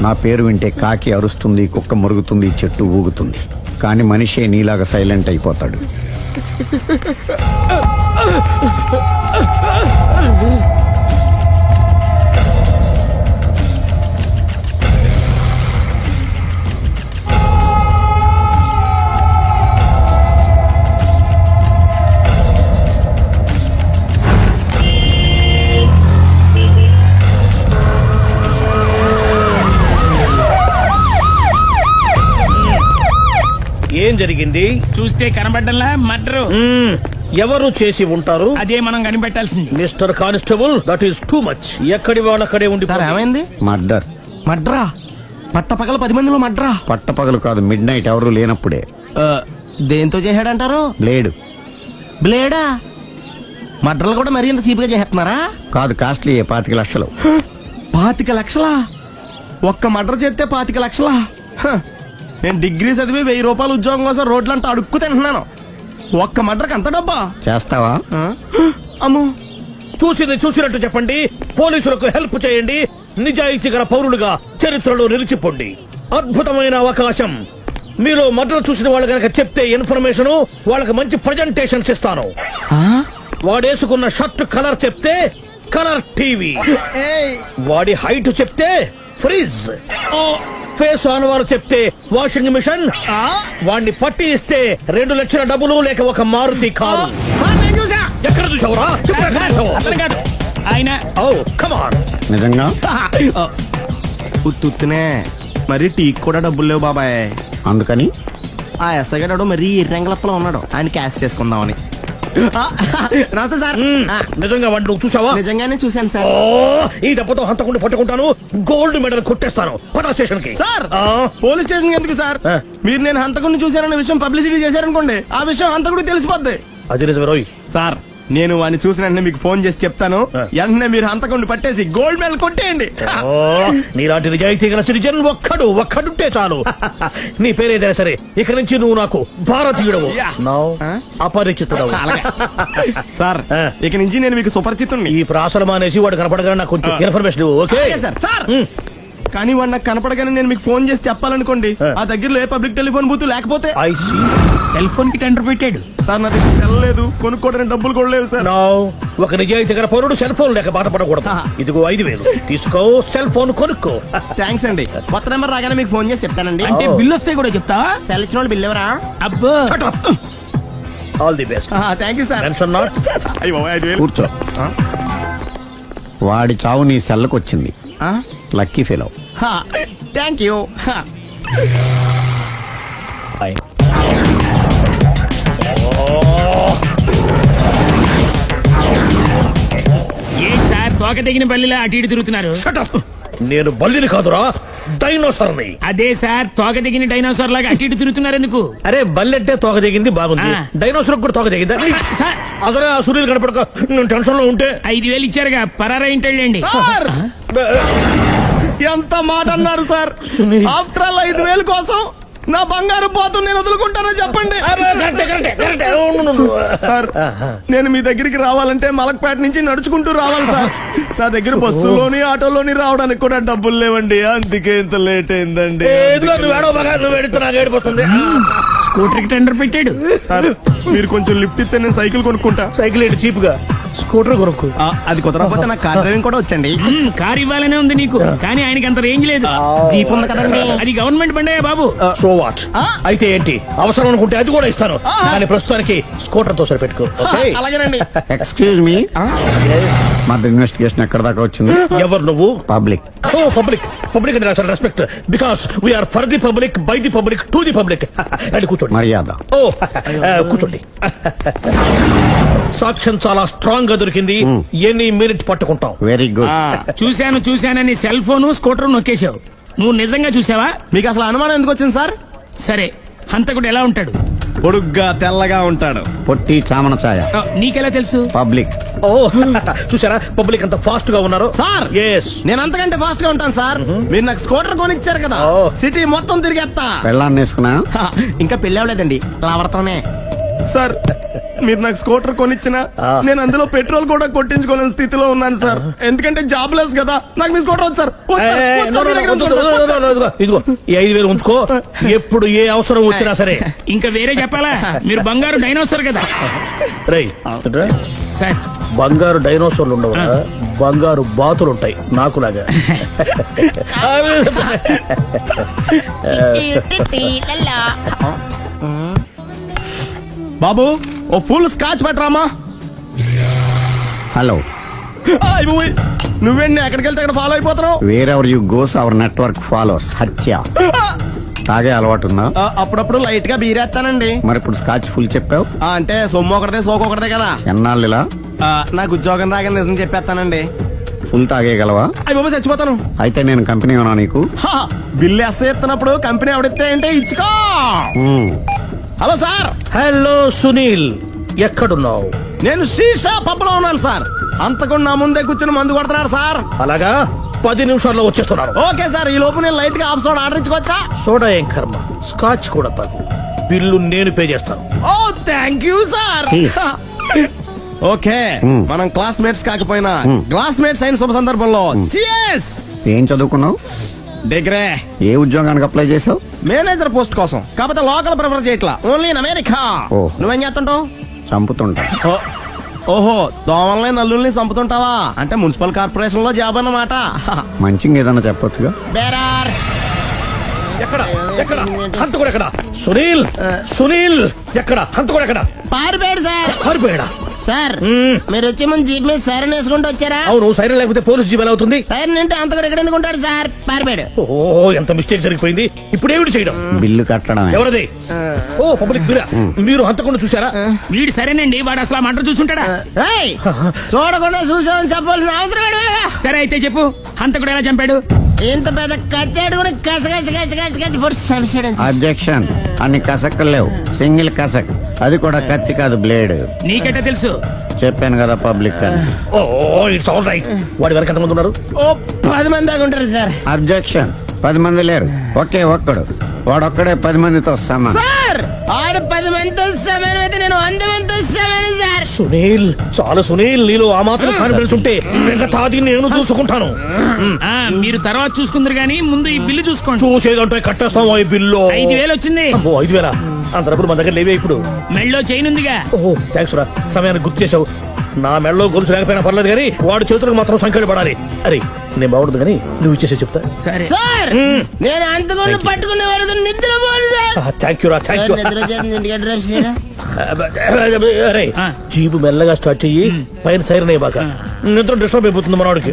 నా పేరు వింటే కాకి అరుస్తుంది, కుక్క మురుగుతుంది, చెట్టు ఊగుతుంది. కానీ మనిషే నీలాగా సైలెంట్ అయిపోతాడు. ఏం జరిగింది? చూస్తే కనబడ్డంలా మర్డరు. ఎవరు చేసి ఉంటారు? అదే మనం కనిపెట్టాల్సింది. Mister constable, that is too much. ఎక్కడి వాళ్ళక్కడే ఉండి. ఏమైంది? మర్డర్. మడ్రా? పట్టపగల 10 మందిలో మడ్రా? పట్టపగలు కాదు, మిడ్ నైట్ ఎవరు లేనప్పుడే. దేంతో చేశాడంటారు? బ్లేడ్. బ్లేడా? మడ్రలు కూడా మరీ ఇంత చీప్ గా చేస్తున్నారా? కాదు, కాస్ట్లీ. 25 లక్షలు. 25 లక్షలా? ఒక్క మడ్ర చేస్తే 25 లక్షలా? నేను డిగ్రీ చదివి 1000 రూపాయలు ఉద్యోగం కోసం రోడ్లంతా అడుక్కు తింటున్నాను. ఒక్క మడ్రకు అంత డబ్బా? చేస్తావా? అమ్మో, చూసింది చూసినట్టు చెప్పండి. పోలీసులకు హెల్ప్ చేయండి. నిజాయితీ గల పౌరులుగా చరిత్రలో నిలిచిపోండి. అద్భుతమైన అవకాశం. మీలో మర్డర్ చూసిన వాళ్ళు కనుక చెప్తే ఇన్ఫర్మేషన్, వాళ్ళకి మంచి ప్రజెంటేషన్స్ ఇస్తాను. వాడేసుకున్న షర్ట్ కలర్ చెప్తే కలర్ టీవీ, వాడి హైట్ చెప్తే ఫ్రిజ్, ఫేస్ ఆన్ వారు చెప్తే వాషింగ్ మిషన్, వాడిని పట్టి ఇస్తే 2 లక్షల డబ్బులు లేక ఒక మారుతి కారు. ఎక్కడ చూసావురా? ఆయన నిజంగా ఉత్తునే మరి టీకి కూడా డబ్బులు లేవు బాబాయ్. అందుకని ఆ ఎస్ఐ గడు మరీ ఎర్రంగలప్పలో ఉన్నాడు, ఆయన క్యాష్ చేసుకుందామని. నమస్తే సార్. నిజంగా వాడు నువ్వు చూసావా? నిజంగానే చూశాను సార్. ఈ దెబ్బతో హంతకుండా పట్టుకుంటాను, గోల్డ్ మెడల్ కొట్టేస్తాను. పద స్టేషన్ కి. సార్ పోలీస్ స్టేషన్ ఎందుకు సార్? మీరు నేను హంతకుడిని చూశానన్న విషయం పబ్లిసిటీ చేశారనుకోండి, ఆ విషయం హంతకుడికి తెలిసిపోద్ది. అది నిజమే రోయ్. సార్ నేను వాడిని చూసిన వెంటనే మీకు ఫోన్ చేసి చెప్తాను, వెంటనే మీరు హంతకుడిని పట్టేసి గోల్డ్ మెడల్ కొట్టేయండి. నీలాంటి నిజాయితీ గల సిటిజన్ ఒక్కడుంటే చాలు. నీ పేరేదైనా సరే ఇక నుంచి నువ్వు నాకు భారతీయుడవు, అపరిచితుడవు. సార్ ఇక నుంచి నేను మీకు సుపరిచితుడిని. ఈ ప్రాసలు మానేసి వాడు కనపడగా నాకు కొంచెం ఇన్ఫర్మేషన్ ఓకే సార్? కానీ వాడు నాకు కనపడగానే నేను మీకు ఫోన్ చేసి చెప్పాలనుకోండి, ఆ దగ్గరలో ఏ పబ్లిక్ టెలిఫోన్ బూత్ లేకపోతే సెల్ ఫోన్ కి టెండర్ పెట్టాడు సార్. నా దగ్గర సెల్ లేదు, కొనుక్కోవడానికి డబ్బులు కూడా లేవు సార్. ఒక నిజాయితీ గల పౌరుడు సెల్ ఫోన్ లేక బాధపడకూడదు. ఇదిగో 5,000 తీసుకో, సెల్ ఫోన్ కొనుక్కో. థ్యాంక్స్ అండి. కొత్త నెంబర్ రాగానే మీకు ఫోన్ చేసి చెప్తానండి. అంటే బిల్ వస్తే కూడా చెప్తావా? సెల్ ఇచ్చిన వాళ్ళు బిల్ ఎవరా? అబ్బో all the best. Thank you sir. Tension not. కూర్చో. వాడి చావు నీ సెల్లకు వచ్చింది. Lucky fellow. Thank you. A sir తోక తెగిన బల్లిలా అటు ఇటు తిరుగుతున్నారు? నేను బల్లిని కాదురా, డైనోసార్ని. అదే సార్ తోక తెగిన డైనోసార్ లాగా అటు ఇటు తిరుగుతున్నారు ఎందుకు? అరే బల్లెట్టే తోక దిగింది బాగుంది, డైనోసార్ కూడా తోక దిగిందా? అదే ఆ సూర్యులు కనపడక నేను టెన్షన్ లో ఉంటే 5,000 ఇచ్చారుగా, పరారా ఇంటండి. ఎంత మాట అన్నారు సార్? ఆఫ్టర్ ఆల్ 5,000 కోసం నా బంగారు పోతు నేను వదులుకుంటానో చెప్పండి సార్. నేను మీ దగ్గరికి రావాలంటే మలక్పేట నుంచి నడుచుకుంటూ రావాలి సార్. నా దగ్గర బస్సులోని ఆటోలోని రావడానికి కూడా డబ్బులు లేవండి, అందుకే ఇంత లేట్ అయిందండి. స్కూటర్ కి టెండర్ పెట్టాడు సార్. మీరు కొంచెం లిఫ్ట్ ఇస్తే నేను సైకిల్ కొనుక్కుంటా. సైకిల్ ఏంటి చీప్ గా, స్కూటర్ కొనుక్కు. అది కుదరకపోతే నాకు కార్ డ్రైవింగ్ కూడా వచ్చండి. కార్ ఇవ్వాలనే ఉంది నీకు, కానీ ఆయనకి అంత రేంజ్ లేదు. జీప్ ఉంది కదండి. అది గవర్నమెంట్ బండే బాబు. So what? అయితే ఏంటి, అవసరం అనుకుంటే అది కూడా ఇస్తాను, కానీ ప్రస్తుతానికి స్కూటర్ తో సరిపెట్టుకో. అలాగేనండి. ఎక్స్క్యూజ్ మీ, మా ఇన్వెస్టిగేషన్ ఎక్కడ దాకా వచ్చింది? ఎవరు నువ్వు? పబ్లిక్. ఓ పబ్లిక్. పబ్లిక్ అంటే నాకు respect, because we are for the public, by the public, to the public. అది కూర్చోండి. మర్యాద. ఓ కూర్చోండి. సాక్ష్యం చాలా స్ట్రాంగ్ గా దొరికింది, ఎన్ని మినిట్ పట్టుకుంటాం. Very good. చూశానని సెల్ ఫోన్ స్కూటర్ నొక్కేశావు. నువ్వు నిజంగా చూసావా? మీకు అసలు అనుమానం ఎందుకు వచ్చింది సార్? సరే, హంతకుడు ఎలా ఉంటాడు? పొడుగ్గా తెల్లగా ఉంటాడు. పొట్టి చామన ఛాయ. నీకెలా తెలుసు? పబ్లిక్. ఓ చూసారా పబ్లిక్ అంత ఫాస్ట్ గా ఉన్నారు సార్. నేను అంతకంటే ఫాస్ట్ గా ఉంటాను సార్. మీరు నాకు స్కూటర్ కొనిచ్చారు కదా, సిటీ మొత్తం తిరిగేస్తా. పెళ్ళాన్ని వేసుకున్నా? ఇంకా పెళ్లి అవ్వలేదండి, లావర్తోనే. సార్ మీరు నాకు స్కూటర్ కొనిచ్చినా నేను అందులో పెట్రోల్ కూడా కొట్టించుకోలేని స్థితిలో ఉన్నాను సార్. ఎందుకంటే జాబ్ లెస్ కదా, నాకు మీ స్కూటర్ వద్దు సార్. ఇదిగో ఈ 5,000 ఉంచుకో, ఎప్పుడు ఏ అవసరం వచ్చినా సరే. ఇంకా వేరే చెప్పాలా? మీరు బంగారు డైనోసార్ కదా. రై సార్, బంగారు డైనోసార్లు ఉండవు, బంగారు బాతులు ఉంటాయి నాకులాగా. బాబు ఓ ఫుల్ స్కాచ్ పెట్టరామా. హలో. నువ్వేండి ఎక్కడికి వెళ్తే అక్కడ ఫాలో అయిపోతున్నావు? Wherever you goes our network follows. హత్య. తాగే అలవాటు ఉందా? అప్పుడప్పుడు లైట్ గా బీరేస్తానండి. మరి ఇప్పుడు స్కాచ్ ఫుల్ చెప్పావు అంటే సొమ్ము ఒకటిదే సోకు ఒకటిదే కదా. ఎన్నాళ్ళు ఇలా? నాకు ఉద్యోగం రాగానే నిజం చెప్పేస్తానండి. ఫుల్ తాగేయగలవా? అయ్యి బాబు చచ్చిపోతాను. అయితే నేను కంపెనీ ఉన్నా నీకు? బిల్లు ఎత్తనప్పుడు కంపెనీ ఎవడితే అంటే ఇచ్చుకో. Hello sir. హలో సునీల్, ఎక్కడున్నావు? నేను శీషా పబ్ లో ఉన్నాను సార్. అంతకుండా నా ముందే కూర్చుని మందు కొడుతున్నాడు సార్. అలాగా, 10 నిమిషాల్లో వచ్చేస్తున్నాను. Okay sir. ఈ లోపు నేను లైట్ గా హాఫ్ సోడా ఆర్డర్ ఇచ్చుకోవచ్చా? సోడా ఏం కర్మ, స్కాచ్ కూడా తాగు. బిల్లు నేను పే చేస్తాను. ఓ థ్యాంక్ యూ సార్. ఓకే, మనం క్లాస్మేట్స్ కాకపోయినా క్లాస్మేట్స్ అయిన శుభ సందర్భంలో చీర్స్. ఏం చదువుకున్నావు? డిగ్రీ. ఏ ఉద్యోగానికి అప్లై చేసావు? మేనేజర్ పోస్ట్ కోసం. కాకపోతే లోకల్ ప్రిఫర్ చేయట్లా, ఓన్లీ ఇన్ అమెరికా. నువ్వేం చేస్తుంటావు? చంపుతుంటా. ఓహో, దోమల్ని నల్లుల్ని చంపుతుంటావా? అంటే మున్సిపల్ కార్పొరేషన్ లో జాబ్ అన్నమాట. మంచిగా ఏదన్నా చెప్పొచ్చుగా. ఎక్కడ ఎక్కడ హంతకుడు ఎక్కడ? సునీల్, సునీల్ ఎక్కడ? హంతకుడు ఎక్కడ? పారిపోయాడు సార్. పారిపోయాడా? సార్ మీరు వచ్చే ముందు జీప్ మీద సైరన్ వేసుకుంటూ వచ్చారా? అవును, సైరన్ లేకపోతే పోలీస్ జీప్ ఎలా అవుతుంది? సైరన్ అంటే అంత కూడా ఎక్కడ ఎందుకు ఉంటాడు సార్? పారిపోయాడు. ఓ ఎంత మిస్టేక్ జరిగిపోయింది. ఇప్పుడు ఏమిటి చేయడం? బిల్లు కట్టడం. ఎవరది? ఓ పబ్లిక్ బిరా. మీరు హంతకుండా చూసారా? వీడు సరేనండి, వాడు అసలు మంట చూసుంటాడా? చూడకుండా చూసామని చెప్పాల్సిన అవసరం లేదు. సరే అయితే చెప్పు, హంతకుడు ఎలా చంపాడు? ఇంత పెద్ద కచ్చాడు కూడా కసగచ్చి అబ్జెక్షన్. అన్ని కసక్కలు లేవు, సింగిల్ కసక్. అది కూడా కత్తి కాదు, బ్లేడ్. నీకెట్టా తెలుసు? చెప్పాను కదా పబ్లిక్ అని. Oh it's all right. వాడి వరకు ఎంతమంది ఉన్నారు? ఓ 10 మంది దాకా ఉంటారు సార్. అబ్జెక్షన్. 10 మంది లేరు, ఒకే ఒక్కడు. వాడొక్కడే 10 మందితో సమానం. సార్ ఆడు 10 మందితో సమానం అయితే నేను 100 మందితో సమానం సార్. సునీల్, చాలా సునీల్, నీలో ఆ మాత్రం కాన్ఫిడెన్స్ ఉంటే మిగతాది నేను చూసుకుంటాను. మీరు తర్వాత చూసుకుందరు గానీ ముందు ఈ బిల్లు చూసుకోండి. చూసేదంటే కట్టేస్తాం. ఈ బిల్లు 5,000 వచ్చింది. 5,000 అంత డబ్బులు మన దగ్గర లేవే ఇప్పుడు. మెళ్ళో చైన్ ఉందిగా. ఓహో థ్యాంక్స్ రా, సమయానికి గుర్తు చేసావు. నా మెడలో గొలుసు లేకపోయినా పర్లేదు కానీ వాడి చేతులకు మాత్రం సంఖ్యలు పడాలి. అరే నేను బాగుండదు కానీ నువ్వు ఇచ్చేసే చెప్తా. సరే సార్, నేను అంతకుండా పట్టుకునే వరకు నిద్రపోను సార్. థ్యాంక్ యూ రా, థ్యాంక్ యూ. అరే జీపు మెల్లగా స్టార్ట్ చెయ్యి, పైన సైరన్ అయ్యాక నిద్ర డిస్టర్బ్ అయిపోతుంది మనవాడికి.